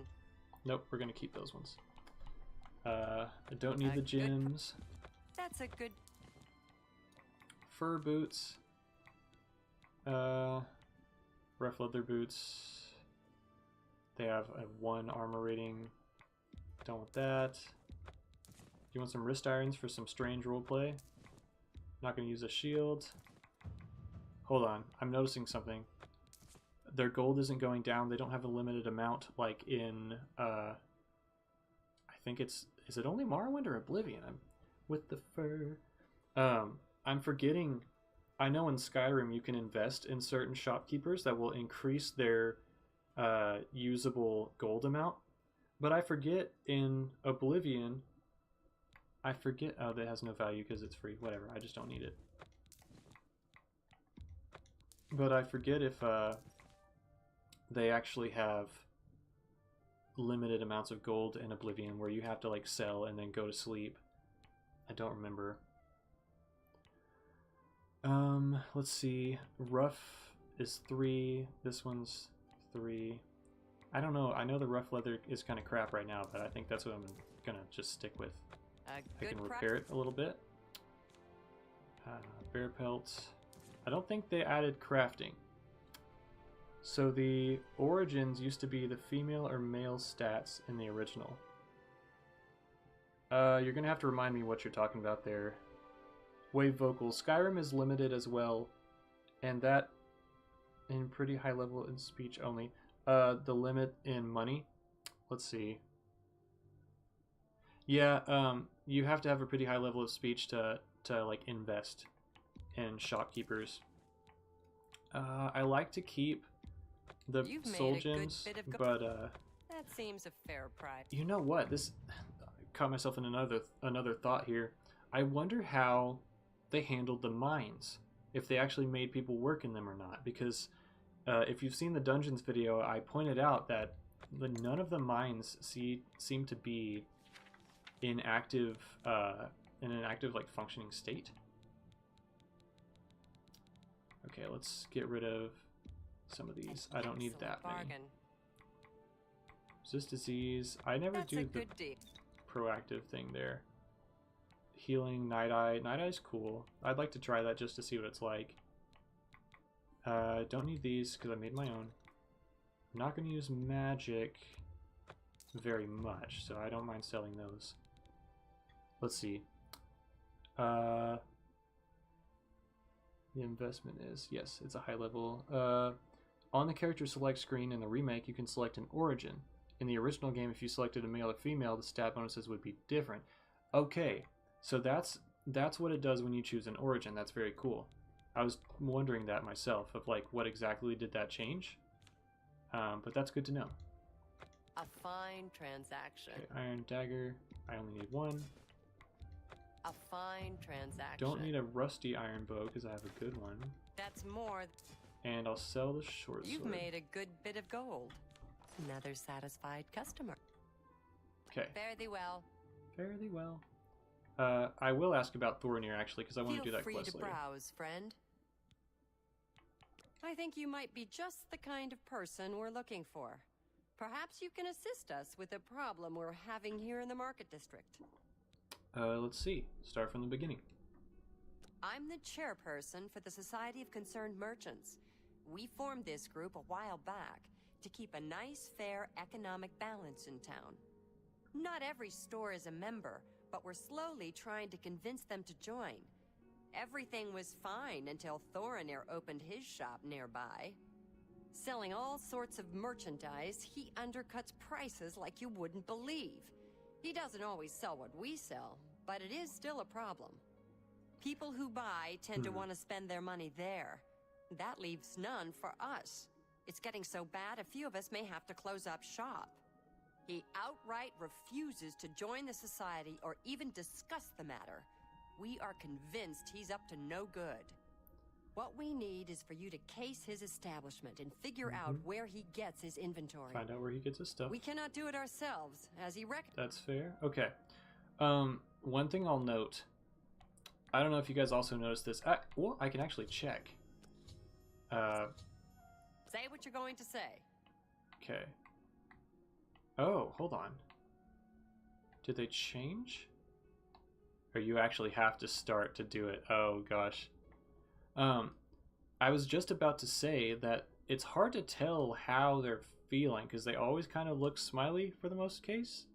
Nope, we're going to keep those ones. I don't need the gems.
That's a good...
Fur boots. Rough leather boots. They have a 1 armor rating. Don't want that. You want some wrist irons for some strange roleplay? Not going to use a shield. Hold on, I'm noticing something. Their gold isn't going down. They don't have a limited amount like in, I think it's... Is it only Morrowind or Oblivion? I'm with the fur. I'm forgetting... I know in Skyrim you can invest in certain shopkeepers that will increase their usable gold amount. But I forget in Oblivion... I forget... Oh, that has no value because it's free. Whatever, I just don't need it. But I forget if they actually have limited amounts of gold in Oblivion where you have to like sell and then go to sleep. I don't remember. Let's see. Rough is 3. This one's 3. I don't know. I know the rough leather is kind of crap right now, but I think that's what I'm gonna just stick with. I can repair it a little bit. Bear pelts. I don't think they added crafting. So the origins used to be the female or male stats in the original. You're gonna have to remind me what you're talking about there. Wave vocals. Skyrim is limited as well, and that in pretty high level in speech only. The limit in money. Let's see. Yeah, you have to have a pretty high level of speech to like invest in shopkeepers. I like to keep the soul gems, but
that seems a fair price.
You know what? This caught myself in another thought here. I wonder how they handled the mines, if they actually made people work in them or not, because if you've seen the dungeons video, I pointed out that none of the mines seem to be in an active like functioning state. Okay, let's get rid of some of these. I don't need that many. Resist disease. I never do the proactive thing there. Healing, Night Eye. Night Eye's cool. I'd like to try that just to see what it's like. Don't need these because I made my own. I'm not going to use magic very much, so I don't mind selling those. Let's see. The investment is, yes, it's a high level. On the character select screen in the remake, you can select an origin. In the original game, if you selected a male or female, the stat bonuses would be different. Okay, so that's what it does when you choose an origin. That's very cool. I was wondering that myself, of like what exactly did that change? But that's good to know.
A fine transaction.
Okay, iron dagger. I only need 1.
A fine transaction.
Don't need a rusty iron bow because I have a good one.
That's more.
And I'll sell the short sword.
You've made a good bit of gold. Another satisfied customer.
Okay.
Fare thee well.
Fare thee well. I will ask about Thorinir actually because I want to do that quest later.
Feel free to browse, friend. I think you might be just the kind of person we're looking for. Perhaps you can assist us with a problem we're having here in the market district.
Let's see. Start from the beginning.
I'm the chairperson for the Society of Concerned Merchants. We formed this group a while back to keep a nice, fair economic balance in town. Not every store is a member, but we're slowly trying to convince them to join. Everything was fine until Thorinir opened his shop nearby. Selling all sorts of merchandise, he undercuts prices like you wouldn't believe. He doesn't always sell what we sell, but it is still a problem. People who buy tend to want to spend their money there. That leaves none for us. It's getting so bad a few of us may have to close up shop. He outright refuses to join the society or even discuss the matter. We are convinced he's up to no good. What we need is for you to case his establishment and figure out where he gets his inventory.
Find out where he gets his stuff.
We cannot do it ourselves, as he
That's fair. Okay. One thing I'll note. I don't know if you guys also noticed this. Well, I can actually check.
Say what you're going to say.
Okay. Oh, hold on. Did they change? Or you actually have to start to do it? Oh, gosh. I was just about to say that it's hard to tell how they're feeling because they always kind of look smiley for the most case.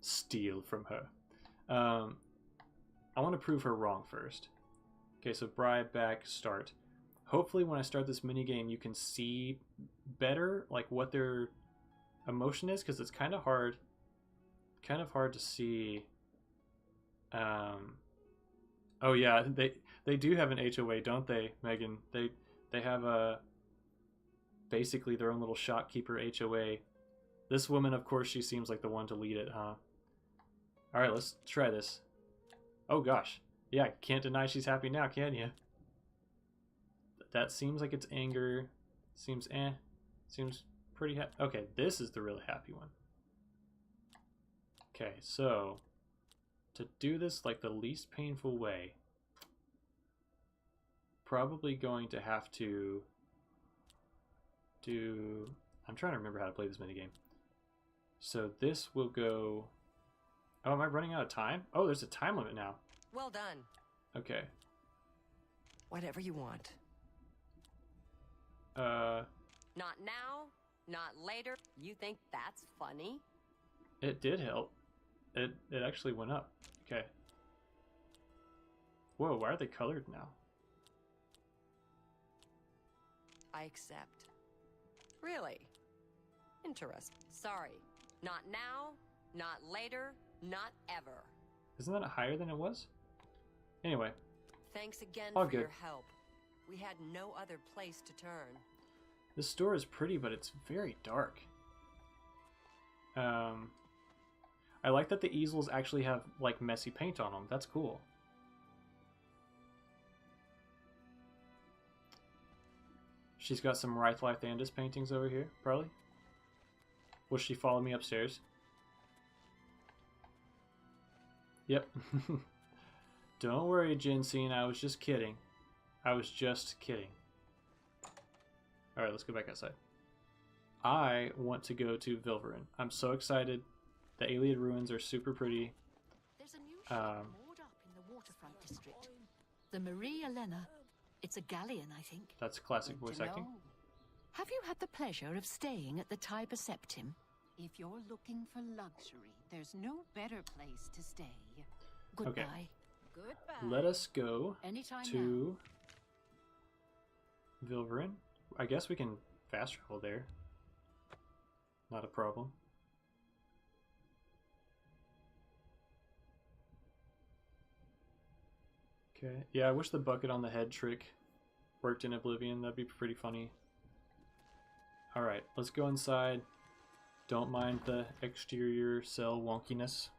Steal from her. I want to prove her wrong first. Okay, so bribe back, start. Hopefully when I start this minigame you can see better like what their emotion is because it's kind of hard to see. Oh yeah, they do have an HOA, don't they, Megan? They have a basically their own little shopkeeper HOA. This woman, of course, she seems like the one to lead it, huh? All right, let's try this. Oh gosh, yeah, can't deny she's happy now, can you? That seems like it's anger. Seems Seems pretty happy. Okay, this is the really happy one. Okay, so to do this like the least painful way, probably going to have to do... I'm trying to remember how to play this minigame. So this will go... Oh, am I running out of time? Oh, there's a time limit now.
Well done.
Okay.
Whatever you want. Not now, not later. You think that's funny?
It did help. It actually went up. Okay. Whoa, why are they colored now?
I accept. Really? Interesting. Sorry. Not now, not later, not ever.
Isn't that higher than it was? Anyway.
Thanks again
all
for
good.
your help. We had no other place to turn.
This store is pretty, but it's very dark. I like that the easels actually have like messy paint on them. That's cool. She's got some Wraith Lythandis paintings over here, probably. Will she follow me upstairs? Yep. Don't worry, Jensine, I was just kidding. I was just kidding. Alright, let's go back outside. I want to go to Vilverin. I'm so excited. The Ayleid ruins are super pretty.
There's a new ship moored up in the waterfront district. The Marie Elena. It's a galleon, I think.
That's classic voice acting.
Have you had the pleasure of staying at the Tiber Septim?
If you're looking for luxury, there's no better place to stay.
Goodbye.
Okay.
Goodbye.
Let us go
Anytime
to Vilverin. I guess we can fast travel there. Not a problem. Okay. Yeah, I wish the bucket on the head trick worked in Oblivion. That'd be pretty funny. Alright, let's go inside. Don't mind the exterior cell wonkiness.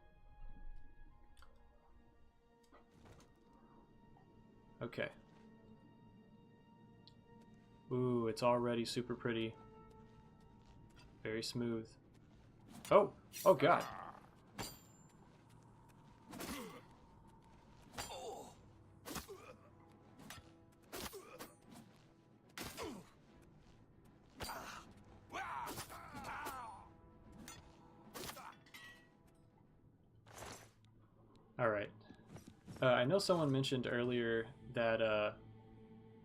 Okay. Ooh, it's already super pretty. Very smooth. Oh! Oh god! Alright. I know someone mentioned earlier that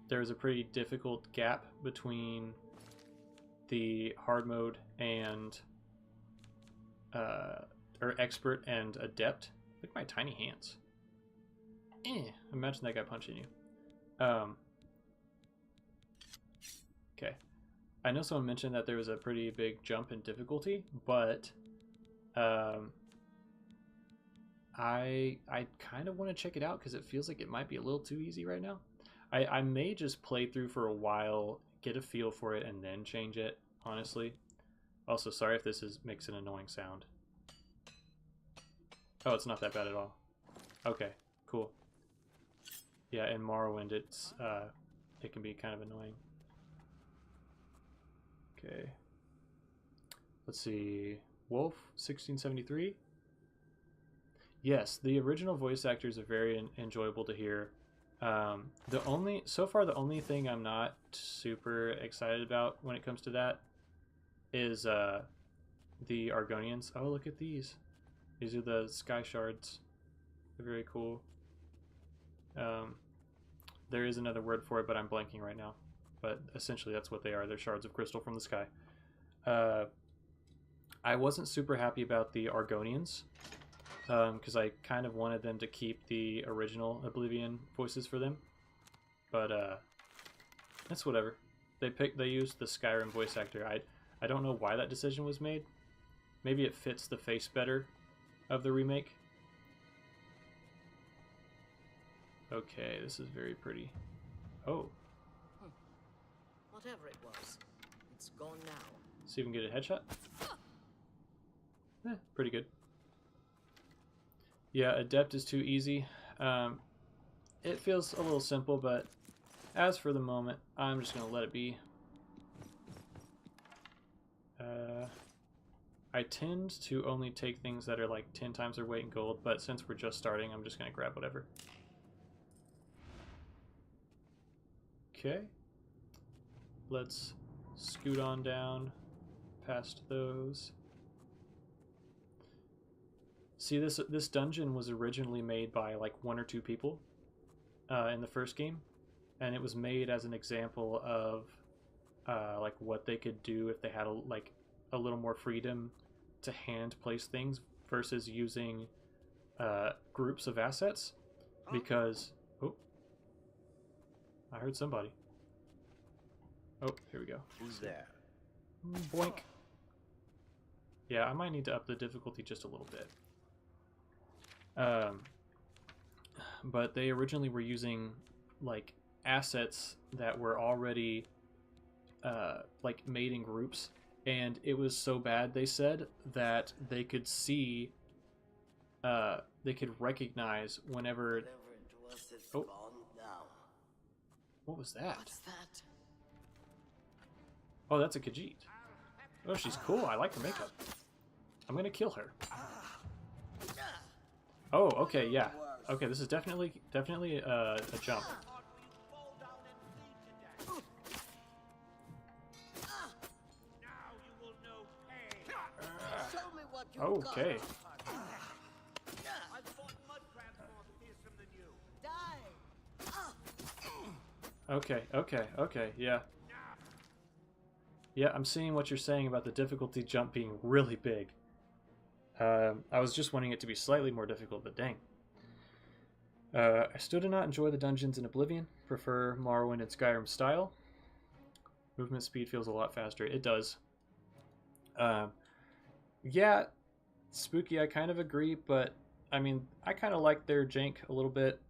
there was a pretty difficult gap between the hard mode and or expert and adept. Look at my tiny hands. Imagine that guy punching you. Okay. I know someone mentioned that there was a pretty big jump in difficulty, but I kind of want to check it out because it feels like it might be a little too easy right now. I may just play through for a while, get a feel for it, and then change it, honestly. Also, sorry if this makes an annoying sound. Oh, it's not that bad at all. Okay, cool. Yeah, in Morrowind, it can be kind of annoying. Okay. Let's see. Wolf, 1673. Yes, the original voice actors are very enjoyable to hear. So far the only thing I'm not super excited about when it comes to that is the Argonians. Oh, look at these. These are the sky shards. They're very cool. There is another word for it, but I'm blanking right now. But essentially that's what they are. They're shards of crystal from the sky. I wasn't super happy about the Argonians. Because I kind of wanted them to keep the original Oblivion voices for them, but that's whatever. They used the Skyrim voice actor. I don't know why that decision was made. Maybe it fits the face better of the remake. Okay, this is very pretty. Oh.
Whatever it was, it's gone now.
See if we can get a headshot. Pretty good. Yeah, Adept is too easy. It feels a little simple, but as for the moment, I'm just going to let it be. I tend to only take things that are like 10 times their weight in gold, but since we're just starting, I'm just going to grab whatever. Okay. Let's scoot on down past those. See, this dungeon was originally made by like 1 or 2 people in the first game, and it was made as an example of like what they could do if they had a little more freedom to hand place things versus using groups of assets. Because oh, I heard somebody. Oh, here we go.
Who's there?
Boink. Yeah, I might need to up the difficulty just a little bit. But they originally were using like assets that were already like made in groups, and it was so bad, they said, that they could see they could recognize whenever oh, what was that?
What's that?
Oh, that's a Khajiit. Oh, she's cool. I like her makeup. I'm gonna kill her. Oh, okay, yeah. Okay, this is definitely a jump. Okay. Okay, yeah. Yeah, I'm seeing what you're saying about the difficulty jump being really big. I was just wanting it to be slightly more difficult, but dang. I still do not enjoy the dungeons in Oblivion. Prefer Morrowind and Skyrim style. Movement speed feels a lot faster. It does. Yeah, Spooky, I kind of agree, but I mean, I kind of like their jank a little bit.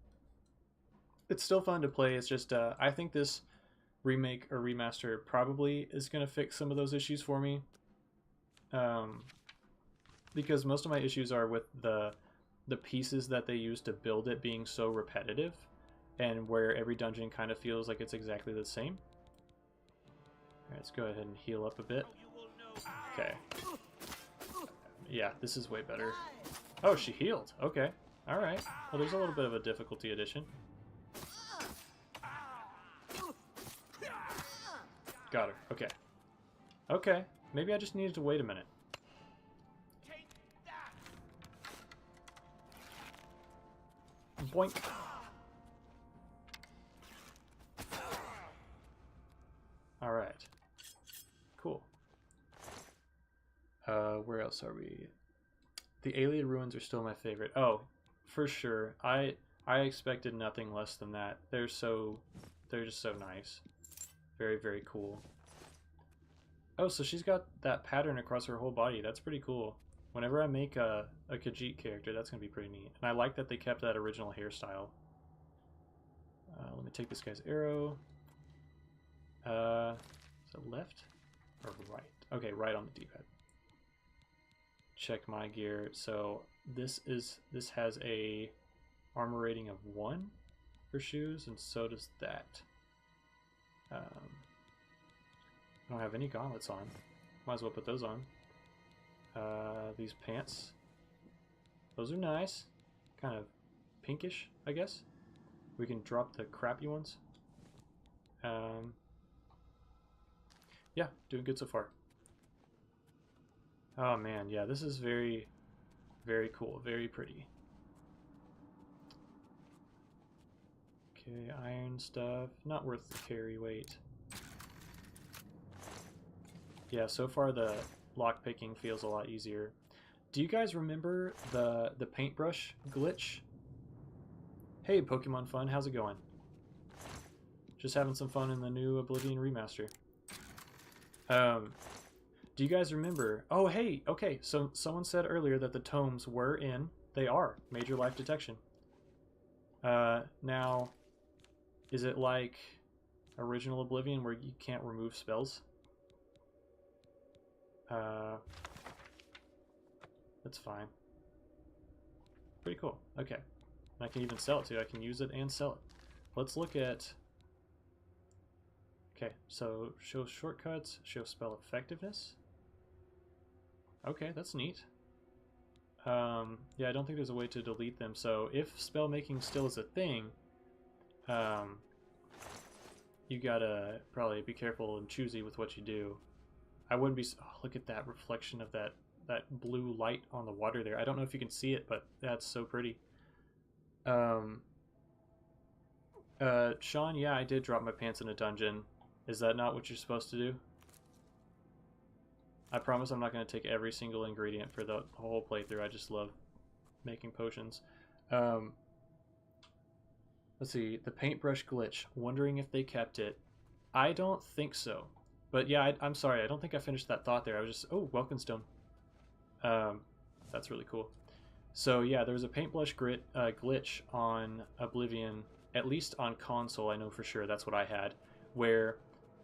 It's still fun to play. It's just, I think this remake or remaster probably is going to fix some of those issues for me. Because most of my issues are with the pieces that they use to build it being so repetitive, and where every dungeon kind of feels like it's exactly the same. Alright, let's go ahead and heal up a bit. Okay. Yeah, this is way better. Oh, she healed. Okay. Alright. Well, there's a little bit of a difficulty addition. Got her. Okay. Okay. Maybe I just needed to wait a minute. Boink. Alright. Cool. Where else are we? The Alien ruins are still my favorite. Oh, for sure. I expected nothing less than that. They're just so nice. Very, very cool. Oh, so she's got that pattern across her whole body. That's pretty cool. Whenever I make a Khajiit character, that's going to be pretty neat. And I like that they kept that original hairstyle. Let me take this guy's arrow. Is it left or right? Okay, right on the D-pad. Check my gear. So this has a armor rating of 1 for shoes, and so does that. I don't have any gauntlets on. Might as well put those on. These pants. Those are nice. Kind of pinkish, I guess. We can drop the crappy ones. Yeah, doing good so far. Oh man, yeah, this is very, very cool. Very pretty. Okay, iron stuff. Not worth the carry weight. Yeah, so far the lockpicking feels a lot easier. Do you guys remember the paintbrush glitch? Hey, Pokemon Fun, how's it going? Just having some fun in the new Oblivion remaster. Do you guys remember? Oh, hey, okay, so someone said earlier that the tomes were in. They are. Major life detection. Now, is it like original Oblivion where you can't remove spells? That's fine. Pretty cool. Okay. And I can even sell it too. I can use it and sell it. Let's look at... Okay, so show shortcuts, show spell effectiveness. Okay, that's neat. Yeah, I don't think there's a way to delete them. So if spell making still is a thing, yeah, you gotta probably be careful and choosy with what you do. I wouldn't be... Oh, look at that reflection of that blue light on the water there. I don't know if you can see it, but that's so pretty. Sean, yeah, I did drop my pants in a dungeon. Is that not what you're supposed to do? I promise I'm not going to take every single ingredient for the whole playthrough. I just love making potions. Let's see. The paintbrush glitch. Wondering if they kept it. I don't think so. But yeah, I'm sorry. I don't think I finished that thought there. I was just... Oh, Welkin Stone. That's really cool. So yeah, there was a paintbrush glitch on Oblivion, at least on console, I know for sure. That's what I had. Where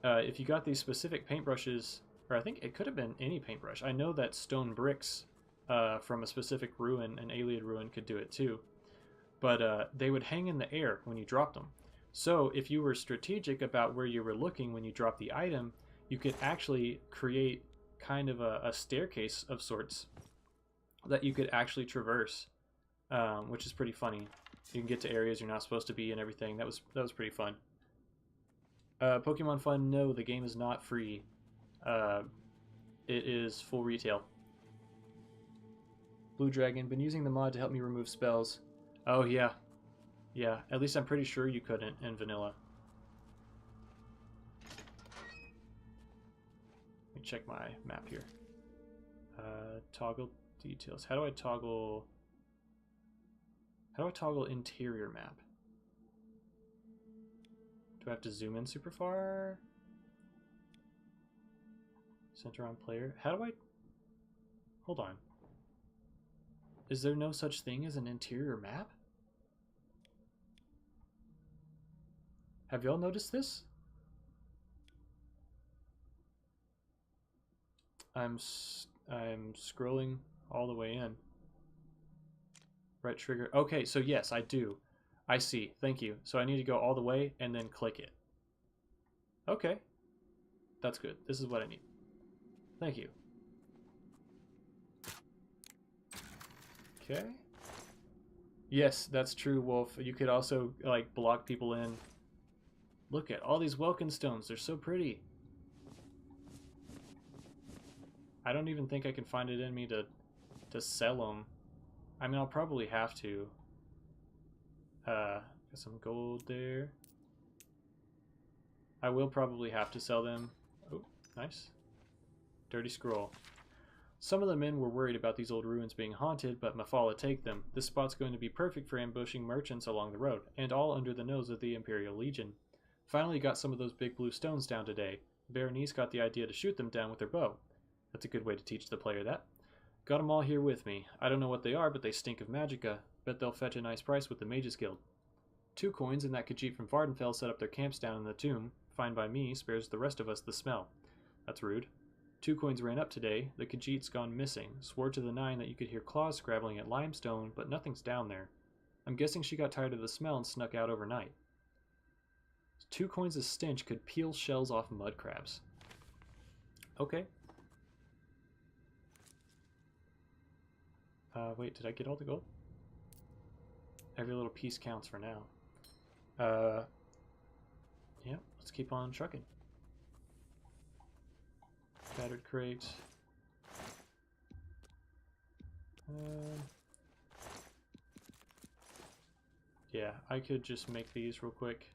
if you got these specific paintbrushes... Or I think it could have been any paintbrush. I know that stone bricks from a specific ruin, an Alien ruin, could do it too. But they would hang in the air when you dropped them. So if you were strategic about where you were looking when you dropped the item, you could actually create kind of a staircase of sorts that you could actually traverse, which is pretty funny. You can get to areas you're not supposed to be and everything. That was pretty fun. Pokemon Fun, no, the game is not free. It is full retail. Blue Dragon, been using the mod to help me remove spells. Oh yeah. Yeah, at least I'm pretty sure you couldn't in vanilla. Let me check my map here. Toggle details. How do I toggle interior map? Do I have to zoom in super far? Center on player. How do I... Hold on. Is there no such thing as an interior map? Have y'all noticed this? I'm scrolling all the way in. Right trigger. Okay, so yes, I do. I see. Thank you. So I need to go all the way and then click it. Okay. That's good. This is what I need. Thank you. Okay. Yes, that's true, Wolf. You could also, like, block people in. Look at all these Welkin stones. They're so pretty. I don't even think I can find it in me to sell them. I mean, I'll probably have to. Got some gold there. I will probably have to sell them. Oh, nice. Dirty scroll. Some of the men were worried about these old ruins being haunted, but Mafala take them. This spot's going to be perfect for ambushing merchants along the road, and all under the nose of the Imperial Legion. Finally got some of those big blue stones down today. Berenice got the idea to shoot them down with her bow. That's a good way to teach the player that. Got them all here with me. I don't know what they are, but they stink of magicka. Bet they'll fetch a nice price with the Mages Guild. 2 coins and that Khajiit from Vardenfell set up their camps down in the tomb. Fine by me, spares the rest of us the smell. That's rude. 2 coins ran up today. The Khajiit's gone missing. Swore to the 9 that you could hear claws scrabbling at limestone, but nothing's down there. I'm guessing she got tired of the smell and snuck out overnight. 2 coins of stench could peel shells off mud crabs. Okay. Wait, did I get all the gold? Every little piece counts for now. Yeah, let's keep on trucking. Battered crate. Yeah, I could just make these real quick.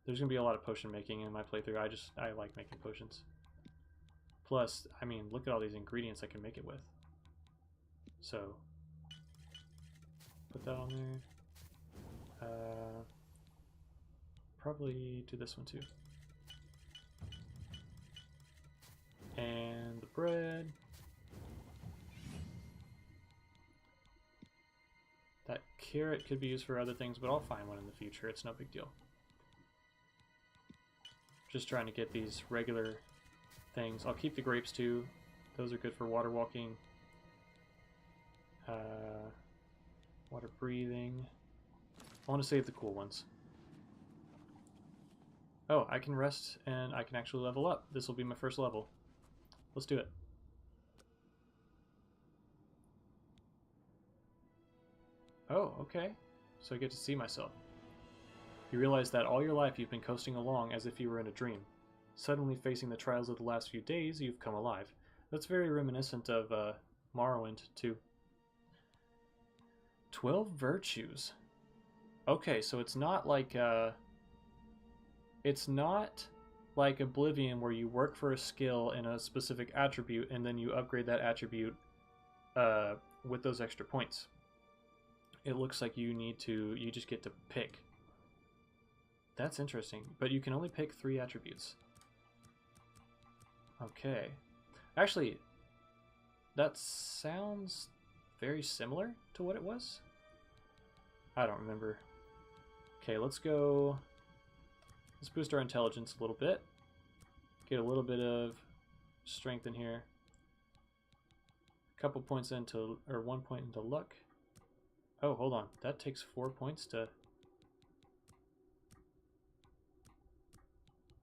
There's gonna be a lot of potion making in my playthrough. I like making potions. Plus, I mean, look at all these ingredients I can make it with. So, put that on there. Probably do this one too. And the bread. That carrot could be used for other things, but I'll find one in the future. It's no big deal. Just trying to get these regular things. I'll keep the grapes too. Those are good for water walking. Water breathing. I want to save the cool ones. Oh, I can rest and I can actually level up. This will be my first level. Let's do it. Oh, okay. So I get to see myself. You realize that all your life you've been coasting along as if you were in a dream. Suddenly facing the trials of the last few days, you've come alive. That's very reminiscent of Morrowind, too. 12 virtues. Okay, so it's not like Oblivion where you work for a skill in a specific attribute and then you upgrade that attribute with those extra points. It looks like you just get to pick. That's interesting, but you can only pick 3 attributes. Okay. Actually, that sounds very similar to what it was. I don't remember. Okay, let's go. Let's boost our intelligence a little bit. Get a little bit of strength in here. A couple points into, or 1 point into luck. Oh, hold on. That takes 4 points to...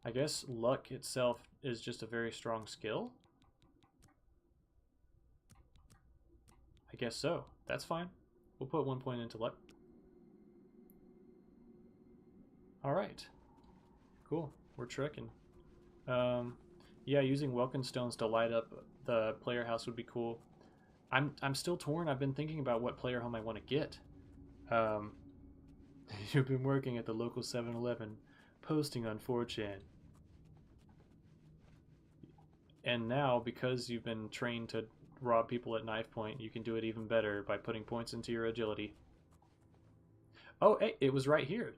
I guess luck itself is just a very strong skill. I guess so. That's fine. We'll put 1 point into luck. Alright. Cool. We're trekking. Yeah, using Welkin stones to light up the player house would be cool. I'm still torn. I've been thinking about what player home I want to get. You've been working at the local 7-Eleven, posting on 4chan. And now, because you've been trained to rob people at knife point, you can do it even better by putting points into your agility. Oh, hey, it was right here.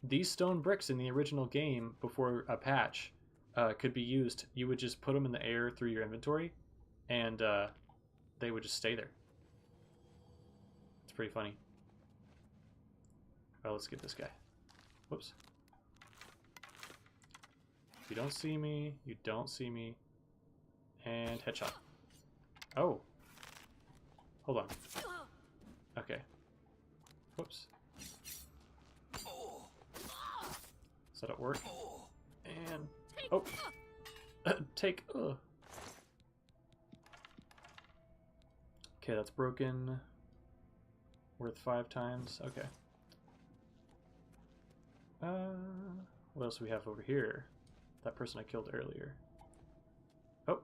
These stone bricks in the original game, before a patch, could be used. You would just put them in the air through your inventory, and they would just stay there. It's pretty funny. Well, let's get this guy. Whoops. You don't see me. You don't see me. And headshot. Oh. Hold on. Okay. Whoops. Does that work? And... oh! Take... okay, that's broken. Worth 5 times. Okay. What else do we have over here? That person I killed earlier. Oh!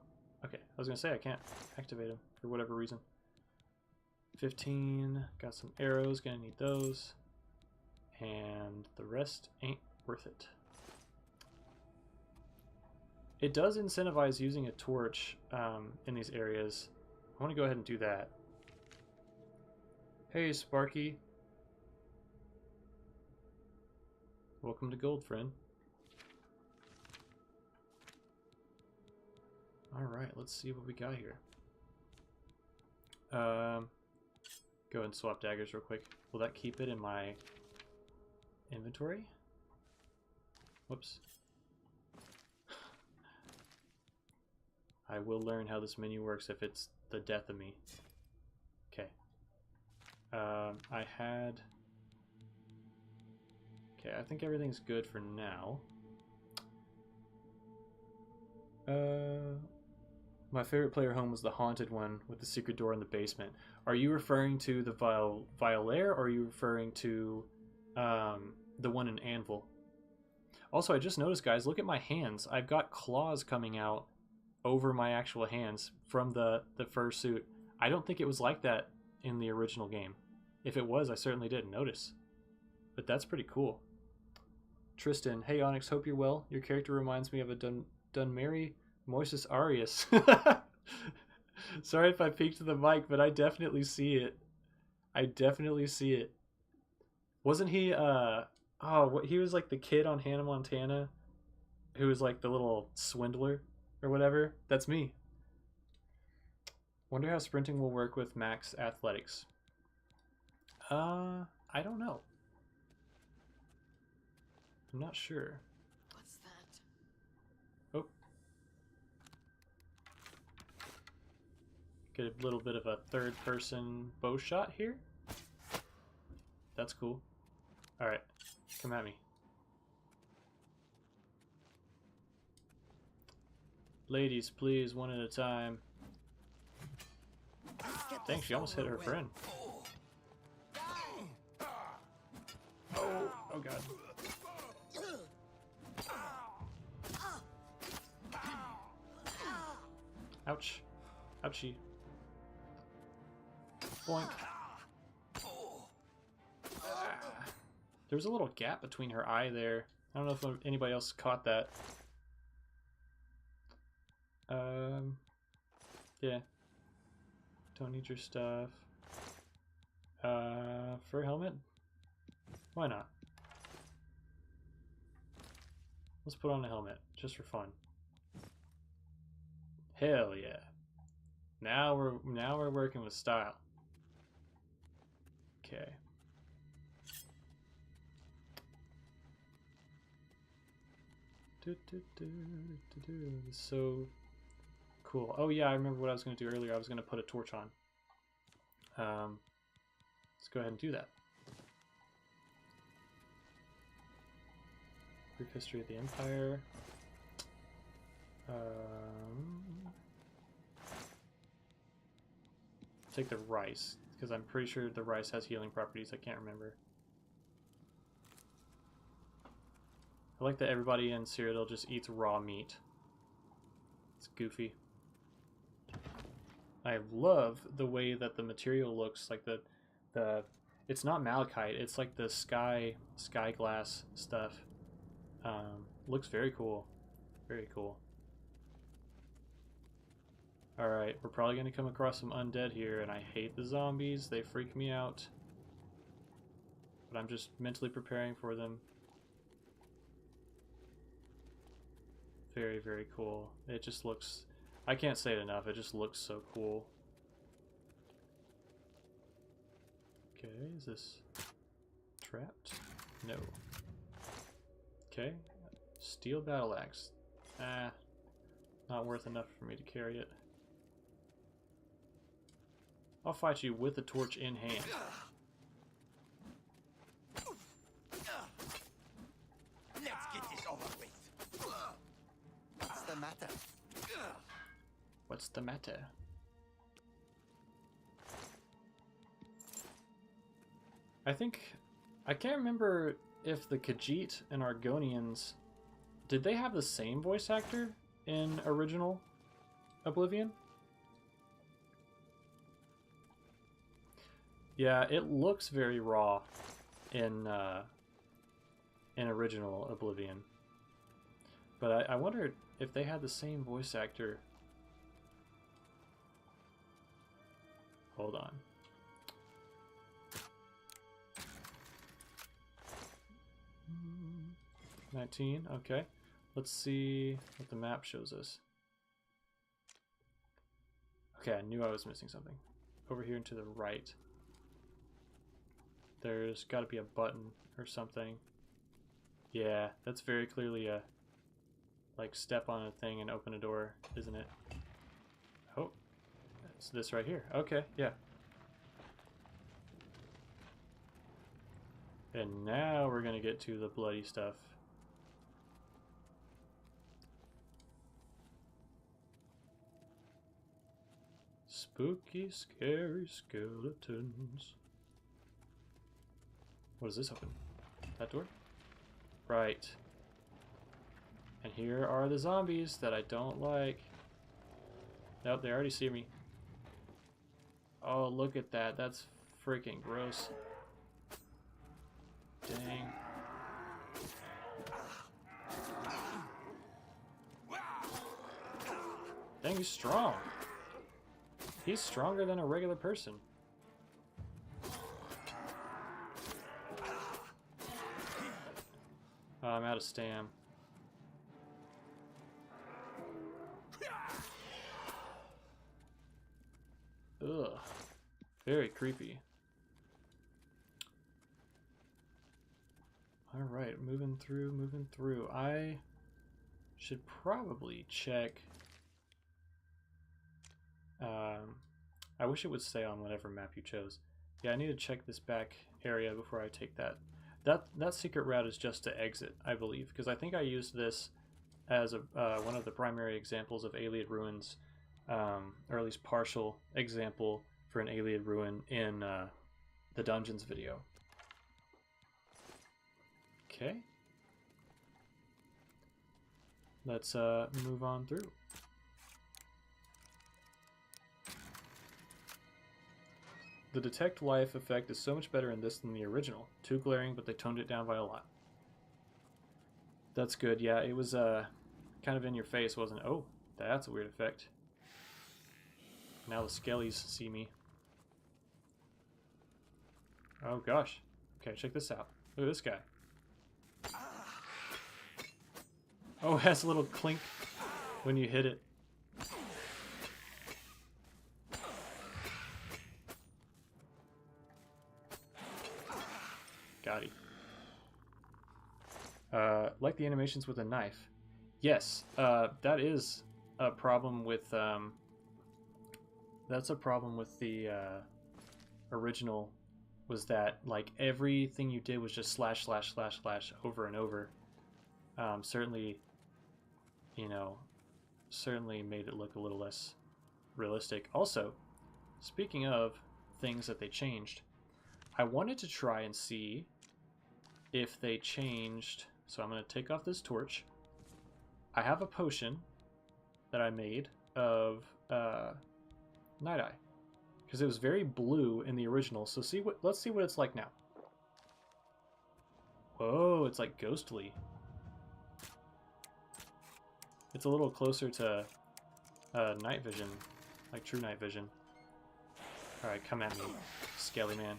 Okay, I was gonna say I can't activate him for whatever reason. 15. Got some arrows, gonna need those. And the rest ain't worth it. It does incentivize using a torch in these areas. I want to go ahead and do that. Hey, Sparky. Welcome to Gold, friend. Alright, let's see what we got here. Go ahead and swap daggers real quick. Will that keep it in my inventory? Whoops. I will learn how this menu works if it's the death of me. Okay. I had... okay, I think everything's good for now. My favorite player home was the haunted one with the secret door in the basement. Are you referring to the Violaire, or are you referring to the one in Anvil? Also, I just noticed, guys, look at my hands. I've got claws coming out over my actual hands from the fursuit. I don't think it was like that in the original game. If it was, I certainly didn't notice. But that's pretty cool. Tristan, hey Onyx, hope you're well. Your character reminds me of a Dunmer Moises Arius. Sorry if I peeked the mic, but I definitely see it. I definitely see it. Wasn't he, he was like the kid on Hannah Montana who was like the little swindler or whatever? That's me. Wonder how sprinting will work with max athletics. I don't know. I'm not sure.
What's that?
Oh. Get a little bit of a third-person bow shot here. That's cool. Alright, come at me. Ladies, please, one at a time. Dang, she almost hit her friend. Oh god. Ouch. Ouchie. Boink. There was a little gap between her eye there. I don't know if anybody else caught that. Yeah. Don't need your stuff. Fur helmet? Why not? Let's put on a helmet, just for fun. Hell yeah. Now we're working with style. Okay. So cool. Oh yeah, I remember what I was going to do earlier. I was going to put a torch on. Let's go ahead and do that. Brief history of the Empire. Take the rice, because I'm pretty sure the rice has healing properties. I can't remember. I like that everybody in Cyrodiil just eats raw meat. It's goofy. I love the way that the material looks, like the it's not malachite, it's like the sky glass stuff. Looks very cool. Very cool. Alright, we're probably going to come across some undead here, and I hate the zombies. They freak me out. But I'm just mentally preparing for them. Very, very cool. It just looks... I can't say it enough. It just looks so cool. Okay, is this trapped? No. Okay. Steel battle axe. Ah, not worth enough for me to carry it. I'll fight you with the torch in hand.
Let's get this over with. What's the matter?
What's the matter? I can't remember if the Khajiit and Argonians, did they have the same voice actor in original Oblivion? Yeah, it looks very raw in original Oblivion. But I wonder if they had the same voice actor. Hold on. Mm, 19, okay. Let's see what the map shows us. Okay, I knew I was missing something. Over here and to the right. There's got to be a button or something. Yeah, that's very clearly a like step on a thing and open a door, isn't it? Oh, it's this right here. Okay, yeah. And now we're gonna get to the bloody stuff. Spooky, scary skeletons. What does this open? That door? Right. And here are the zombies that I don't like. Nope, they already see me. Oh, look at that. That's freaking gross. Dang. Dang, he's strong. He's stronger than a regular person. Oh, I'm out of stam. Ugh. Very creepy. Alright, moving through. I should probably check. I wish it would say on whatever map you chose. Yeah, I need to check this back area before I take that. That secret route is just to exit, I believe, because I think I used this as one of the primary examples of Ayleid ruins, or at least partial example for an Ayleid ruin in the dungeons video. Okay. Let's move on through. The detect life effect is so much better in this than the original. Too glaring, but they toned it down by a lot. That's good. Yeah, it was kind of in your face, wasn't it? Oh, that's a weird effect. Now the skellies see me. Oh gosh. Okay, check this out. Look at this guy. Oh, it has a little clink when you hit it. Got it. Like the animations with a knife. Yes, that is a problem with that's a problem with the original, was that like everything you did was just slash slash slash slash over and over. Certainly, you know, certainly made it look a little less realistic. Also, speaking of things that they changed, I wanted to try and see if they changed. So I'm going to take off this torch. I have a potion that I made of Night Eye, because it was very blue in the original. So let's see what it's like now. Whoa, it's like ghostly. It's a little closer to night vision, like true night vision. All right, come at me, Skelly Man.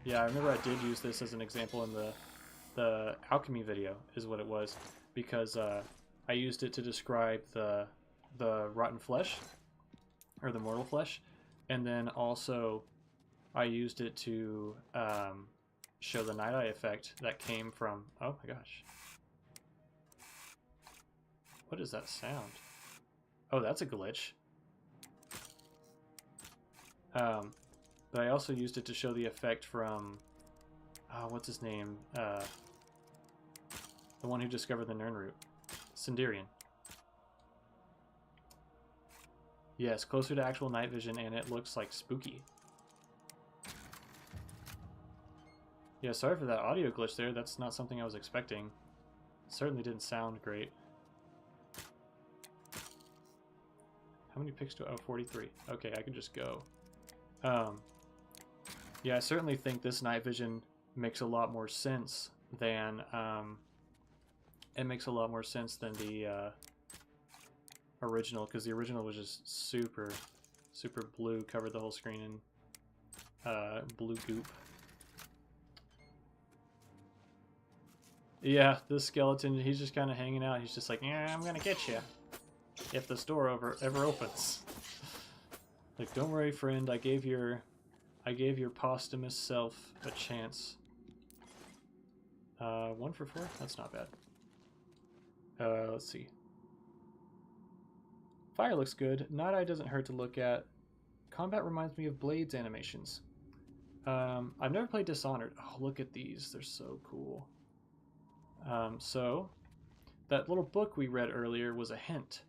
Yeah, I remember I did use this as an example in the Alchemy video, is what it was, because I used it to describe the rotten flesh, or the mortal flesh, and then also I used it to show the Night Eye effect that came from... Oh my gosh. What is that sound? Oh, that's a glitch. But I also used it to show the effect from... what's his name? The one who discovered the Nirnroot. Sinderian. Yes, closer to actual night vision, and it looks like spooky. Yeah, sorry for that audio glitch there. That's not something I was expecting. It certainly didn't sound great. How many pics do I... Oh, 43. Okay, I can just go. Yeah, I certainly think this night vision makes a lot more sense than... it makes a lot more sense than the original, because the original was just super blue, covered the whole screen in blue goop. Yeah, this skeleton, he's just kind of hanging out. He's just like, yeah, I'm gonna get you if this door ever opens. Like, don't worry, friend. I gave your posthumous self a chance. 1 for 4? That's not bad. Let's see. Fire looks good. Night Eye doesn't hurt to look at. Combat reminds me of Blade's animations. I've never played Dishonored. Oh, look at these. They're so cool. So, that little book we read earlier was a hint.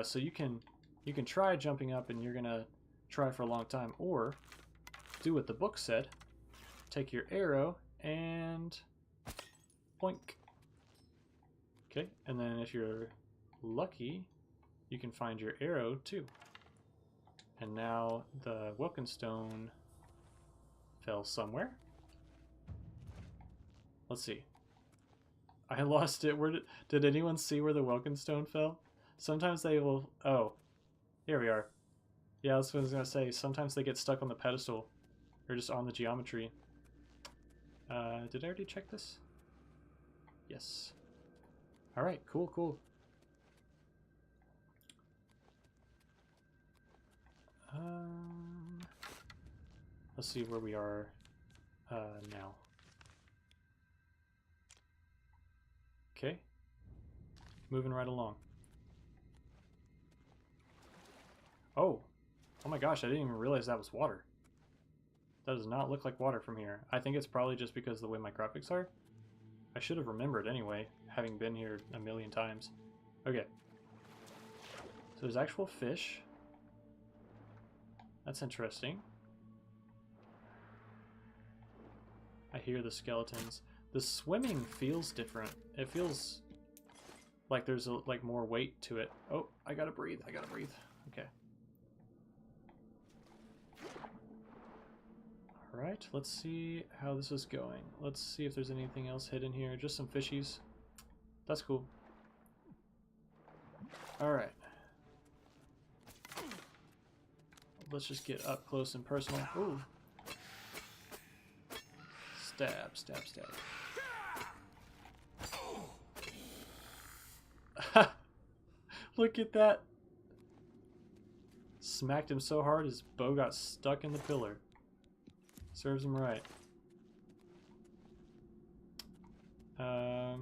So you can try jumping up and you're going to try for a long time. Or, do what the book said. Take your arrow and... Boink. Okay, and then if you're lucky, you can find your arrow too. And now the Welkin Stone fell somewhere. Let's see. I lost it. Where did anyone see where the Welkin Stone fell? Sometimes they will... Oh, here we are. Yeah, that's what I was going to say. Sometimes they get stuck on the pedestal or just on the geometry. Did I already check this? Yes. Alright, cool. Let's see where we are now. Okay. Moving right along. Oh my gosh, I didn't even realize that was water. That does not look like water from here. I think it's probably just because of the way my graphics are. I should have remembered anyway, having been here a million times. Okay. So there's actual fish. That's interesting. I hear the skeletons. The swimming feels different. It feels like there's like more weight to it. Oh, I gotta breathe. I gotta breathe. Okay. All right. Let's see how this is going. Let's see if there's anything else hidden here. Just some fishies. That's cool. All right. Let's just get up close and personal. Ooh. Stab, stab, stab. Look at that. Smacked him so hard his bow got stuck in the pillar. Serves him right. Let's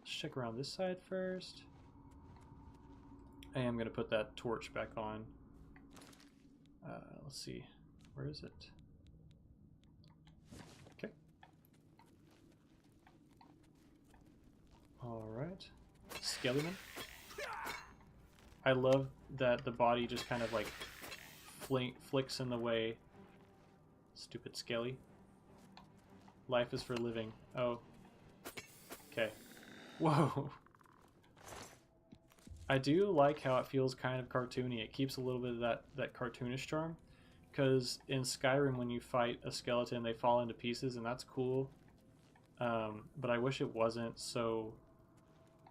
check around this side first. I am going to put that torch back on. Let's see. Where is it? Okay. Alright. Skellyman. I love that the body just kind of like flicks in the way. Stupid Skelly. Life is for living. Oh. Okay. Whoa. I do like how it feels kind of cartoony. It keeps a little bit of that cartoonish charm. Because in Skyrim, when you fight a skeleton, they fall into pieces, and that's cool. But I wish it wasn't so...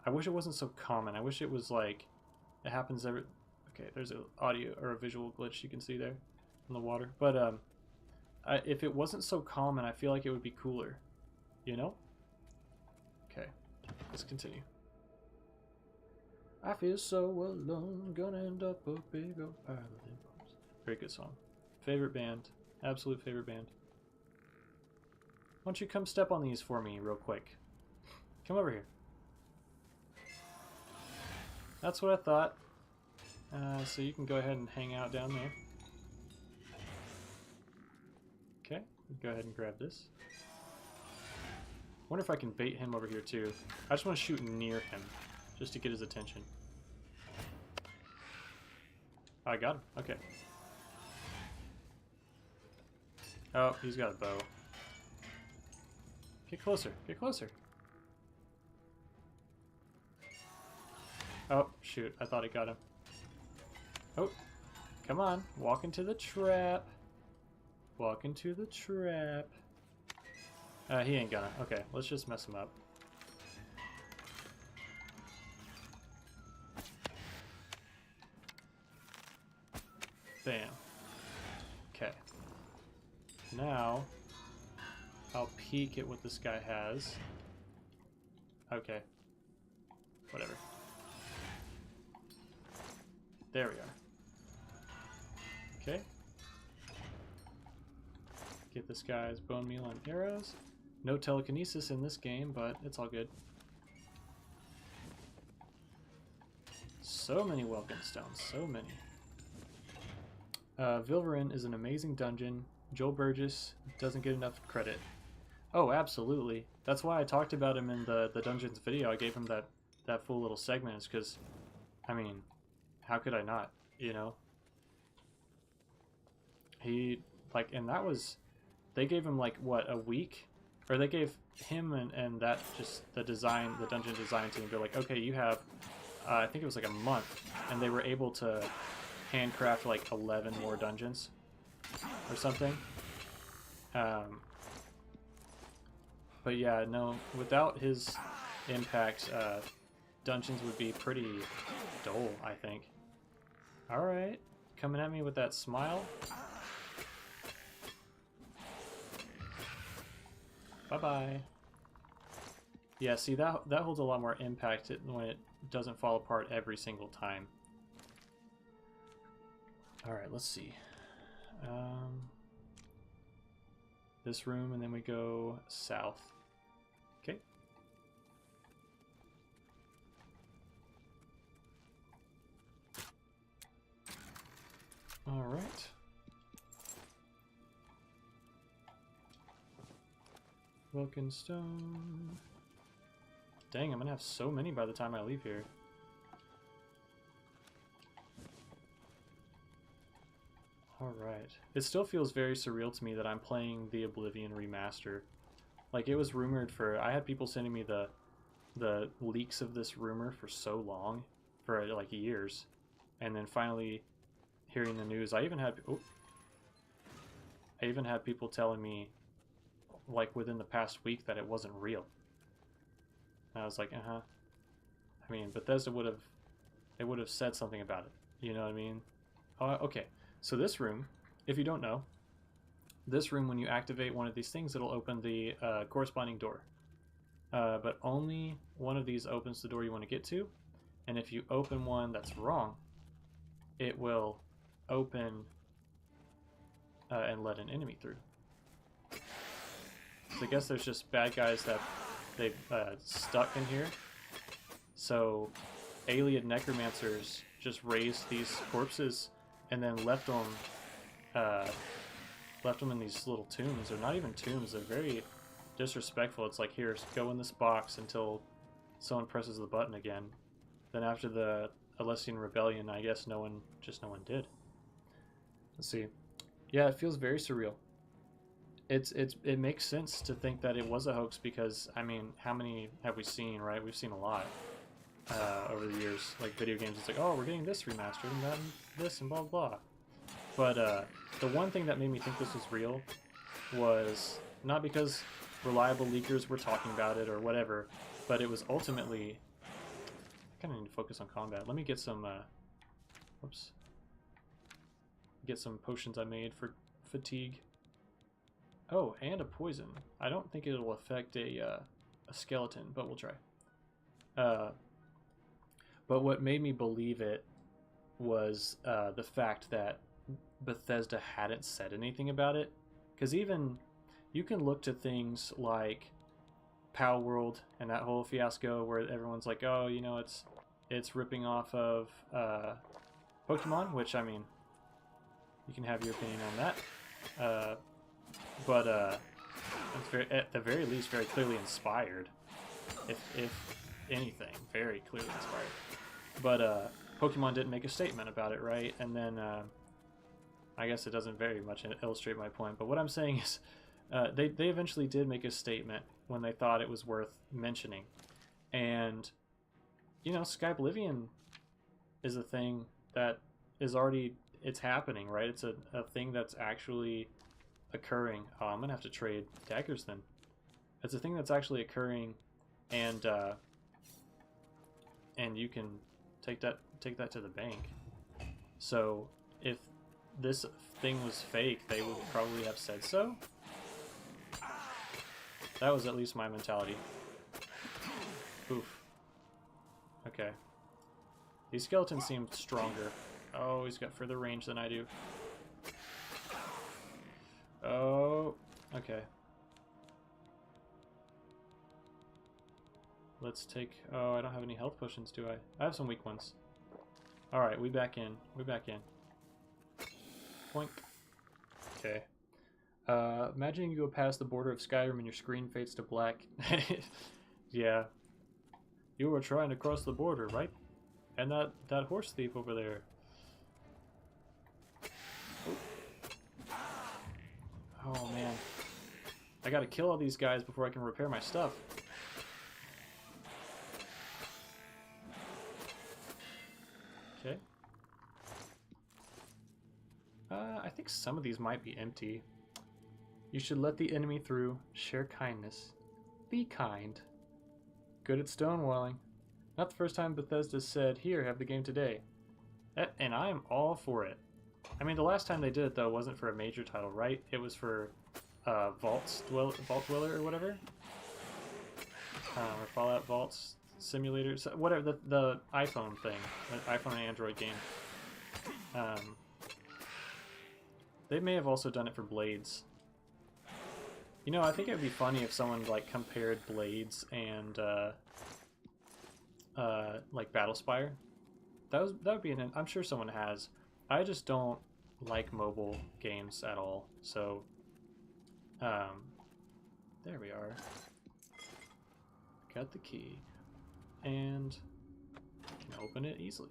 I wish it wasn't so common. I wish it was like... It happens every... Okay, there's an audio or a visual glitch you can see there in the water. But if it wasn't so common, I feel like it would be cooler. You know? Okay, let's continue. I feel so alone, gonna end up a big old pile of bombs. Very good song. Favorite band. Absolute favorite band. Why don't you come step on these for me real quick? Come over here. That's what I thought. So you can go ahead and hang out down there. Okay, go ahead and grab this. Wonder if I can bait him over here too. I just want to shoot near him, just to get his attention. I got him. Okay. Oh, he's got a bow. Get closer. Get closer. Oh, shoot. I thought I got him. Oh, come on. Walk into the trap. Walk into the trap. He ain't gonna. Okay, let's just mess him up. Bam. Okay. Now, I'll peek at what this guy has. Okay. Whatever. There we are. Okay. Get this guy's bone meal and arrows. No telekinesis in this game, but it's all good. So many welcome stones. So many. Vilverin is an amazing dungeon. Joel Burgess doesn't get enough credit. Oh, absolutely. That's why I talked about him in the Dungeons video. I gave him that full little segment. It's because, I mean, how could I not, you know? He, like, and that was, they gave him, like, what, a week? Or they gave him and that, just the dungeon design team, they're like, okay, you have, I think it was like a month, and they were able to handcraft, like, 11 more dungeons or something. But yeah, no, without his impact, dungeons would be pretty dull, I think. Alright, coming at me with that smile. Bye-bye. Yeah, see, that holds a lot more impact when it doesn't fall apart every single time. Alright, let's see. This room, and then we go south. Okay. Alright. Vulcan stone. Dang, I'm gonna have so many by the time I leave here. Alright. It still feels very surreal to me that I'm playing the Oblivion remaster. Like, it was rumored for... I had people sending me the the leaks of this rumor for so long, for like years, and then finally hearing the news. I even had people telling me like within the past week that it wasn't real. And I was like, I mean, Bethesda would have said something about it. You know what I mean? Okay. So this room, if you don't know, this room, when you activate one of these things, it'll open the corresponding door. But only one of these opens the door you want to get to. And if you open one that's wrong, it will open and let an enemy through. So I guess there's just bad guys that they've stuck in here. So alien necromancers just raised these corpses and then left them in these little tombs. They're not even tombs. They're very disrespectful. It's like, here, go in this box until someone presses the button again. Then after the Alessian Rebellion, I guess no one did. Let's see. Yeah, it feels very surreal. It makes sense to think that it was a hoax because, I mean, how many have we seen, right? We've seen a lot over the years. Like video games, it's like, oh, we're getting this remastered and that and this and blah, blah, blah. But the one thing that made me think this was real was not because reliable leakers were talking about it or whatever, but it was ultimately... I kind of need to focus on combat. Let me get some... whoops. Get some potions I made for fatigue. Oh, and a poison. I don't think it'll affect a skeleton, but we'll try. But what made me believe it was the fact that Bethesda hadn't said anything about it. Because even you can look to things like Pal World and that whole fiasco where everyone's like, oh, you know, it's ripping off of Pokemon, which, I mean, you can have your opinion on that. But it's at the very least very clearly inspired, if anything, very clearly inspired. But Pokemon didn't make a statement about it, right? And then I guess it doesn't very much illustrate my point. But what I'm saying is they eventually did make a statement when they thought it was worth mentioning. And, you know, Sky Oblivion is a thing that is already, it's happening, right? It's a thing that's actually occurring. Oh, I'm gonna have to trade daggers then. It's a thing that's actually occurring, and you can take that to the bank. So if this thing was fake, they would probably have said so. That was at least my mentality. Oof. Okay. These skeletons seem stronger. Oh, he's got further range than I do. Oh, okay. Let's take... Oh, I don't have any health potions, do I? I have some weak ones. Alright, we back in. We back in. Boink. Okay. Imagine you go past the border of Skyrim and your screen fades to black. Yeah. You were trying to cross the border, right? And that horse thief over there. Oh man. I gotta kill all these guys before I can repair my stuff. Okay. I think some of these might be empty. You should let the enemy through. Share kindness. Be kind. Good at stonewalling. Not the first time Bethesda said, here, have the game today. And I'm all for it. I mean, the last time they did it, though, wasn't for a major title, right? It was for Vault Dweller or whatever? Or Fallout Vaults Simulator, so whatever, the iPhone thing. The iPhone and Android game. They may have also done it for Blades. You know, I think it would be funny if someone, like, compared Blades and, like, Battlespire. That would be an... I'm sure someone has. I just don't like mobile games at all, so... there we are. Got the key. And... can open it easily.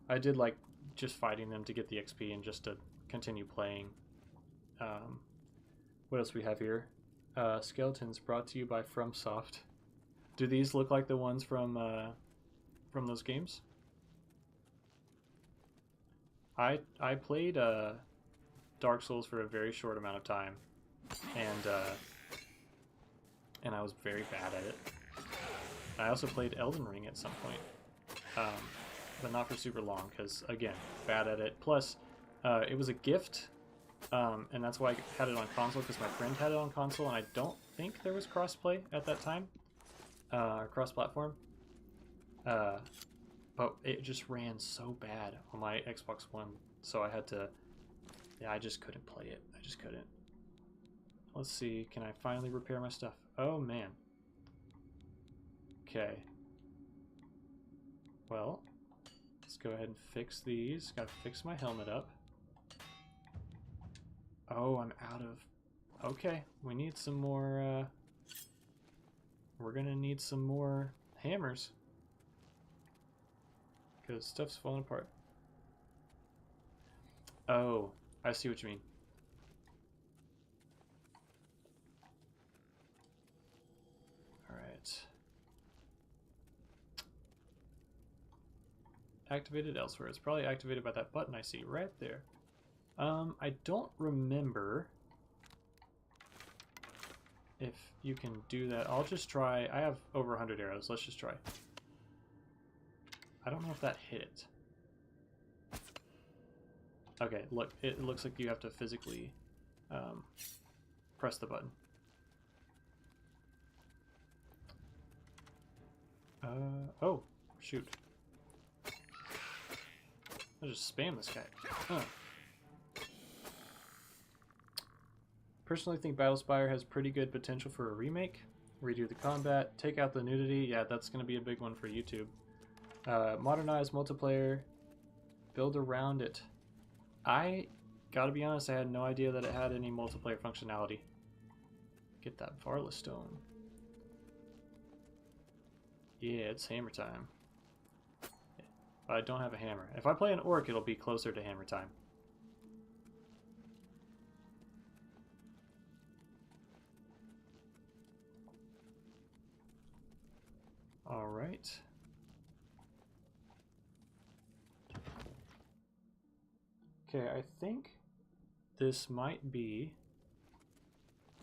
I did like just fighting them to get the XP and just to continue playing. What else we have here? Skeletons brought to you by FromSoft. Do these look like the ones from those games? I played Dark Souls for a very short amount of time, and I was very bad at it. I also played Elden Ring at some point, but not for super long because, again, bad at it. Plus, it was a gift, and that's why I had it on console, because my friend had it on console, and I don't think there was crossplay at that time, or cross-platform. But it just ran so bad on my Xbox One, so I had to... Yeah, I just couldn't play it. I just couldn't. Let's see, can I finally repair my stuff? Oh, man. Okay. Well, let's go ahead and fix these. Gotta fix my helmet up. Oh, I'm out of... Okay, we need some more, we're gonna need some more hammers. Because stuff's falling apart. Oh, I see what you mean. Alright. Activated elsewhere. It's probably activated by that button I see right there. I don't remember if you can do that. I'll just try. I have over 100 arrows. Let's just try. I don't know if that hit it. Okay, look. It looks like you have to physically press the button. Oh, shoot. I'll just spam this guy. Huh. Personally think Battlespire has pretty good potential for a remake. Redo the combat, take out the nudity. Yeah, that's going to be a big one for YouTube. Modernize multiplayer, build around it. I gotta be honest, I had no idea that it had any multiplayer functionality. Get that Varla stone. Yeah, it's hammer time. But I don't have a hammer. If I play an orc, it'll be closer to hammer time. Alright. Okay, I think this might be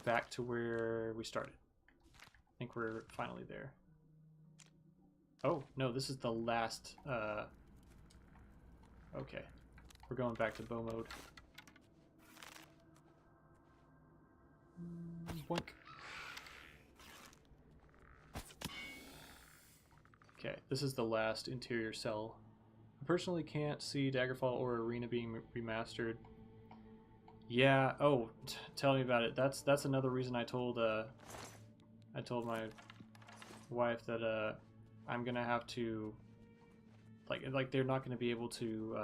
back to where we started. I think we're finally there. Oh, no, this is the last... Okay, we're going back to bow mode. Boink. Okay, this is the last interior cell. I personally can't see Daggerfall or Arena being remastered. Yeah, oh, tell me about it. That's another reason I told my wife that I'm gonna have to like they're not gonna be able to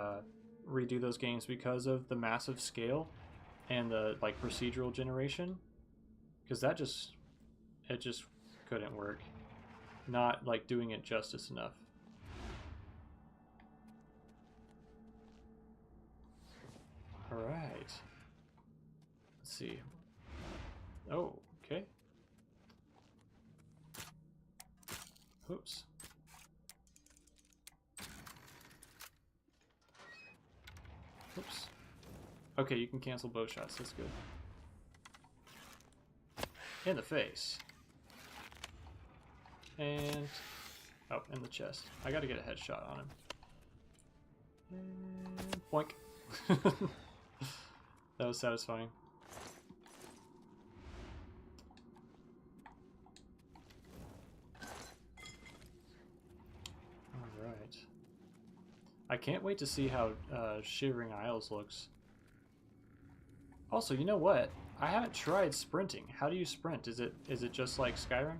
redo those games because of the massive scale and the like procedural generation, because it just couldn't work. Not like doing it justice enough. All right. Let's see. Oh, okay. Oops. Oops. Okay, you can cancel bow shots. That's good. In the face. And... oh, in the chest. I gotta get a headshot on him. And... boink. That was satisfying. Alright. I can't wait to see how Shivering Isles looks. Also, you know what? I haven't tried sprinting. How do you sprint? Is it just like Skyrim?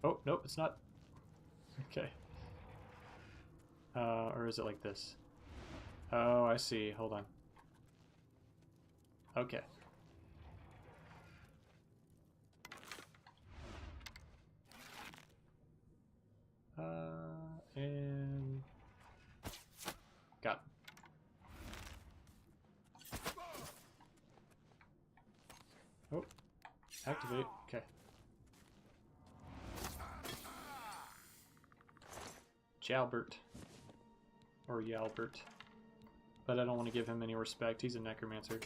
Oh, nope, it's not. Okay. Or is it like this? Oh, I see. Hold on. Okay. And... got it. Oh, activate. Okay. Jalbert. Or Yalbert. But I don't want to give him any respect. He's a necromancer.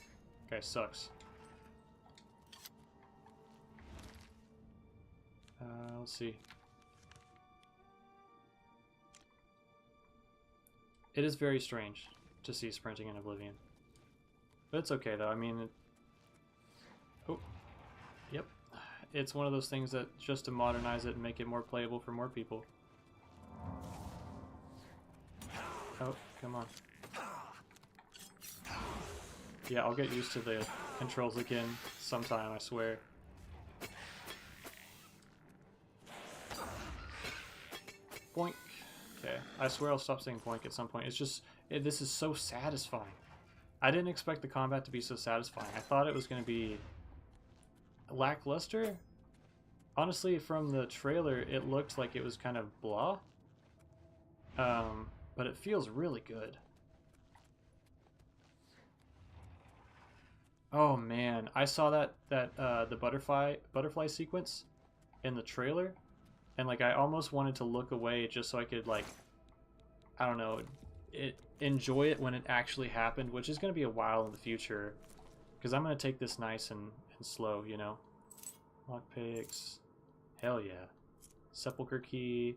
Guy sucks. Let's see. It is very strange to see sprinting in Oblivion. But it's okay though. I mean, oh, yep. It's one of those things that just to modernize it and make it more playable for more people. Oh, come on. Yeah, I'll get used to the controls again sometime, I swear. Boink. Okay, I swear I'll stop saying boink at some point. It's just, this is so satisfying. I didn't expect the combat to be so satisfying. I thought it was going to be lackluster. Honestly, from the trailer, it looked like it was kind of blah. But it feels really good. Oh man, I saw that the butterfly sequence in the trailer, and like I almost wanted to look away just so I could like, I don't know, enjoy it when it actually happened, which is going to be a while in the future, because I'm going to take this nice and slow, you know. Lockpicks, hell yeah, sepulcher key.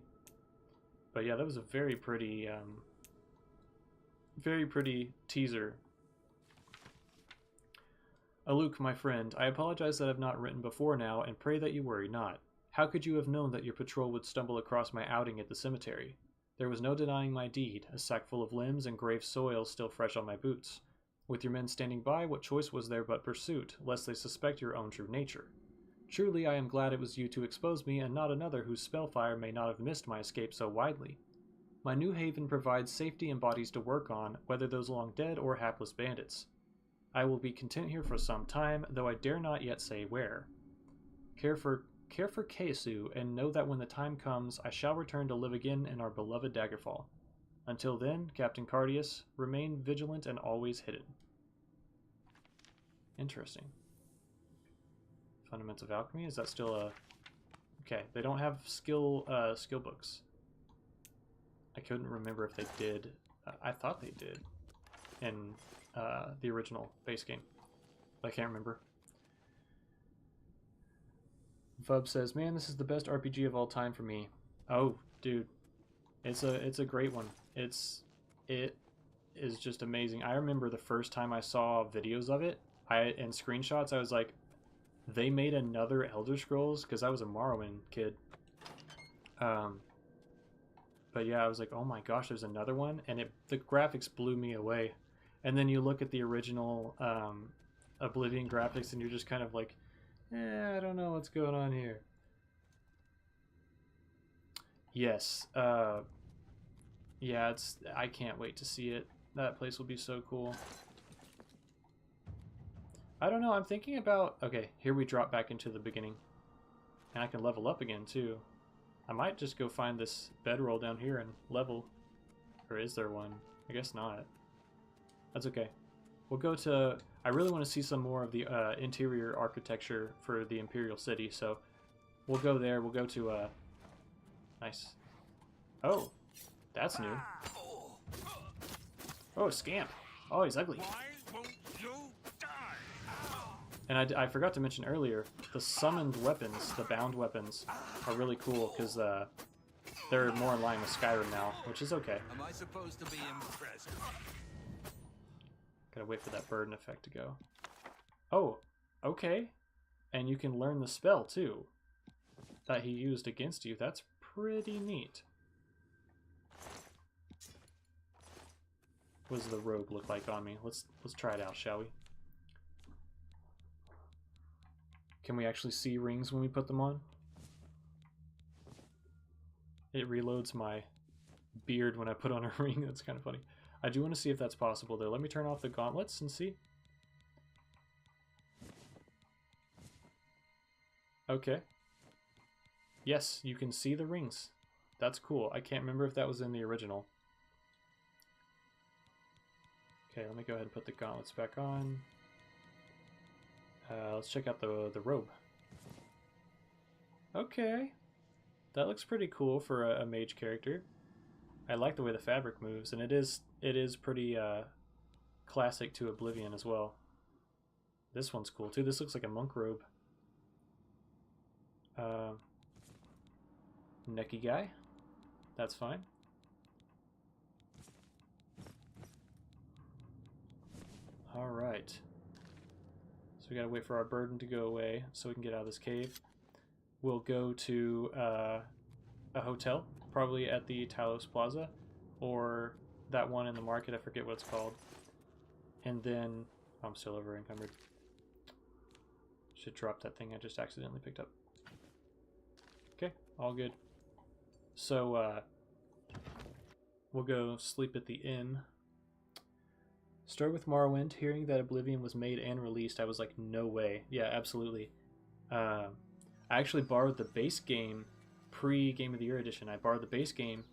But yeah, that was a very pretty teaser. Aluk, my friend, I apologize that I've not written before now, and pray that you worry not. How could you have known that your patrol would stumble across my outing at the cemetery? There was no denying my deed, a sack full of limbs and grave soil still fresh on my boots. With your men standing by, what choice was there but pursuit, lest they suspect your own true nature? Truly, I am glad it was you to expose me, and not another whose spellfire may not have missed my escape so widely. My new haven provides safety and bodies to work on, whether those long dead or hapless bandits. I will be content here for some time, though I dare not yet say where. Care for Kesu, and know that when the time comes, I shall return to live again in our beloved Daggerfall. Until then, Captain Cardius, remain vigilant and always hidden. Interesting. Fundamentals of Alchemy, is that still a... Okay, they don't have skill books. I couldn't remember if they did. I thought they did in the original base game, but I can't remember. Vub says, "Man, this is the best RPG of all time for me." Oh, dude, it's a great one. It is just amazing. I remember the first time I saw videos of it, and screenshots. I was like, they made another Elder Scrolls, because I was a Morrowind kid. But yeah, I was like, oh my gosh, there's another one, and the graphics blew me away. And then you look at the original Oblivion graphics, and you're just kind of like, I don't know what's going on here. Yes, yeah, I can't wait to see it. That place will be so cool. I don't know, I'm thinking about... Okay, here we drop back into the beginning. And I can level up again, too. I might just go find this bedroll down here and level. Or is there one? I guess not. That's okay. We'll go to... I really want to see some more of the interior architecture for the Imperial City, so we'll go there. We'll go to... Nice. Oh, that's new. Oh, Scamp. Oh, he's ugly. And I forgot to mention earlier, the summoned weapons, the bound weapons, are really cool because they're more in line with Skyrim now, which is okay.
Am I supposed to be impressed?
Gotta wait for that burden effect to go. Oh, okay. And you can learn the spell too that he used against you. That's pretty neat. What does the robe look like on me? Let's try it out, shall we? Can we actually see rings when we put them on? It reloads my beard when I put on a ring. That's kind of funny. I do want to see if that's possible, though. Let me turn off the gauntlets and see. Okay. Yes, you can see the rings. That's cool. I can't remember if that was in the original. Okay, let me go ahead and put the gauntlets back on. Let's check out the robe. Okay. That looks pretty cool for a mage character. I like the way the fabric moves, and it is pretty classic to Oblivion as well. This one's cool too. This looks like a monk robe. Necky guy. That's fine. Alright. So we gotta wait for our burden to go away so we can get out of this cave. We'll go to a hotel, probably at the Talos Plaza, or that one in the market, I forget what it's called. And then, I'm still over encumbered. Should drop that thing I just accidentally picked up. Okay, all good. So, we'll go sleep at the inn. Start with Morrowind. Hearing that Oblivion was made and released, I was like, no way. Yeah, absolutely. I actually borrowed the base game pre-Game of the Year edition. I borrowed the base game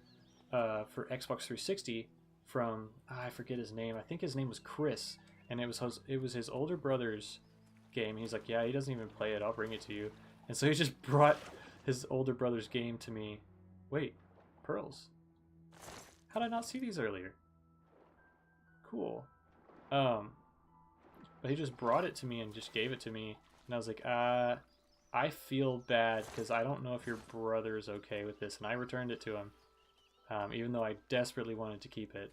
for Xbox 360 from, I forget his name. I think his name was Chris, and it was his older brother's game. He's like, yeah, he doesn't even play it. I'll bring it to you. And so he just brought his older brother's game to me. Wait, pearls. How did I not see these earlier? Cool. But he just brought it to me and just gave it to me, and I was like, I feel bad because I don't know if your brother is okay with this, and I returned it to him, even though I desperately wanted to keep it.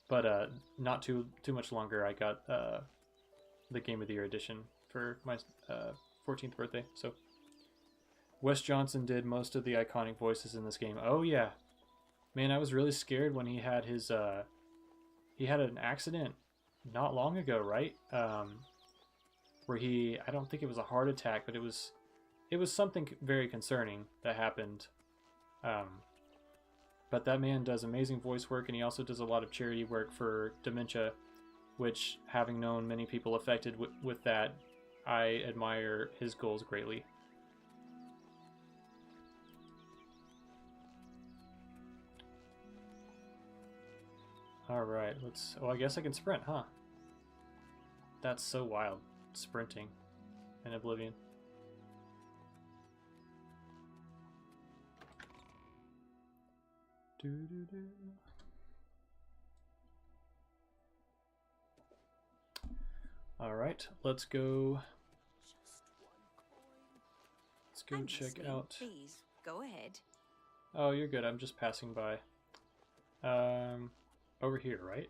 But not too much longer, I got the Game of the Year edition for my 14th birthday. So Wes Johnson did most of the iconic voices in this game. Oh yeah, man, I was really scared when he had his he had an accident not long ago, right? Where I don't think it was a heart attack, but it was something very concerning that happened. But that man does amazing voice work, and he also does a lot of charity work for dementia, which, having known many people affected with that, I admire his goals greatly. Alright, let's... Oh, I guess I can sprint, huh? That's so wild. Sprinting in Oblivion. Alright, let's go. Let's go check out.
Please, go ahead.
Oh, you're good. I'm just passing by. Over here, right?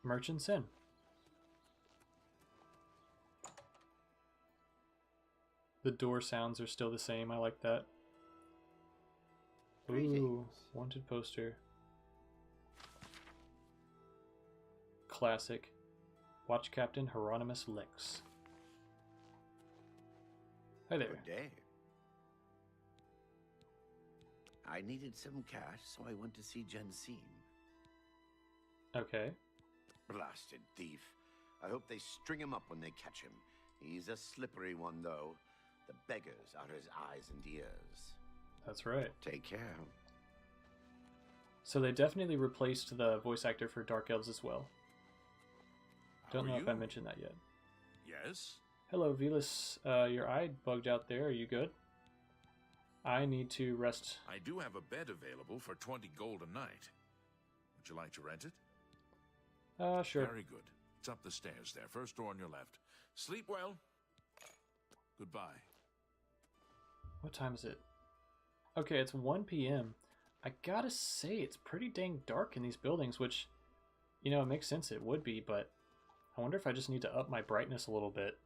Merchant's Inn. The door sounds are still the same. I like that. Ooh, wanted poster. Classic. Watch Captain Hieronymus Lix. Hi there.
Good day. I needed some cash, so I went to see Jensine.
Okay.
Blasted thief. I hope they string him up when they catch him. He's a slippery one, though. The beggars are his eyes and ears.
That's right.
Take care.
So they definitely replaced the voice actor for Dark Elves as well. Don't know if I mentioned that yet.
Yes?
Hello, Velas. Your eye bugged out there. Are you good? I need to rest.
I do have a bed available for 20 gold a night. Would you like to rent it?
Sure.
Very good. It's up the stairs there. First door on your left. Sleep well. Goodbye.
What time is it? Okay, it's 1 p.m. I gotta say, it's pretty dang dark in these buildings, which, you know, it makes sense it would be, but I wonder if I just need to up my brightness a little bit.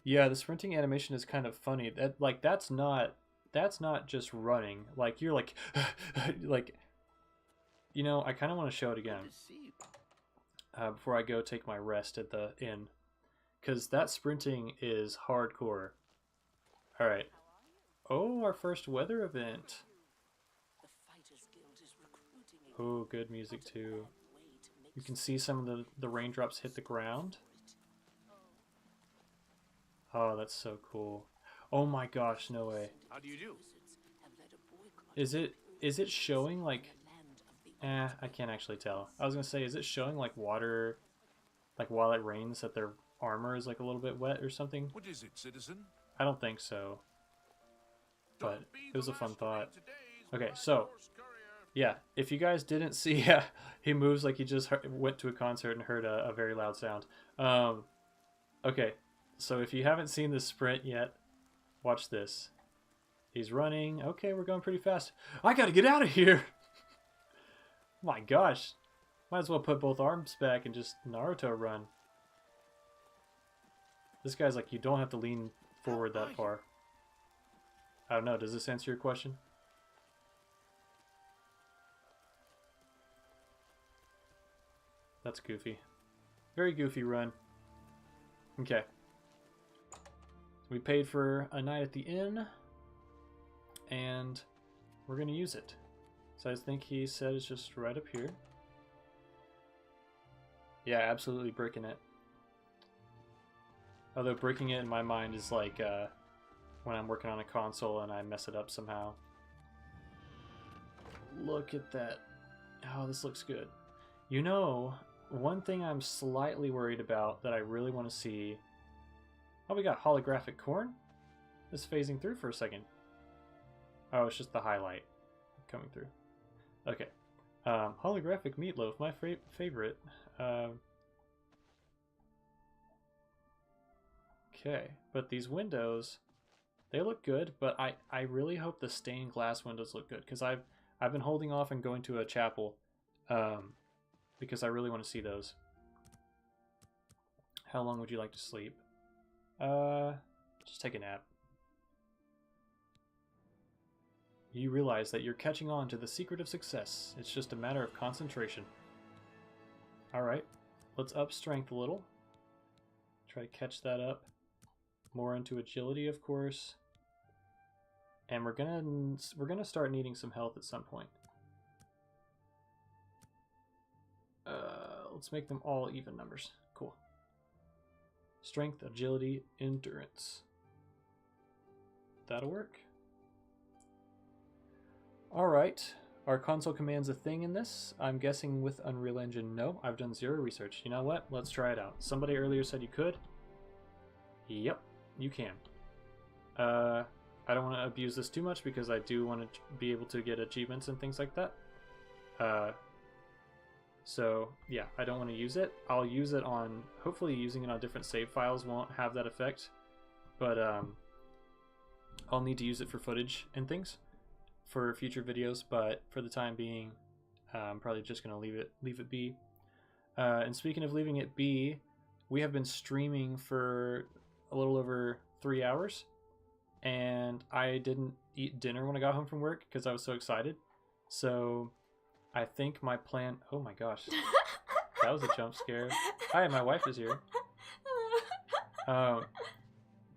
Yeah, the sprinting animation is kind of funny. That's not just running. Like, you're like, like, you know, I kind of want to show it again before I go take my rest at the inn, because that sprinting is hardcore. All right. Oh, our first weather event. Oh, good music too. You can see some of the raindrops hit the ground. Oh, that's so cool. Oh my gosh, no way.
How do you do?
Is it showing like I can't actually tell. I was gonna say, is it showing like water, like while it rains, that their armor is like a little bit wet or something?
What is it, citizen?
I don't think so. but it was a fun thought. Okay, so yeah, if you guys didn't see, yeah, he moves like he just went to a concert and heard a very loud sound. Okay, so if you haven't seen the sprint yet, watch this. He's running. Okay, we're going pretty fast. I gotta get out of here! My gosh. Might as well put both arms back and just Naruto run. This guy's like, you don't have to lean forward that far. I don't know, does this answer your question? That's goofy. Very goofy run. Okay. We paid for a night at the inn, and we're gonna use it. So I think he said it's just right up here. Yeah, absolutely bricking it. Although bricking it in my mind is like when I'm working on a console and I mess it up somehow. Look at that. Oh, this looks good. You know, one thing I'm slightly worried about that I really want to see... Oh, we got holographic corn? It's phasing through for a second. Oh, it's just the highlight coming through. Okay. Holographic meatloaf, my favorite. Okay, but these windows, they look good, but I really hope the stained glass windows look good, because I've been holding off and going to a chapel, because I really want to see those. How long would you like to sleep? Just take a nap. You realize that you're catching on to the secret of success. It's just a matter of concentration. Alright, let's up strength a little. Try to catch that up. More into agility, of course. And we're gonna start needing some health at some point. Let's make them all even numbers. Cool. Strength, agility, endurance. That'll work. Alright, are console commands a thing in this? I'm guessing with Unreal Engine, no. I've done zero research. You know what? Let's try it out. Somebody earlier said you could. Yep, you can. I don't want to abuse this too much because I do want to be able to get achievements and things like that. So, yeah, I don't want to use it. I'll use it on... Hopefully using it on different save files won't have that effect. But, I'll need to use it for footage and things for future videos, but for the time being, I'm probably just going to leave it be. And speaking of leaving it be, we have been streaming for a little over 3 hours, and I didn't eat dinner when I got home from work because I was so excited. So I think my plan... Oh my gosh. That was a jump scare. Hi, my wife is here. But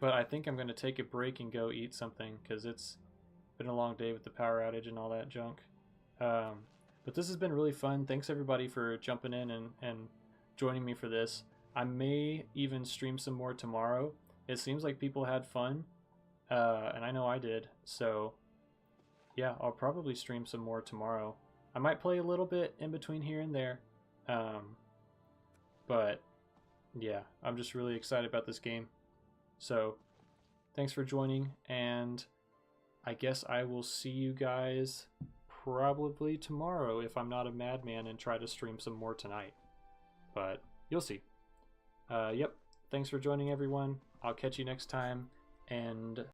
I think I'm going to take a break and go eat something because it's been a long day with the power outage and all that junk. But this has been really fun. Thanks everybody for jumping in and joining me for this. I may even stream some more tomorrow. It seems like people had fun, and I know I did. So yeah, I'll probably stream some more tomorrow. I might play a little bit in between here and there. But yeah, I'm just really excited about this game. So thanks for joining, and I guess I will see you guys probably tomorrow if I'm not a madman and try to stream some more tonight. But you'll see. Yep. Thanks for joining, everyone. I'll catch you next time, and